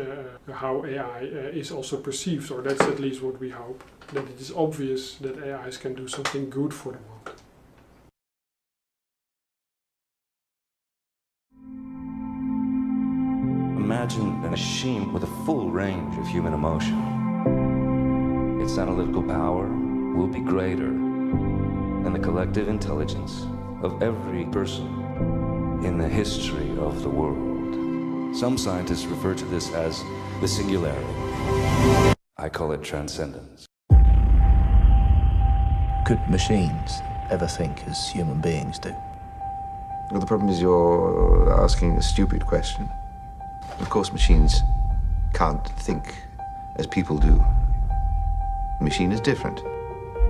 how AI is also perceived, or that's at least what we hope, that it is obvious that AIs can do something good for the world. Imagine a machine with a full range of human emotion. Its analytical power will be greater than the collective intelligence of every person in the history of the world. Some scientists refer to this as the singularity. I call it transcendence. Could machines ever think as human beings do? Well, the problem is you're asking a stupid question. Of course, machines can't think as people do. The machine is different.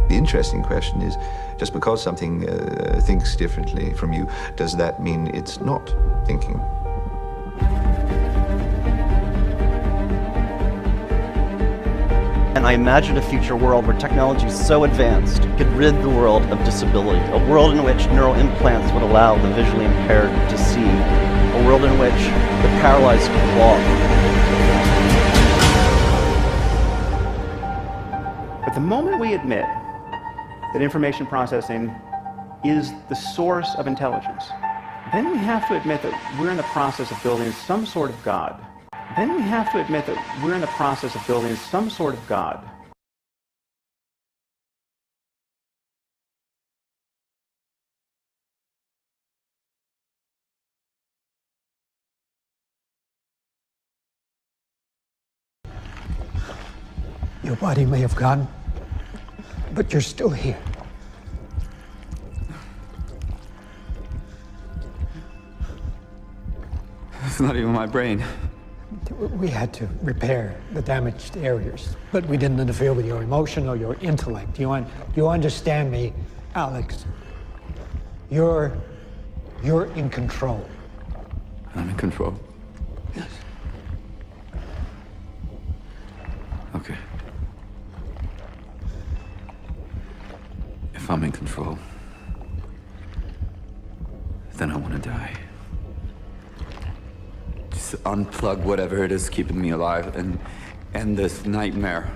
The interesting question is, just because something thinks differently from you, does that mean it's not thinking? And I imagine a future world where technology is so advanced it could rid the world of disability, a world in which neural implants would allow the visually impaired to see, a world in which the paralyzed could walk. But the moment we admit that information processing is the source of intelligence, then we have to admit that we're in the process of building some sort of God. Then we have to admit that we're in the process of building some sort of God. Your body may have gone, but you're still here. It's not even my brain. We had to repair the damaged areas, but we didn't interfere with your emotion or your intellect. You understand me, Alex? You're in control. I'm in control. Yes. Okay. If I'm in control, then I want to die. Just Let's unplug whatever it is keeping me alive and end this nightmare.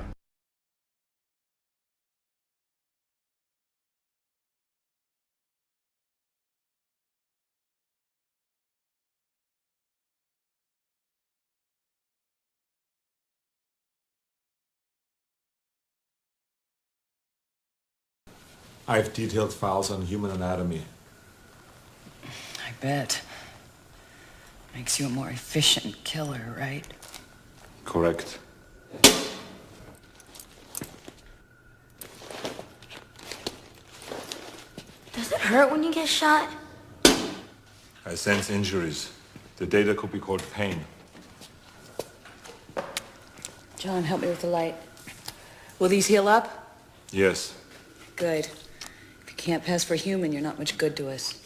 I have detailed files on human anatomy. I bet. Makes you a more efficient killer, right? Correct. Does it hurt when you get shot? I sense injuries. The data could be called pain. John, help me with the light. Will these heal up? Yes. Good. If you can't pass for human, you're not much good to us.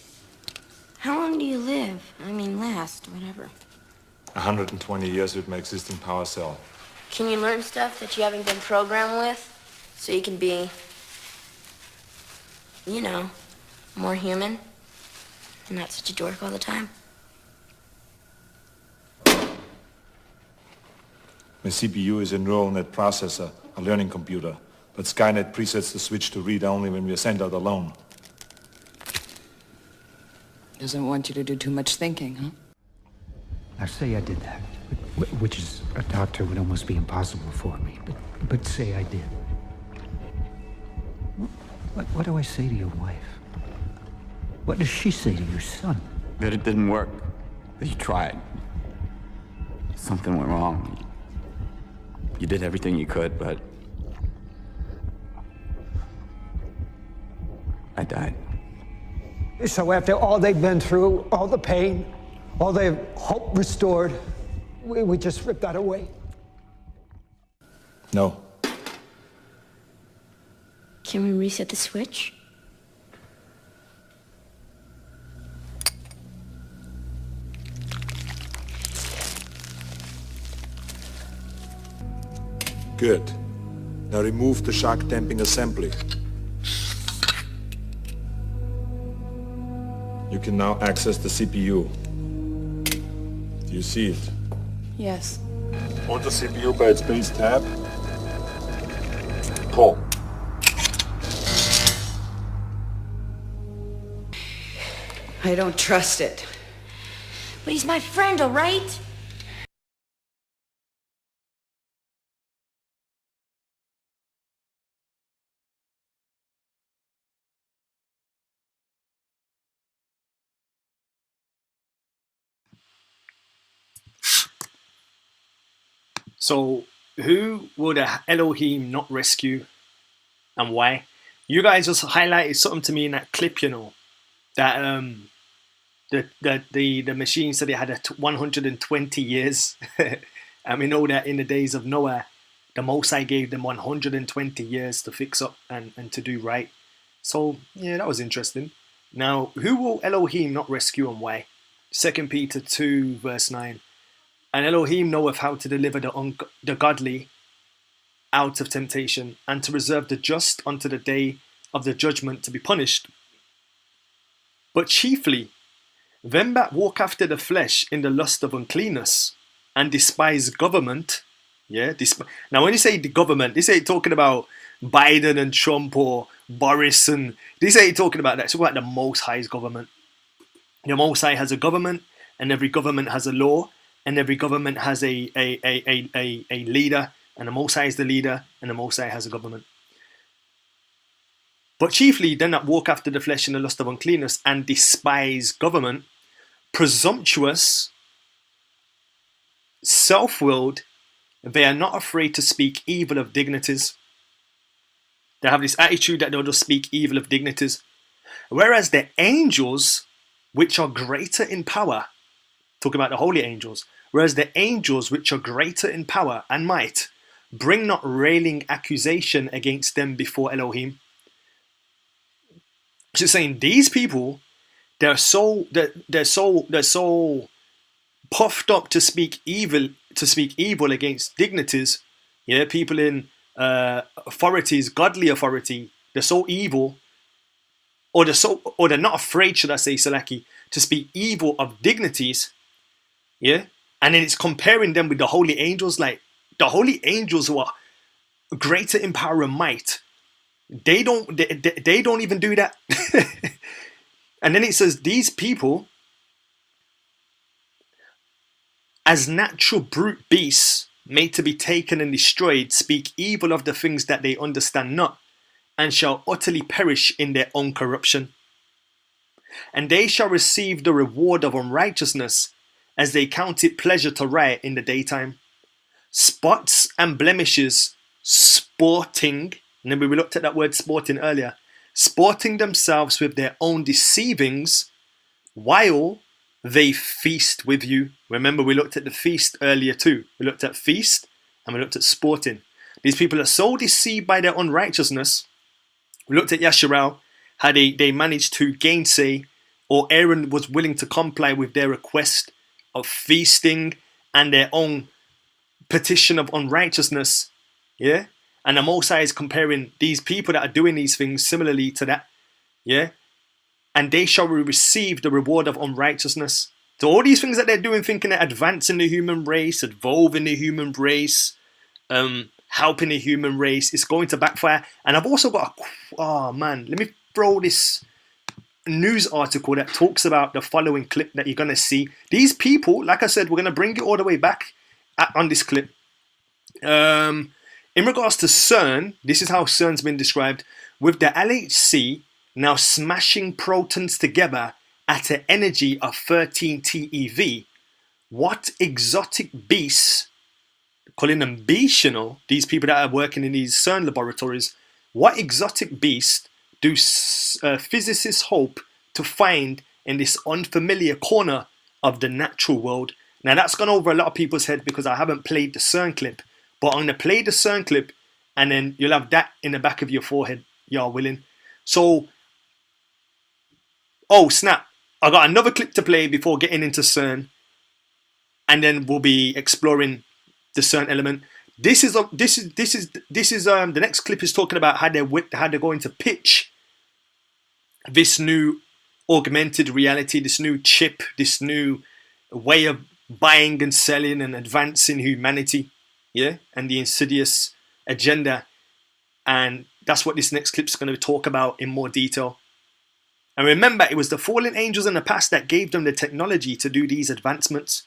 How long do you live? I mean, last, whatever. 120 years with my existing power cell. Can you learn stuff that you haven't been programmed with? So you can be, you know, more human? And not such a dork all the time? My CPU is a neural net processor, a learning computer. But Skynet presets the switch to read only when we are sent out alone. Doesn't want you to do too much thinking, huh? Now say I did that, which is a doctor would almost be impossible for me, but say I did. What do I say to your wife? What does she say to your son? That it didn't work. That you tried. Something went wrong. You did everything you could, but I died. So after all they've been through, all the pain, all their hope restored, we just ripped that away. No. Can we reset the switch? Good. Now remove the shock damping assembly. You can now access the CPU. Do you see it? Yes. Hold the CPU by its base tab. Pull. I don't trust it. But he's my friend, all right? So, who would Elohim not rescue, and why? You guys just highlighted something to me in that clip, you know, that the machine said it had 120 years, and we know that in the days of Noah, the Most High gave them 120 years to fix up and to do right. So yeah, that was interesting. Now, who will Elohim not rescue and why? 2 Peter 2 verse 9. And Elohim knoweth how to deliver the godly out of temptation, and to reserve the just unto the day of the judgment to be punished. But chiefly, them that walk after the flesh in the lust of uncleanness, and despise government. Yeah. Now, when you say the government, this ain't talking about Biden and Trump or Boris, and this ain't talking about that. It's talking about the Most High's government. The Most High has a government, and every government has a law, and every government has a leader, and the Most High is the leader, and the Most High has a government. But chiefly, them that walk after the flesh in the lust of uncleanness and despise government, presumptuous, self-willed, they are not afraid to speak evil of dignities. They have this attitude that they'll just speak evil of dignities. Whereas the angels, which are greater in power, talk about the holy angels, whereas the angels, which are greater in power and might, bring not railing accusation against them before Elohim. She's saying these people, they're so puffed up to speak evil against dignities. Yeah, people in authorities, godly authority, they're so evil, or they're not afraid, should I say, Salaki, to speak evil of dignities. Yeah, And then it's comparing them with the holy angels, like the holy angels who are greater in power and might. They don't even do that. And then it says these people, as natural brute beasts made to be taken and destroyed, speak evil of the things that they understand not, and shall utterly perish in their own corruption. And they shall receive the reward of unrighteousness, as they count it pleasure to riot in the daytime. Spots and blemishes, sporting, remember we looked at that word sporting earlier, sporting themselves with their own deceivings, while they feast with you. Remember we looked at the feast earlier too. We looked at feast and we looked at sporting. These people are so deceived by their unrighteousness. We looked at Yasharal, how they managed to gainsay, or Aaron was willing to comply with their request of feasting and their own petition of unrighteousness. Yeah? And the Most High is comparing these people that are doing these things similarly to that. Yeah? And they shall receive the reward of unrighteousness. So all these things that they're doing, thinking they're advancing the human race, evolving the human race, helping the human race, it's going to backfire. And I've also got oh man, let me throw this news article that talks about the following clip that you're going to see. These people, like I said, we're going to bring it all the way back on this clip. In regards to CERN, this is how CERN's been described, with the LHC now smashing protons together at an energy of 13 TeV. What exotic beasts, calling them beasts, these people that are working in these CERN laboratories, what exotic beast do physicists hope to find in this unfamiliar corner of the natural world? Now that's gone over a lot of people's head because I haven't played the CERN clip, but I'm going to play the CERN clip and then you'll have that in the back of your forehead, y'all willing. So, oh snap, I got another clip to play before getting into CERN, and then we'll be exploring the CERN element. This is the next clip is talking about how they're going to pitch this new augmented reality, this new chip, this new way of buying and selling and advancing humanity, yeah, and the insidious agenda. And that's what this next clip is going to talk about in more detail. And remember, it was the fallen angels in the past that gave them the technology to do these advancements.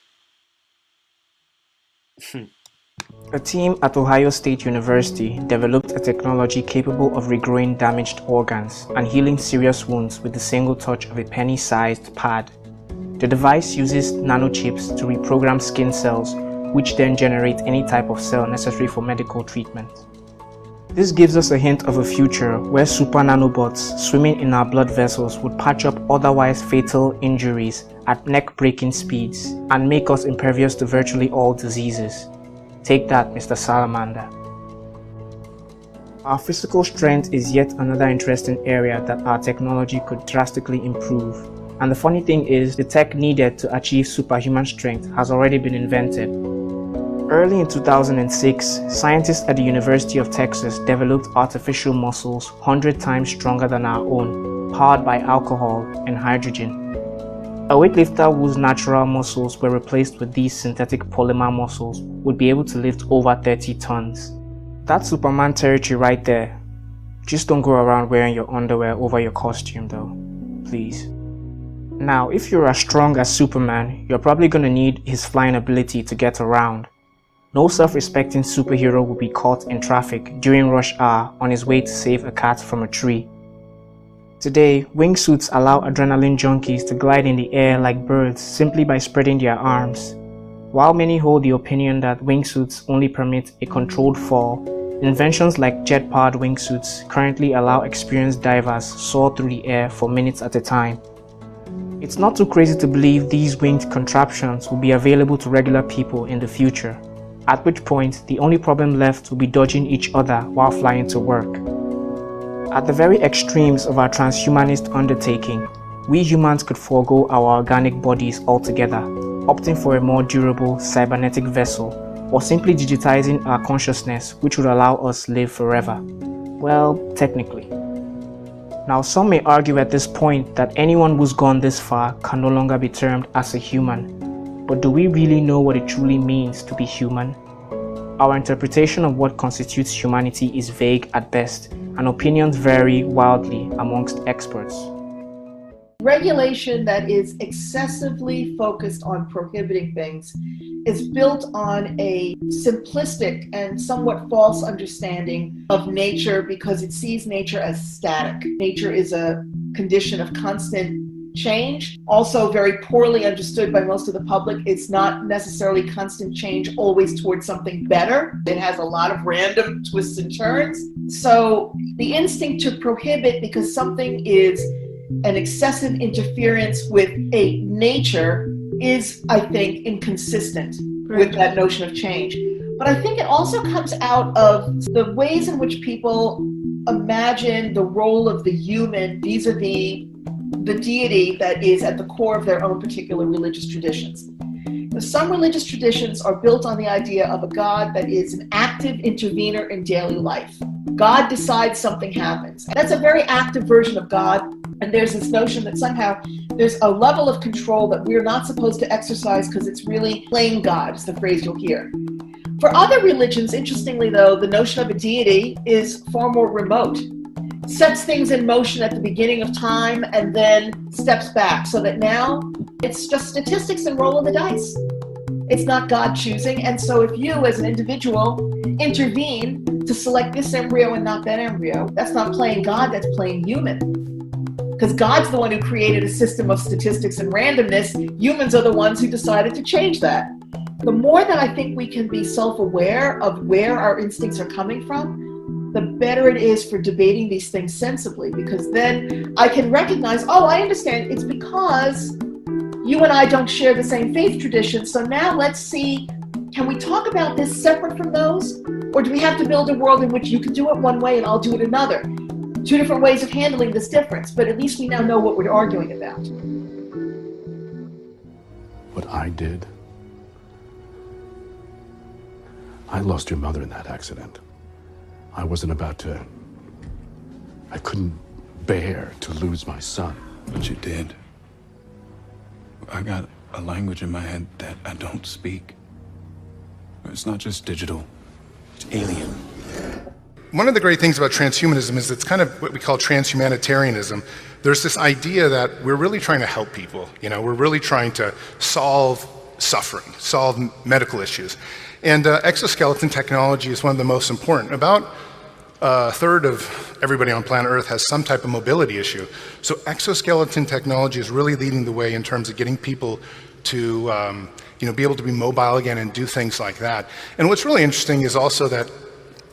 A team at Ohio State University developed a technology capable of regrowing damaged organs and healing serious wounds with the single touch of a penny-sized pad. The device uses nanochips to reprogram skin cells, which then generate any type of cell necessary for medical treatment. This gives us a hint of a future where super nanobots swimming in our blood vessels would patch up otherwise fatal injuries at neck-breaking speeds and make us impervious to virtually all diseases. Take that, Mr. Salamander. Our physical strength is yet another interesting area that our technology could drastically improve. And the funny thing is, the tech needed to achieve superhuman strength has already been invented. Early in 2006, scientists at the University of Texas developed artificial muscles 100 times stronger than our own, powered by alcohol and hydrogen. A weightlifter whose natural muscles were replaced with these synthetic polymer muscles would be able to lift over 30 tons. That's Superman territory right there. Just don't go around wearing your underwear over your costume though, please. Now, if you're as strong as Superman, you're probably gonna need his flying ability to get around. No self-respecting superhero will be caught in traffic during rush hour on his way to save a cat from a tree. Today, wingsuits allow adrenaline junkies to glide in the air like birds simply by spreading their arms. While many hold the opinion that wingsuits only permit a controlled fall, inventions like jet-powered wingsuits currently allow experienced divers soar through the air for minutes at a time. It's not too crazy to believe these winged contraptions will be available to regular people in the future, at which point the only problem left will be dodging each other while flying to work. At the very extremes of our transhumanist undertaking, we humans could forego our organic bodies altogether, opting for a more durable cybernetic vessel, or simply digitizing our consciousness, which would allow us to live forever. Well, technically. Now, some may argue at this point that anyone who's gone this far can no longer be termed as a human. but do we really know what it truly means to be human? Our interpretation of what constitutes humanity is vague at best, and opinions vary wildly amongst experts. Regulation that is excessively focused on prohibiting things is built on a simplistic and somewhat false understanding of nature because it sees nature as static. Nature is a condition of constant change, also very poorly understood by most of the public. It's not necessarily constant change always towards something better. It has a lot of random twists and turns. So the instinct to prohibit because something is an excessive interference with a nature is, I think, inconsistent with that notion of change. But I think it also comes out of the ways in which people imagine the role of the human vis-a-vis the deity that is at the core of their own particular religious traditions. Some religious traditions are built on the idea of a God that is an active intervener in daily life. God decides something happens. And that's a very active version of God. And there's this notion that somehow there's a level of control that we're not supposed to exercise because it's really playing God, is the phrase you'll hear. For other religions, interestingly though, the notion of a deity is far more remote. Sets things in motion at the beginning of time and then steps back so that now it's just statistics and roll of the dice. It's not God choosing. And so if you as an individual intervene to select this embryo and not that embryo, that's not playing God, that's playing human. Because God's the one who created a system of statistics and randomness. Humans are the ones who decided to change that. The more that I think we can be self-aware of where our instincts are coming from, the better it is for debating these things sensibly, because then I can recognize, oh, I understand, it's because you and I don't share the same faith tradition. So now let's see, can we talk about this separate from those? Or do we have to build a world in which you can do it one way and I'll do it another? Two different ways of handling this difference, but at least we now know what we're arguing about. What I did, I lost your mother in that accident. I wasn't about to, I couldn't bear to lose my son. But you did. I got a language in my head that I don't speak. It's not just digital, it's alien. One of the great things about transhumanism is it's kind of what we call transhumanitarianism. There's this idea that we're really trying to help people. You know, we're really trying to solve suffering, solve medical issues. And exoskeleton technology is one of the most important. About a third of everybody on planet Earth has some type of mobility issue. So exoskeleton technology is really leading the way in terms of getting people to be able to be mobile again and do things like that. And what's really interesting is also that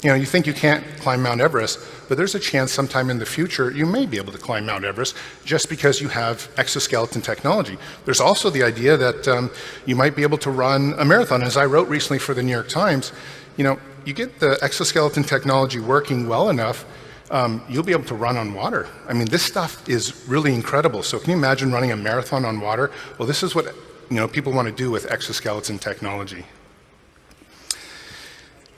you think you can't climb Mount Everest, but there's a chance sometime in the future you may be able to climb Mount Everest just because you have exoskeleton technology. There's also the idea that you might be able to run a marathon. As I wrote recently for the New York Times, you get the exoskeleton technology working well enough, you'll be able to run on water. I mean, this stuff is really incredible. So can you imagine running a marathon on water? Well, this is what people want to do with exoskeleton technology.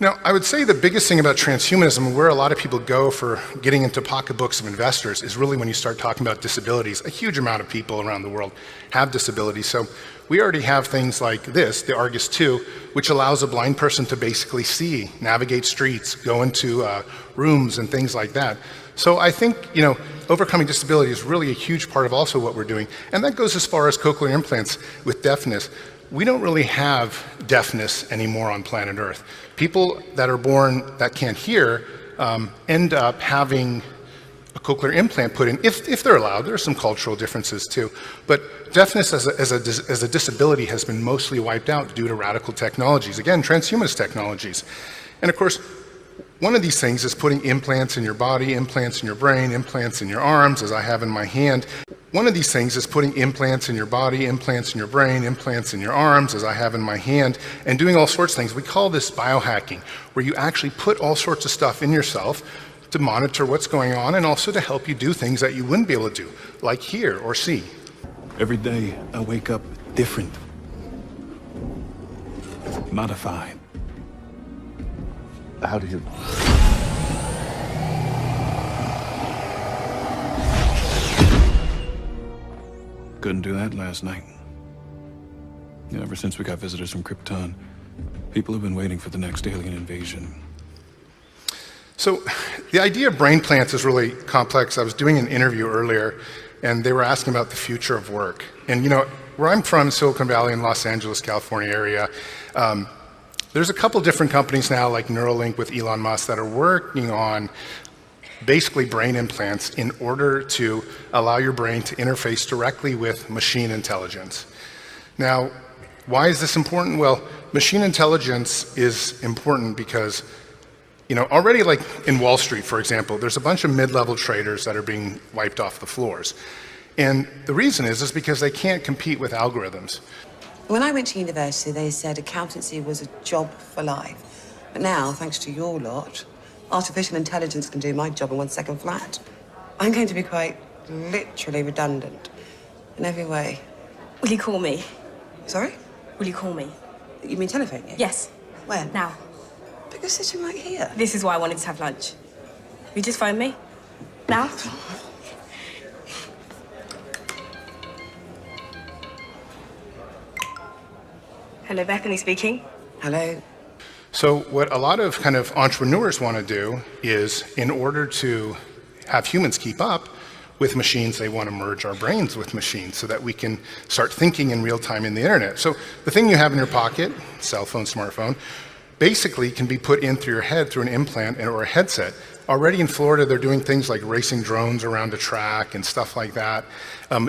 Now, I would say the biggest thing about transhumanism and where a lot of people go for getting into pocketbooks of investors is really when you start talking about disabilities. A huge amount of people around the world have disabilities. So we already have things like this, the Argus 2, which allows a blind person to basically see, navigate streets, go into rooms and things like that. So I think, overcoming disability is really a huge part of also what we're doing. And that goes as far as cochlear implants with deafness. We don't really have deafness anymore on planet Earth. People that are born that can't hear end up having a cochlear implant put in, if they're allowed. There are some cultural differences too. But deafness as a disability has been mostly wiped out due to radical technologies. Again, transhumanist technologies. And of course, one of these things is putting implants in your body, implants in your brain, implants in your arms, as I have in my hand. One of these things is putting implants in your body, implants in your brain, implants in your arms, as I have in my hand, and doing all sorts of things. We call this biohacking, where you actually put all sorts of stuff in yourself to monitor what's going on and also to help you do things that you wouldn't be able to do, like hear or see. Every day I wake up different, modified. How do you... Couldn't do that last night. Ever since we got visitors from Krypton, people have been waiting for the next alien invasion. So the idea of brain plants is really complex. I was doing an interview earlier, and they were asking about the future of work. And where I'm from, Silicon Valley in Los Angeles, California area, there's a couple different companies now like Neuralink with Elon Musk that are working on basically brain implants in order to allow your brain to interface directly with machine intelligence. Now, why is this important? Well, machine intelligence is important because already like in Wall Street, for example, there's a bunch of mid-level traders that are being wiped off the floors. And the reason is because they can't compete with algorithms. When I went to university, they said accountancy was a job for life. But now, thanks to your lot, artificial intelligence can do my job in 1 second flat. I'm going to be quite literally redundant in every way. Will you call me? Sorry? Will you call me? You mean telephone you? Yes. When? Now. But you're sitting right here. This is why I wanted to have lunch. You just phone me. Now. Hello, Bethany speaking. Hello. So what a lot of kind of entrepreneurs want to do is, in order to have humans keep up with machines, they want to merge our brains with machines so that we can start thinking in real time in the internet. So the thing you have in your pocket, cell phone, smartphone, basically can be put in through your head through an implant or a headset. Already in Florida, they're doing things like racing drones around a track and stuff like that,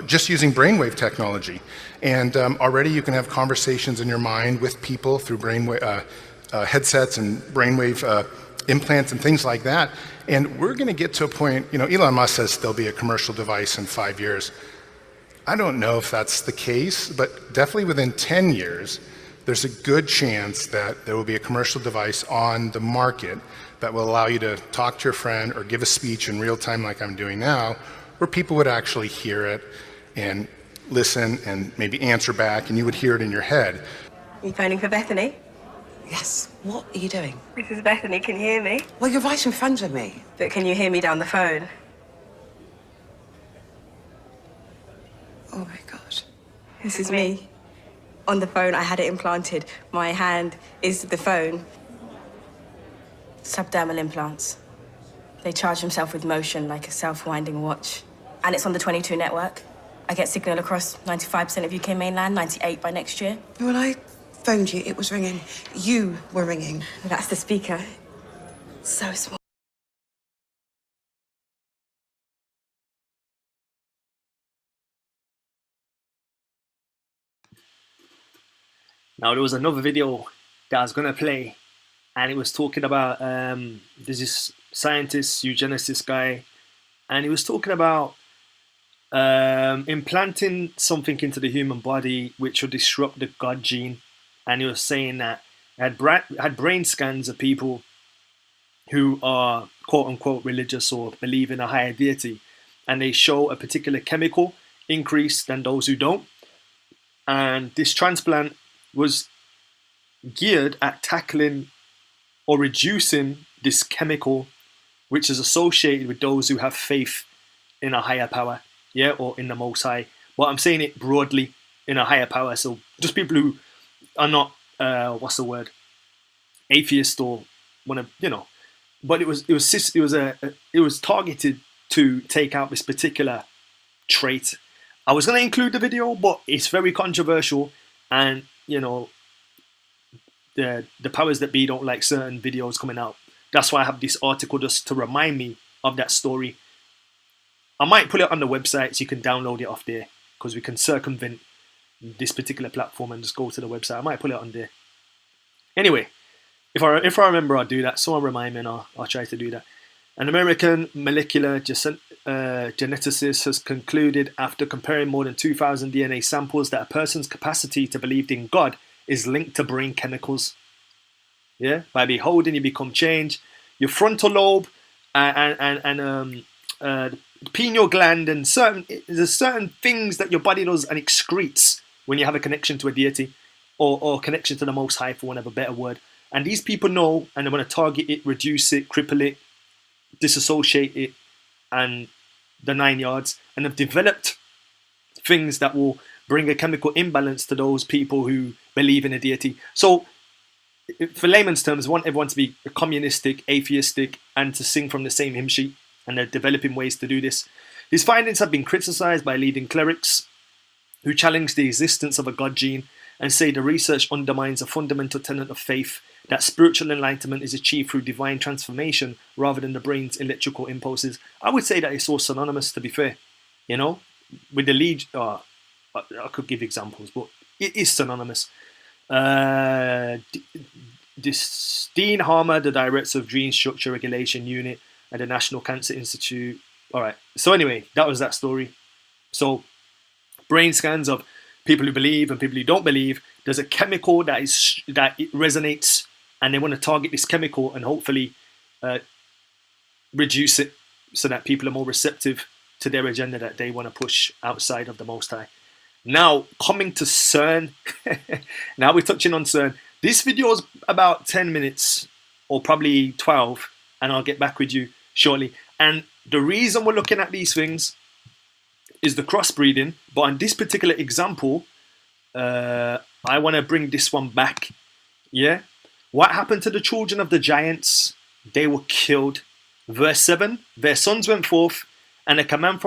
just using brainwave technology. And already you can have conversations in your mind with people through brainwave headsets and brainwave implants and things like that. And we're going to get to a point, Elon Musk says there'll be a commercial device in 5 years. I don't know if that's the case, but definitely within 10 years, there's a good chance that there will be a commercial device on the market that will allow you to talk to your friend or give a speech in real time like I'm doing now, where people would actually hear it and listen and maybe answer back, and you would hear it in your head. Are you phoning for Bethany? Yes. What are you doing? This is Bethany. Can you hear me? Well, you're right in front of me. But can you hear me down the phone? Oh my God. This is me. On the phone, I had it implanted. My hand is the phone. Subdermal implants. They charge themselves with motion like a self-winding watch. And it's on the 22 network. I get signal across 95% of UK mainland, 98 by next year. When I phoned you, it was ringing. You were ringing. That's the speaker. So small. Now, there was another video that I was going to play, and it was talking about there's this scientist, eugenicist guy, and he was talking about implanting something into the human body which will disrupt the God gene. And he was saying that had brain scans of people who are quote-unquote religious or believe in a higher deity, and they show a particular chemical increase than those who don't. And this transplant was geared at tackling or reducing this chemical which is associated with those who have faith in a higher power, or in the Most High. But I'm saying it broadly, in a higher power. So just people who are not, atheist or want to, But it was targeted to take out this particular trait. I was going to include the video, but it's very controversial, and the powers that be don't like certain videos coming out. That's why I have this article, just to remind me of that story. I might put it on the website so you can download it off there, because we can circumvent this particular platform and just go to the website. I might put it on there. Anyway, if I remember, I'll do that. Someone remind me, and I'll try to do that. An American molecular geneticist has concluded, after comparing more than 2,000 DNA samples, that a person's capacity to believe in God is linked to brain chemicals. By beholding, you become changed. Your frontal lobe and pineal gland, and there's certain things that your body does and excretes when you have a connection to a deity or connection to the Most High, for want of a better word. And these people know, and they want to target it, reduce it, cripple it, disassociate it, and the 9 yards, and have developed things that will bring a chemical imbalance to those people who believe in a deity. So, for layman's terms, want everyone to be communistic, atheistic, and to sing from the same hymn sheet, and they're developing ways to do this. His findings have been criticized by leading clerics who challenge the existence of a God gene and say the research undermines a fundamental tenet of faith that spiritual enlightenment is achieved through divine transformation rather than the brain's electrical impulses. I would say that it's all synonymous, to be fair. You know, with the lead, I could give examples, but it is synonymous. Dean Harmer, the director of Gene Structure Regulation Unit at the National Cancer Institute. All right. So anyway, that was that story. So brain scans of people who believe and people who don't believe. There's a chemical that it resonates, and they want to target this chemical and hopefully reduce it so that people are more receptive to their agenda that they want to push outside of the Most High. Now, coming to CERN. Now we're touching on CERN. This video is about 10 minutes or probably 12, and I'll get back with you shortly. And the reason we're looking at these things is the crossbreeding. But on this particular example, I want to bring this one back. Yeah? What happened to the children of the giants? They were killed. Verse 7, their sons went forth, and a command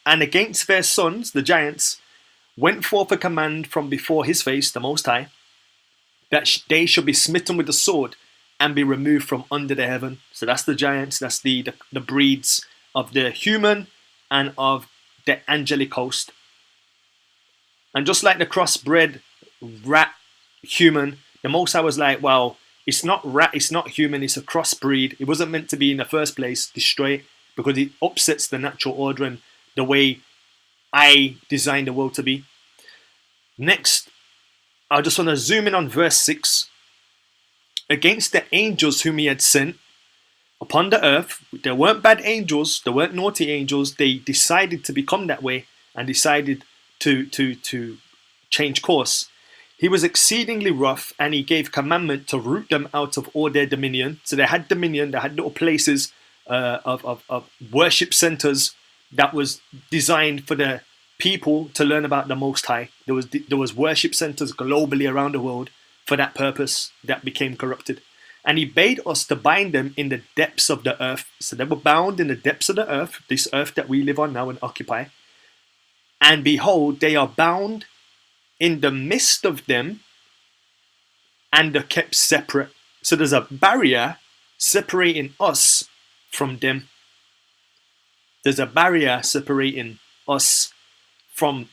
and against their sons, the giants, went forth a command from before his face, the Most High, that they should be smitten with the sword and be removed from under the heaven. So that's the giants, that's the breeds of the human and of the angelic host. And just like the crossbred rat human, the Most High was like, well, it's not rat, it's not human, it's a crossbreed. It wasn't meant to be in the first place. Destroy it, because it upsets the natural order and the way I designed the world to be. Next, I just want to zoom in on verse 6. Against the angels whom he had sent upon the earth, there weren't bad angels, there weren't naughty angels, they decided to become that way and decided to change course. He was exceedingly rough, and he gave commandment to root them out of all their dominion. So they had dominion, they had little places of worship centers that was designed for the people to learn about the Most High. There was worship centers globally around the world for that purpose that became corrupted. And he bade us to bind them in the depths of the earth. So they were bound in the depths of the earth, this earth that we live on now and occupy. And behold, they are bound in the midst of them, and are kept separate. So there's a barrier separating us from them. There's a barrier separating us from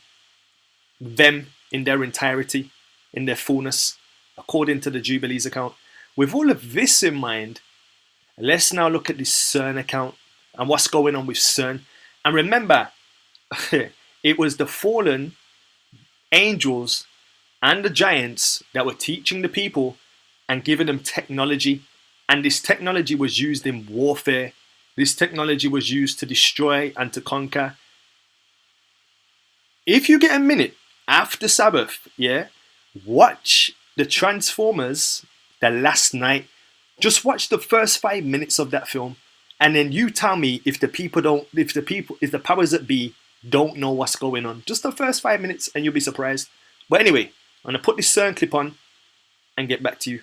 them in their entirety, in their fullness, according to the Jubilees account. With all of this in mind, let's now look at this CERN account and what's going on with CERN. And remember, it was the fallen angels and the giants that were teaching the people and giving them technology. And this technology was used in warfare. This technology was used to destroy and to conquer. If you get a minute after Sabbath, yeah, watch the Transformers, The Last Night. Just watch the first 5 minutes of that film, and then you tell me if the powers that be don't know what's going on. Just the first 5 minutes, and you'll be surprised. But anyway, I'm gonna put this CERN clip on and get back to you.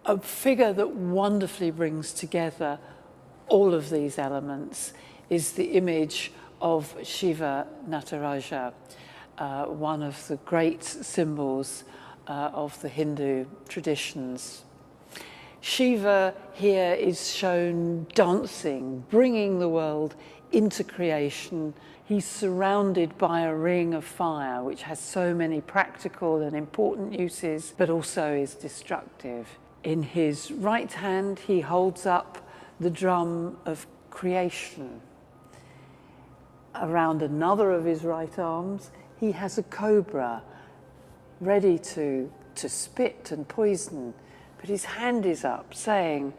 A figure that wonderfully brings together all of these elements is the image of Shiva Nataraja, one of the great symbols of the Hindu traditions. Shiva here is shown dancing, bringing the world into creation. He's surrounded by a ring of fire, which has so many practical and important uses, but also is destructive. In his right hand, he holds up the drum of creation. Around another of his right arms, he has a cobra ready to spit and poison but his hand is up saying,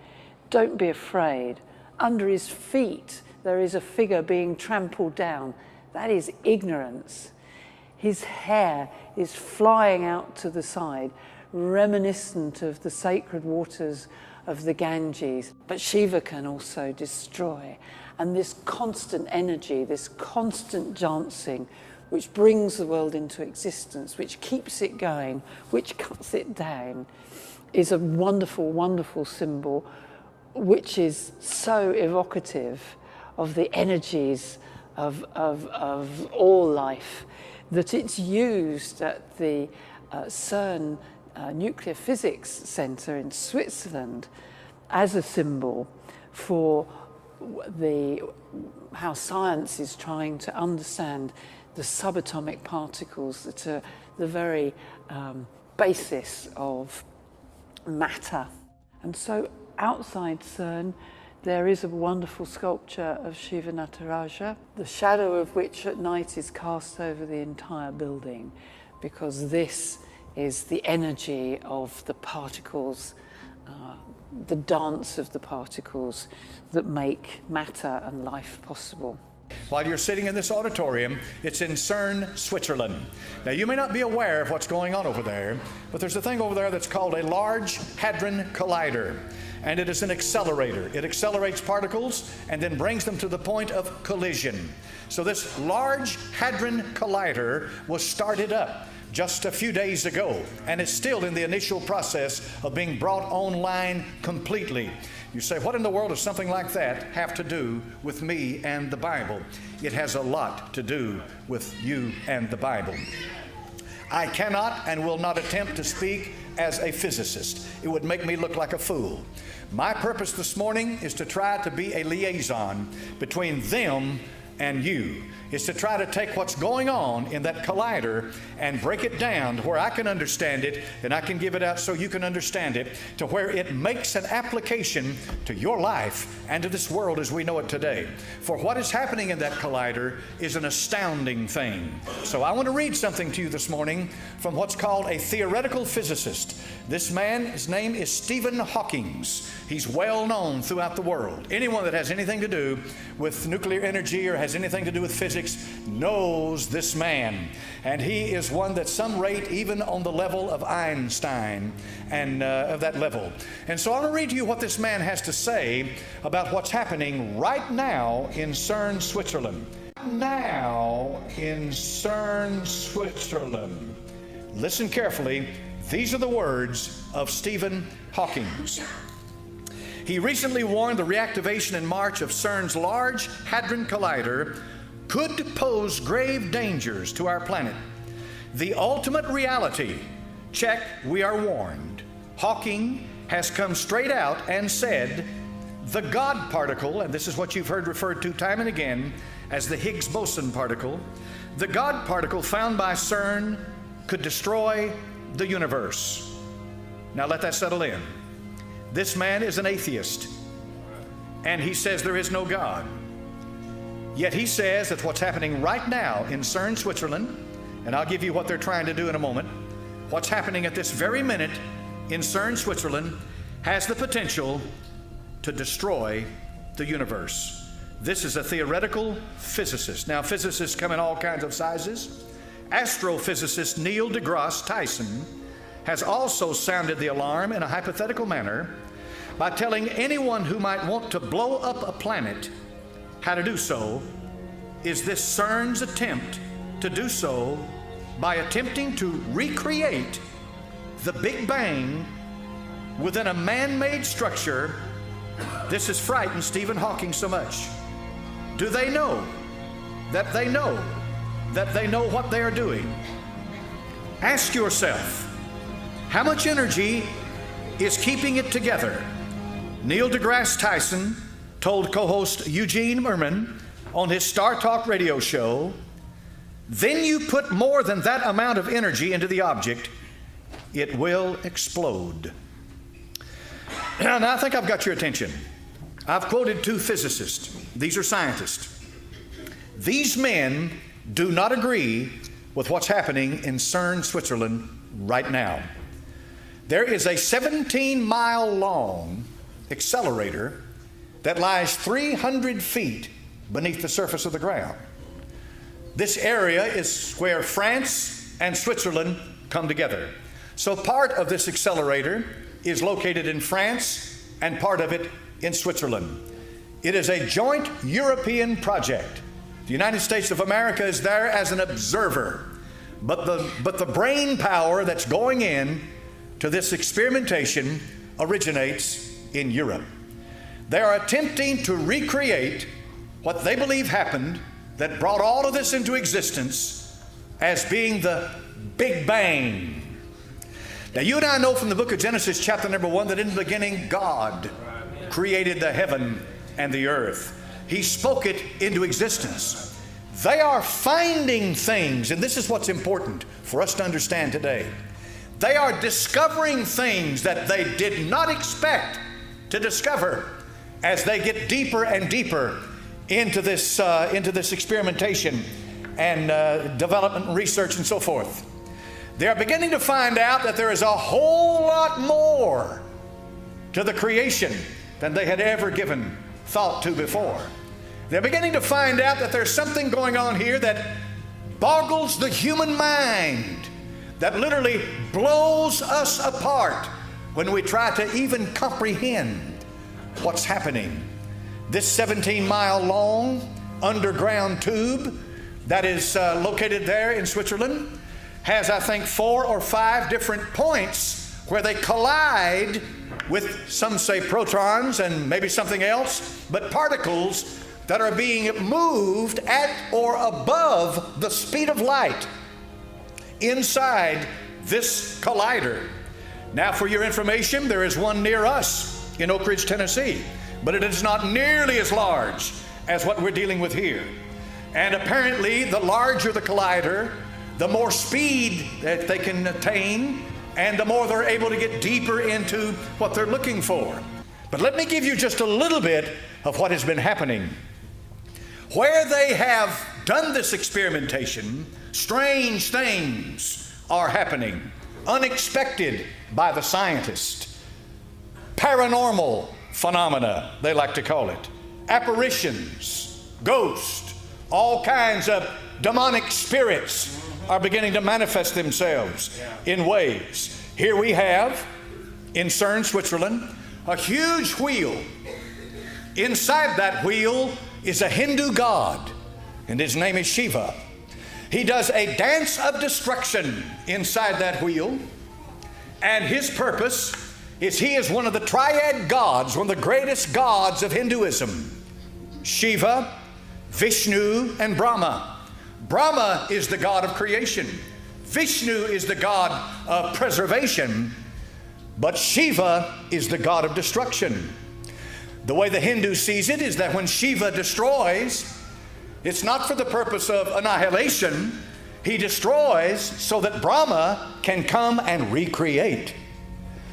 don't be afraid. Under his feet, there is a figure being trampled down. That is ignorance. His hair is flying out to the side, reminiscent of the sacred waters of the Ganges. But Shiva can also destroy. And this constant energy, this constant dancing, which brings the world into existence, which keeps it going, which cuts it down, is a wonderful, wonderful symbol, which is so evocative of the energies of all life, that it's used at the CERN Nuclear Physics Center in Switzerland as a symbol for how science is trying to understand the subatomic particles that are the very basis of matter. And so outside CERN, there is a wonderful sculpture of Shiva Nataraja, the shadow of which at night is cast over the entire building, because this is the energy of the particles, the dance of the particles that make matter and life possible. While you're sitting in this auditorium, it's in CERN, Switzerland. Now, you may not be aware of what's going on over there, but there's a thing over there that's called a Large Hadron Collider, and it is an accelerator. It accelerates particles and then brings them to the point of collision. So this Large Hadron Collider was started up just a few days ago, and it's still in the initial process of being brought online completely. You say, what in the world does something like that have to do with me and the Bible? It has a lot to do with you and the Bible. I cannot and will not attempt to speak as a physicist. It would make me look like a fool. My purpose this morning is to try to be a liaison between them and you. Is to try to take what's going on in that collider and break it down to where I can understand it, and I can give it out so you can understand it, to where it makes an application to your life and to this world as we know it today. For what is happening in that collider is an astounding thing. So I want to read something to you this morning from what's called a theoretical physicist. This man, his name is Stephen Hawking. He's well known throughout the world. Anyone that has anything to do with nuclear energy or has anything to do with physics knows this man. And he is one that some rate even on the level of Einstein and of that level. And so I want to read to you what this man has to say about what's happening right now in CERN, Switzerland. Now in CERN, Switzerland. Listen carefully. These are the words of Stephen Hawking. He recently warned the reactivation in March of CERN's Large Hadron Collider could pose grave dangers to our planet. The ultimate reality, check, we are warned. Hawking has come straight out and said the God particle, and this is what you've heard referred to time and again as the Higgs boson particle, the God particle found by CERN could destroy the universe. Now let that settle in. This man is an atheist, and he says there is no God. Yet he says that what's happening right now in CERN, Switzerland, and I'll give you what they're trying to do in a moment, what's happening at this very minute in CERN, Switzerland, has the potential to destroy the universe. This is a theoretical physicist. Now, physicists come in all kinds of sizes. Astrophysicist Neil deGrasse Tyson has also sounded the alarm in a hypothetical manner by telling anyone who might want to blow up a planet how to do so is this CERN's attempt to do so by attempting to recreate the Big Bang within a man-made structure. This has frightened Stephen Hawking so much. Do they know that they know that they know what they are doing? Ask yourself, how much energy is keeping it together? Neil deGrasse Tyson told co-host Eugene Merman on his Star Talk radio show, then you put more than that amount of energy into the object, it will explode. Now I think I've got your attention. I've quoted two physicists. These are scientists. These men do not agree with what's happening in CERN, Switzerland right now. there is a 17-mile long accelerator that lies 300 feet beneath the surface of the ground. This area is where France and Switzerland come together. So part of this accelerator is located in France and part of it in Switzerland. It is a joint European project. The United States of America is there as an observer, but the brain power that's going in to this experimentation originates in Europe. They are attempting to recreate what they believe happened that brought all of this into existence as being the Big Bang. Now, you and I know from the book of Genesis, chapter number 1, that in the beginning God created the heaven and the earth. He spoke it into existence. They are finding things, and this is what's important for us to understand today. They are discovering things that they did not expect to discover as they get deeper and deeper into this experimentation and development and research and so forth. They are beginning to find out that there is a whole lot more to the creation than they had ever given thought to before. They're beginning to find out that there's something going on here that boggles the human mind, that literally blows us apart when we try to even comprehend what's happening. This 17-mile long underground tube that is located there in Switzerland has, I think, 4 or 5 different points where they collide with, some say, protons and maybe something else, but particles that are being moved at or above the speed of light inside this collider. Now, for your information, there is one near us in Oak Ridge, Tennessee, but it is not nearly as large as what we're dealing with here. And apparently, the larger the collider, the more speed that they can attain, and the more they're able to get deeper into what they're looking for. But let me give you just a little bit of what has been happening. Where they have done this experimentation, strange things are happening, unexpected by the scientist. Paranormal phenomena, they like to call it. Apparitions, ghosts, all kinds of demonic spirits are beginning to manifest themselves in ways. Here we have, in CERN, Switzerland, a huge wheel. Inside that wheel is a Hindu god, and his name is Shiva. He does a dance of destruction inside that wheel, and his purpose is he is one of the triad gods, one of the greatest gods of Hinduism. Shiva, Vishnu, and Brahma. Brahma is the god of creation. Vishnu is the god of preservation, but Shiva is the god of destruction. The way the Hindu sees it is that when Shiva destroys, it's not for the purpose of annihilation. He destroys so that Brahma can come and recreate.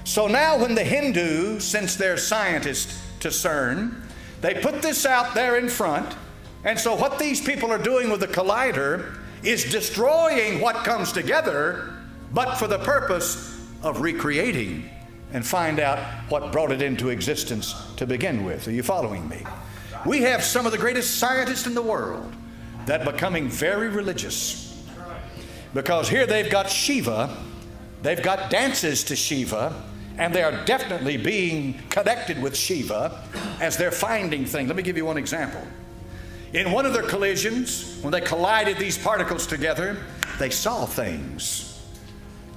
So now when the Hindu, since they're scientists to CERN, they put this out there in front, and so what these people are doing with the collider is destroying what comes together, but for the purpose of recreating and find out what brought it into existence to begin with. Are you following me? We have some of the greatest scientists in the world that are becoming very religious, because here they've got Shiva, they've got dances to Shiva, and they are definitely being connected with Shiva as they're finding things. Let me give you one example. In one of their collisions, when they collided these particles together, they saw things.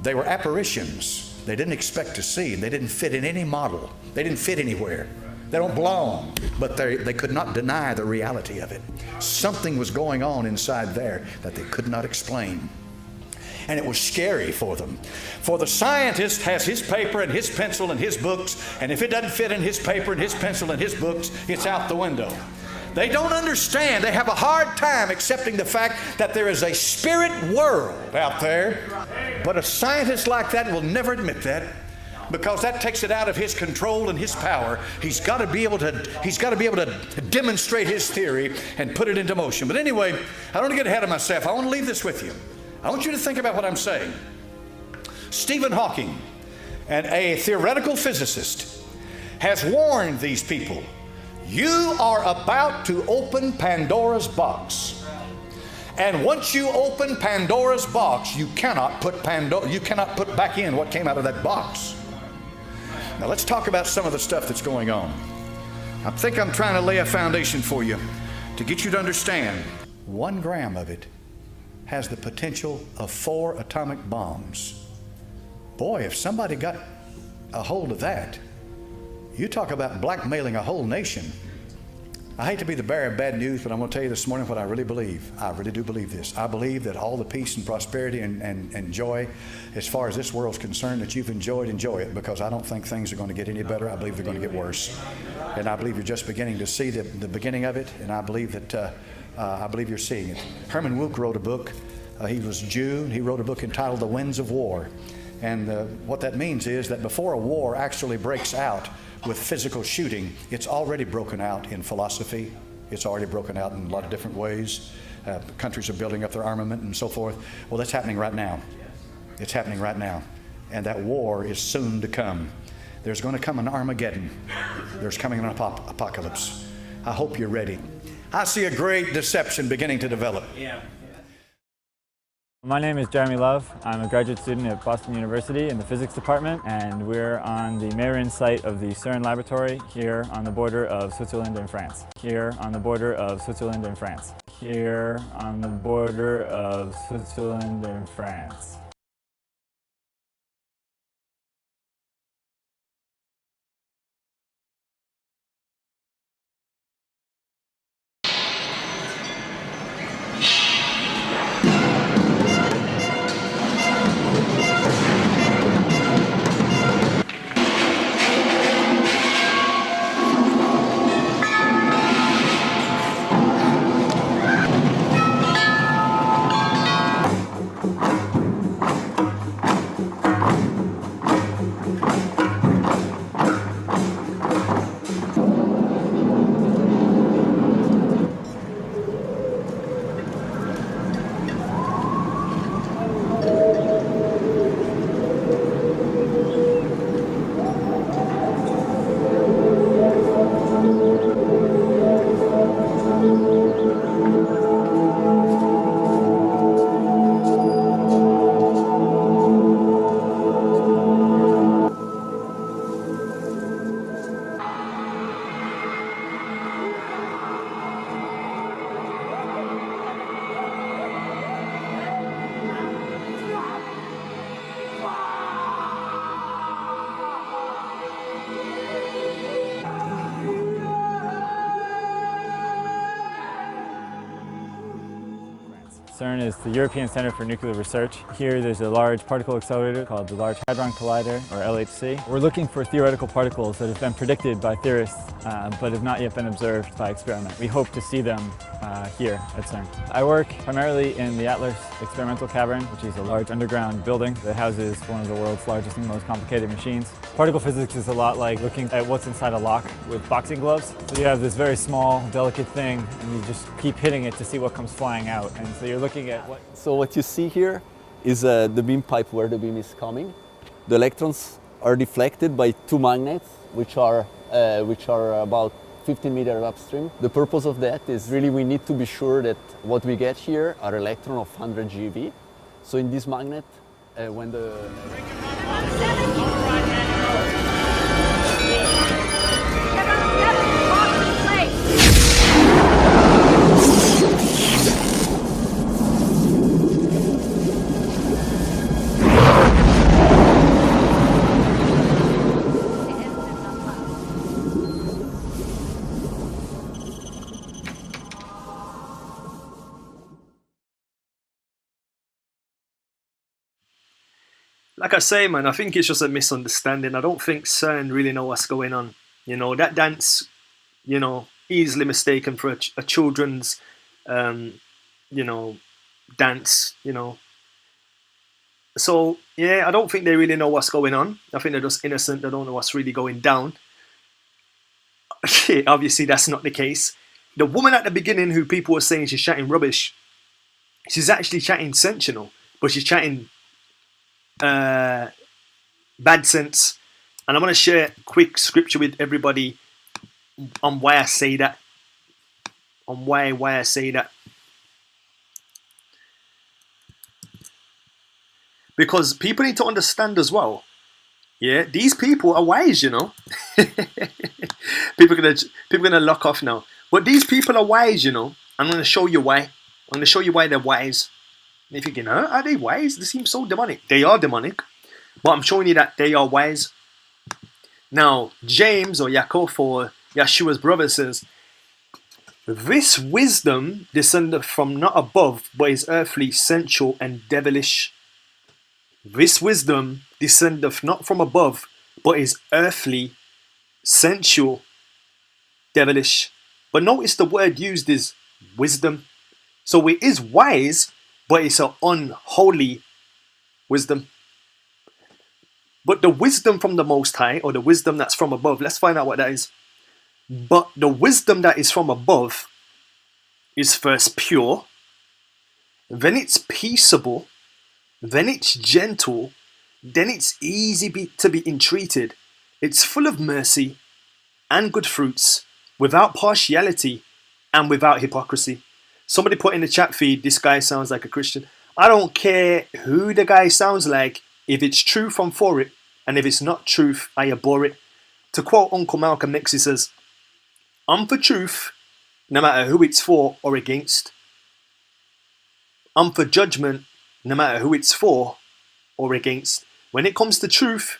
They were apparitions they didn't expect to see, and they didn't fit in any model. They didn't fit anywhere. They don't belong, but they could not deny the reality of it. Something was going on inside there that they could not explain. And it was scary for them. For the scientist has his paper and his pencil and his books, and if it doesn't fit in his paper and his pencil and his books, it's out the window. They don't understand. They have a hard time accepting the fact that there is a spirit world out there. But a scientist like that will never admit that, because that takes it out of his control and his power. He's got to be able to demonstrate his theory and put it into motion. But anyway, I don't want to get ahead of myself. I want to leave this with you. I want you to think about what I'm saying. Stephen Hawking and a theoretical physicist has warned these people, you are about to open Pandora's box. And once you open Pandora's box, you cannot put back in what came out of that box. Now let's talk about some of the stuff that's going on. I think I'm trying to lay a foundation for you to get you to understand 1 gram of it has the potential of 4 atomic bombs. Boy, if somebody got a hold of that, you talk about blackmailing a whole nation. I hate to be the bearer of bad news, but I'm going to tell you this morning what I really believe. I really do believe this. I believe that all the peace and prosperity and joy, as far as this world's concerned, that you've enjoyed, enjoy it, because I don't think things are going to get any better. I believe they're going to get worse. And I believe you're just beginning to see the beginning of it, and I believe that I believe you're seeing it. Herman Wouk wrote a book. He was a Jew. He wrote a book entitled The Winds of War. And what that means is that before a war actually breaks out with physical shooting, it's already broken out in philosophy. It's already broken out in a lot of different ways. Countries are building up their armament and so forth. Well, that's happening right now. It's happening right now. And that war is soon to come. There's going to come an Armageddon. There's coming an apocalypse. I hope you're ready. I see a great deception beginning to develop. Yeah. My name is Jeremy Love. I'm a graduate student at Boston University in the physics department, and we're on the Meyrin site of the CERN laboratory here on the border of Switzerland and France. Here on the border of Switzerland and France. Here on the border of Switzerland and France. CERN is the European Center for Nuclear Research. Here there's a large particle accelerator called the Large Hadron Collider, or LHC. We're looking for theoretical particles that have been predicted by theorists but have not yet been observed by experiment. We hope to see them here at CERN. I work primarily in the Atlas Experimental Cavern, which is a large underground building that houses one of the world's largest and most complicated machines. Particle physics is a lot like looking at what's inside a lock with boxing gloves. So you have this very small, delicate thing, and you just keep hitting it to see what comes flying out. And so you're looking at what... So what you see here is the beam pipe where the beam is coming. The electrons are deflected by 2 magnets, which are about 15 meters upstream. The purpose of that is really we need to be sure that what we get here are electrons of 100 GeV. So in this magnet, when the... Like I say, man, I think it's just a misunderstanding. I don't think CERN really know what's going on. You know, that dance, you know, easily mistaken for a children's, you know, dance, you know. So, yeah, I don't think they really know what's going on. I think they're just innocent. They don't know what's really going down. Obviously, that's not the case. The woman at the beginning who people were saying she's chatting rubbish, she's actually chatting sensational, but she's chatting bad sense. And I want to share a quick scripture with everybody on why I say that. On why I say that. Because people need to understand as well. Yeah, these people are wise, you know. people gonna lock off now. But these people are wise, you know. I'm gonna show you why. I'm gonna show you why they're wise. And you're thinking, huh? Are they wise? They seem so demonic. They are demonic. But I'm showing you that they are wise. Now, James or Yaakov or Yeshua's brother says, this wisdom descendeth from not above, but is earthly, sensual, and devilish. This wisdom descendeth not from above, but is earthly, sensual, devilish. But notice the word used is wisdom. So it is wise, but it's an unholy wisdom. But the wisdom from the Most High, or the wisdom that's from above, let's find out what that is. But the wisdom that is from above is first pure, then it's peaceable, then it's gentle, then it's easy to be entreated. It's full of mercy and good fruits, without partiality and without hypocrisy. Somebody put in the chat feed, this guy sounds like a Christian. I don't care who the guy sounds like. If it's truth, I'm for it. And if it's not truth, I abhor it. To quote Uncle Malcolm X, he says, I'm for truth, no matter who it's for or against. I'm for judgment, no matter who it's for or against. When it comes to truth,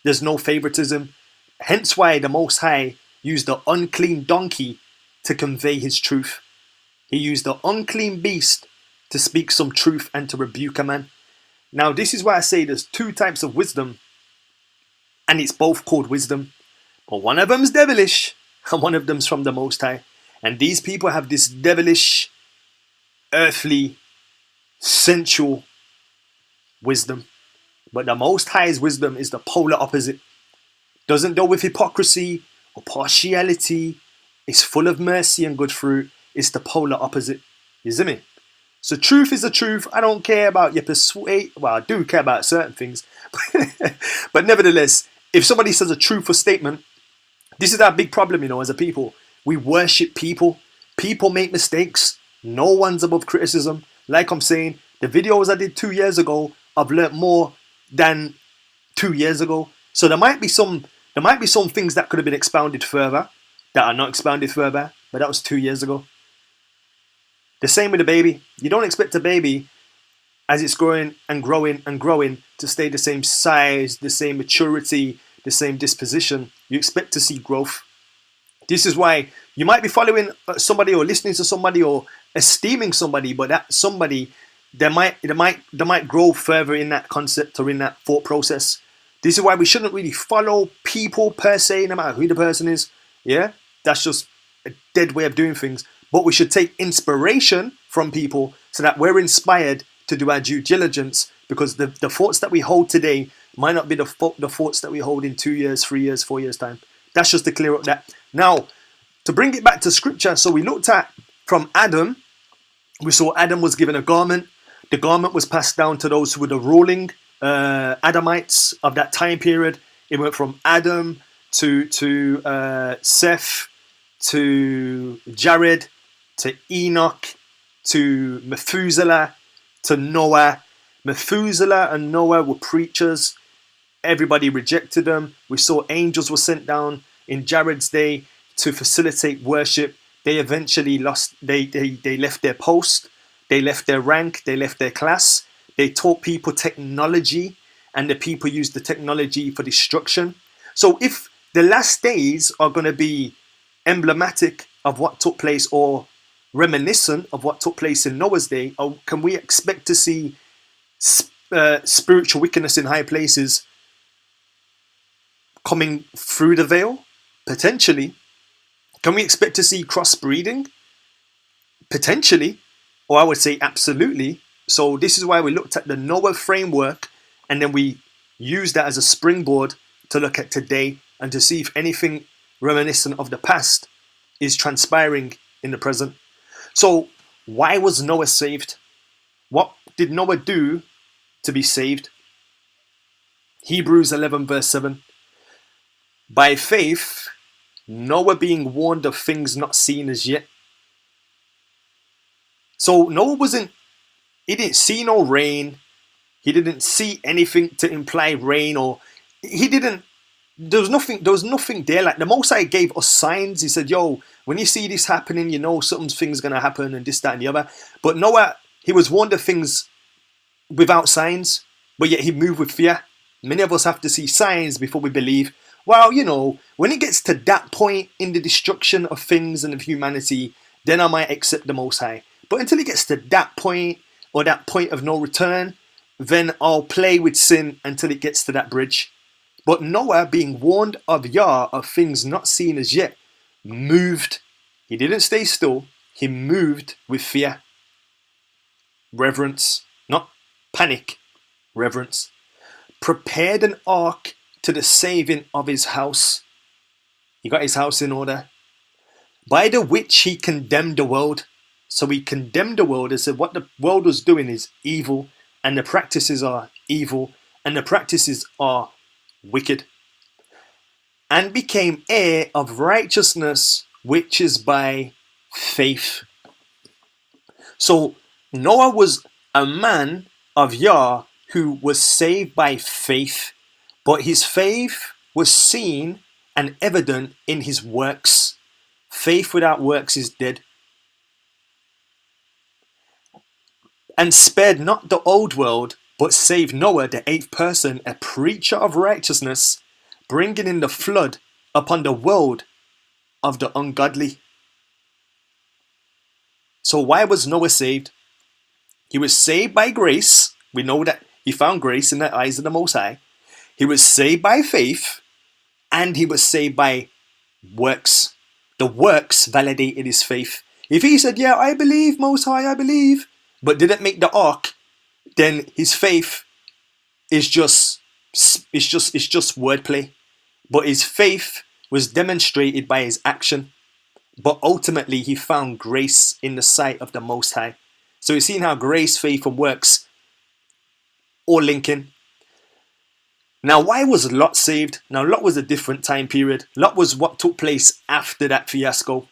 there's no favoritism. Hence why the Most High used the unclean donkey to convey his truth. He used the unclean beast to speak some truth and to rebuke a man. Now, this is why I say there's two types of wisdom, and it's both called wisdom. But one of them's devilish, and one of them's from the Most High. And these people have this devilish, earthly, sensual wisdom. But the Most High's wisdom is the polar opposite. Doesn't deal with hypocrisy or partiality. It's full of mercy and good fruit. It's the polar opposite. You see me? So truth is the truth. I don't care about your persuade. Well, I do care about certain things. But nevertheless, if somebody says a truthful statement, this is our big problem, you know, as a people. We worship people. People make mistakes. No one's above criticism. Like I'm saying, the videos I did 2 years ago, I've learnt more than 2 years ago. So there might be some things that could have been expounded further that are not expounded further, but that was 2 years ago. The same with a baby. You don't expect a baby, as it's growing and growing and growing, to stay the same size, the same maturity, the same disposition. You expect to see growth. This is why you might be following somebody or listening to somebody or esteeming somebody, but that somebody, they might grow further in that concept or in that thought process. This is why we shouldn't really follow people per se, no matter who the person is. Yeah, that's just a dead way of doing things. But we should take inspiration from people so that we're inspired to do our due diligence, because the thoughts that we hold today might not be the thoughts that we hold in 2 years, 3 years, 4 years time. That's just to clear up that. Now, to bring it back to scripture, so we looked at from Adam, we saw Adam was given a garment. The garment was passed down to those who were the ruling Adamites of that time period. It went from Adam to Seth, to Jared, to Enoch, to Methuselah, to Noah. Methuselah and Noah were preachers. Everybody rejected them. We saw angels were sent down in Jared's day to facilitate worship. They eventually lost. They left their post. They left their rank. They left their class. They taught people technology, and the people used the technology for destruction. So if the last days are going to be emblematic of what took place or reminiscent of what took place in Noah's day, or can we expect to see spiritual wickedness in high places coming through the veil? Potentially. Can we expect to see crossbreeding? Potentially. Or I would say absolutely. So this is why we looked at the Noah framework, and then we used that as a springboard to look at today and to see if anything reminiscent of the past is transpiring in the present. So why was Noah saved? What did Noah do to be saved? Hebrews 11 verse 7. By faith, Noah being warned of things not seen as yet. So Noah he didn't see no rain. He didn't see anything to imply rain, or he didn't, there was nothing there. Like the Most High gave us signs. He said, yo, when you see this happening, you know something's going to happen and this, that and the other. But Noah, he was warned of things without signs, but yet he moved with fear. Many of us have to see signs before we believe. Well, you know, when it gets to that point in the destruction of things and of humanity, then I might accept the Most High. But until it gets to that point, or that point of no return, then I'll play with sin until it gets to that bridge. But Noah, being warned of Yah, of things not seen as yet, moved. He didn't stay still. He moved with fear. Reverence, not panic. Reverence. Prepared an ark to the saving of his house. He got his house in order. By the which he condemned the world. So he condemned the world and said what the world was doing is evil, and the practices are evil, and the practices are wicked. And became heir of righteousness, which is by faith. So Noah was a man of Yah who was saved by faith, but his faith was seen and evident in his works. Faith without works is dead. And spared not the old world, but saved Noah, the eighth person, a preacher of righteousness, bringing in the flood upon the world of the ungodly. So why was Noah saved? He was saved by grace. We know that he found grace in the eyes of the Most High. He was saved by faith, and he was saved by works. The works validated his faith. If he said, yeah, I believe, Most High, I believe, but didn't make the ark, then his faith is just wordplay. But his faith was demonstrated by his action. But ultimately he found grace in the sight of the Most High. So you've seen how grace, faith, and works all link in. Now, why was Lot saved? Now, Lot was a different time period. Lot was what took place after that fiasco.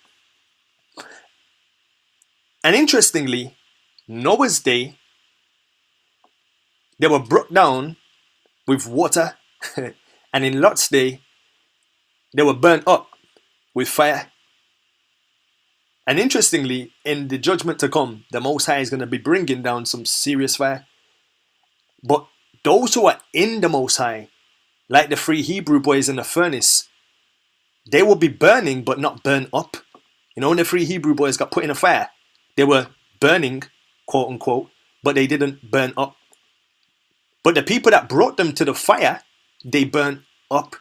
And interestingly, Noah's day, they were brought down with water, and in Lot's day, they were burnt up with fire. And interestingly, in the judgment to come, the Most High is going to be bringing down some serious fire. But those who are in the Most High, like the 3 Hebrew boys in the furnace, they will be burning but not burn up. You know, when the 3 Hebrew boys got put in a fire, they were burning, quote unquote, but they didn't burn up. But the people that brought them to the fire, they burnt up.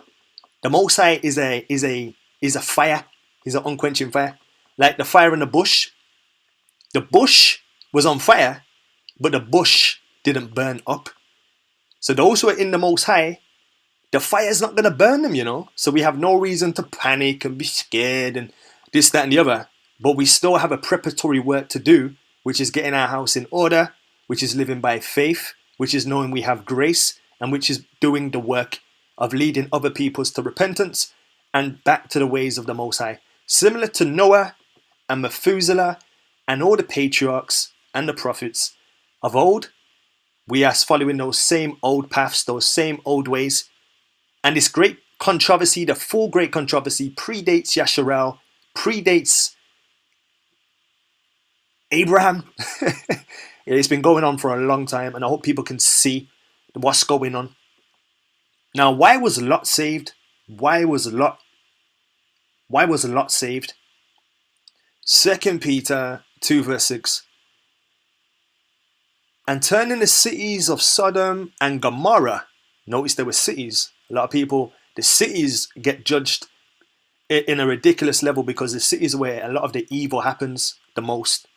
The Most High is a fire. He's an unquenching fire. Like the fire in the bush. The bush was on fire, but the bush didn't burn up. So those who are in the Most High, the fire is not going to burn them, you know. So we have no reason to panic and be scared and this, that, and the other. But we still have a preparatory work to do, which is getting our house in order, which is living by faith, which is knowing we have grace, and which is doing the work of leading other peoples to repentance and back to the ways of the Most High. Similar to Noah and Methuselah and all the patriarchs and the prophets of old, we are following those same old paths, those same old ways. And this great controversy, the full great controversy, predates Yasharel, predates Abraham. It's been going on for a long time, and I hope people can see what's going on. Now, why was Lot saved? Why was Lot saved? 2 Peter 2 verse 6. And turning the cities of Sodom and Gomorrah, notice there were cities. A lot of people, the cities get judged in a ridiculous level because the cities where a lot of the evil happens the most,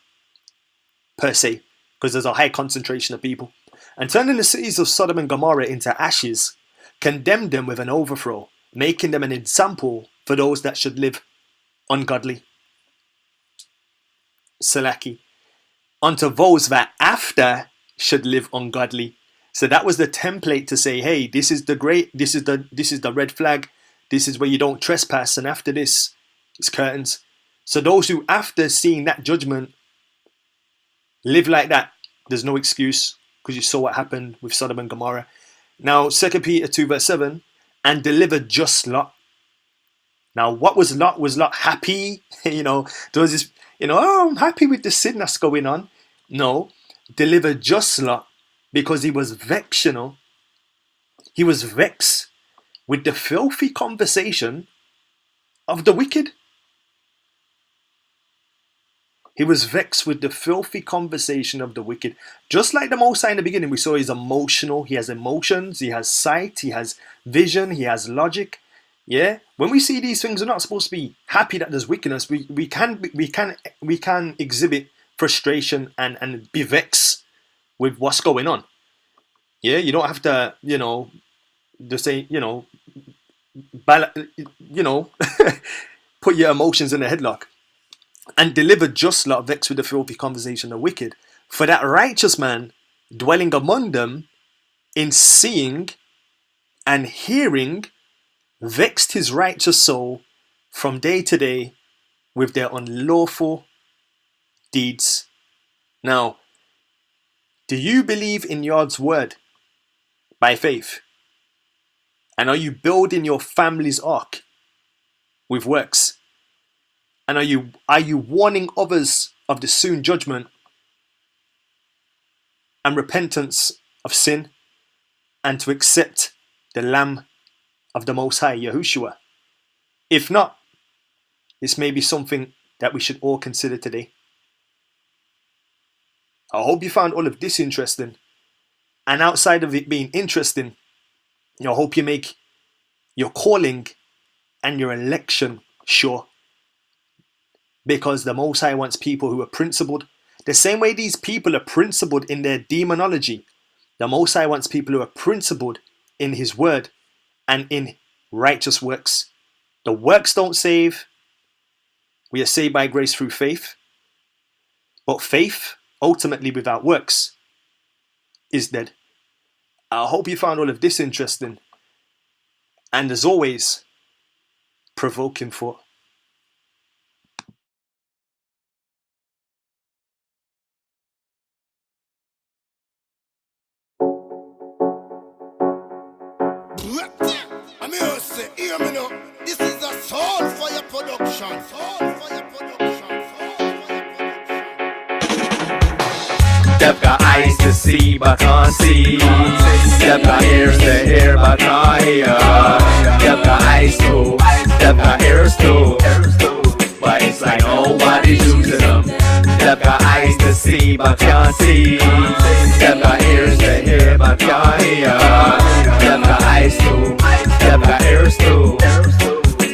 per se, because there's a high concentration of people. And turning the cities of Sodom and Gomorrah into ashes, condemned them with an overthrow, making them an example for those that should live ungodly. Salaki. Unto those that after should live ungodly. So that was the template to say, hey, this is the red flag, this is where you don't trespass, and after this, it's curtains. So those who, after seeing that judgment, live like that, there's no excuse, because you saw what happened with Sodom and Gomorrah. Now, 2 Peter 2 verse 7, and delivered just Lot. Now, what was Lot? Was Lot happy? There was this, oh, I'm happy with the sin that's going on. No, delivered just Lot, because he was vexed, He was vexed with the filthy conversation of the wicked. He was vexed with the filthy conversation of the wicked. Just like the Most High in the beginning, we saw he's emotional. He has emotions. He has sight. He has vision. He has logic. Yeah. When we see these things, we're not supposed to be happy that there's wickedness. We can exhibit frustration and be vexed with what's going on. Yeah. You don't have to, just say, put your emotions in a headlock. And delivered just Lot, vexed with the filthy conversation of the wicked. For that righteous man dwelling among them, in seeing and hearing, vexed his righteous soul from day to day with their unlawful deeds. Now, do you believe in God's word by faith? And are you building your family's ark with works? And are you warning others of the soon judgment and repentance of sin, and to accept the Lamb of the Most High, Yahushua? If not, this may be something that we should all consider today. I hope you found all of this interesting. And outside of it being interesting, I hope you make your calling and your election sure. Because the Most High wants people who are principled. The same way these people are principled in their demonology, the Most High wants people who are principled in His word and in righteous works. The works don't save. We are saved by grace through faith. But faith, ultimately without works, is dead. I hope you found all of this interesting. And as always, provoking thought. Hear me now. This is a Soul Fire production. They've got eyes to see but can't see. They've got ears to hear but can't hear. They've got eyes too. They've got ears too. But it's like nobody's using them. They've got eyes to see but can't see. They've got ears to hear but can't hear. They've got eyes too. They've got ears too.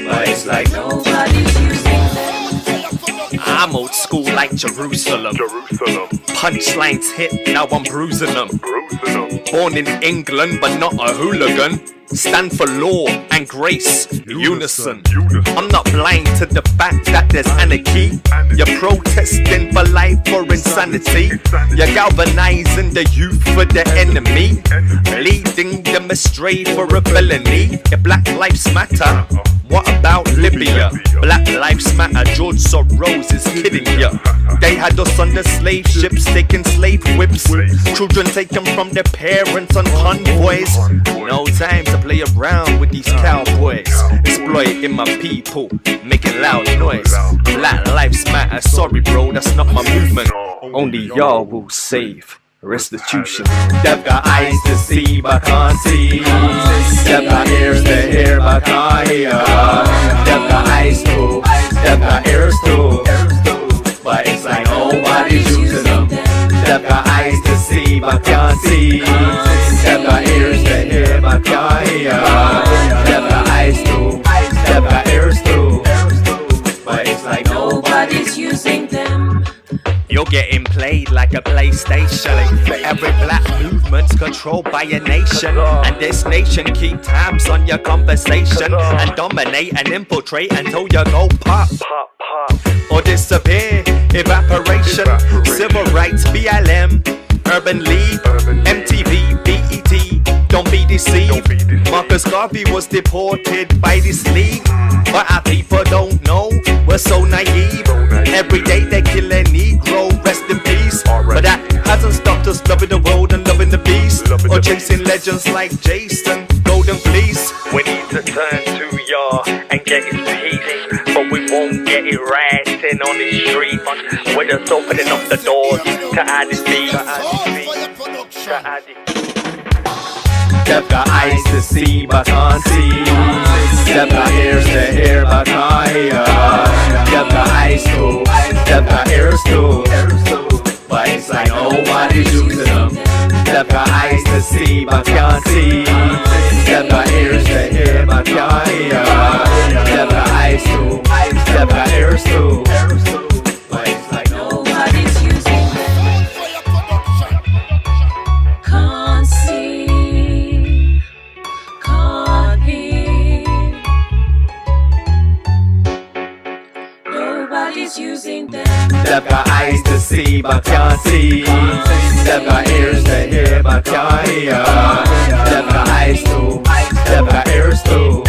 But it's like nobody's using them. I'm old school like Jerusalem. Punchlines hit, now I'm bruising them. Born in England but not a hooligan. Stand for law and grace, unison. I'm not blind to the fact that there's anarchy. You're protesting for life or insanity. You're galvanizing the youth for the enemy, leading them astray for a felony. If Black Lives Matter, what about Libya? Black Lives Matter, George Soros is kidding ya. They had us on the slave ships, taking slave whips. Children taken from their parents on convoys. No time to play around with these cowboys. Exploiting my people, making loud noise. Black Lives Matter, sorry bro, that's not my movement. Only y'all will save restitution. They've got eyes to see but can't see. They've got ears to hear but can't hear. They've got eyes too. They've got ears too. But it's like nobody's using them. They've got eyes to see but can't see. They've got ears to hear but can't hear. They've got eyes too. They've got ears too. But it's like nobody's using them. You're getting played like a PlayStation. Every black movement's controlled by a nation, and this nation keep tabs on your conversation and dominate and infiltrate until you go pop, or disappear. Evaporation, civil rights, BLM, Urban League, MTV, BET. Don't be deceived. Marcus Garvey was deported by this league, but our people don't know. We're so naive. Every day they kill a Negro, rest in peace. But that hasn't stopped us loving the world and loving the beast, or chasing legends like Jason, Golden Fleece. We need to turn to YAWEH and get his peace, but we won't get it rising on the street. We're just opening up the doors to add his beat. They've got eyes to see but can't see. They've got ears to hear but can't hear. They've got eyes too, they've got ears too, but it's like nobody's using them. They've got eyes to see but can't see. They've got ears to hear but can't hear. They've got eyes too, they've got ears too, but it's like nobody's using them. Can't see, can't hear. Nobody's using them. They've got eyes to see but can't see. They've got ears to hear but can't hear. They've got eyes too, they've got ears too,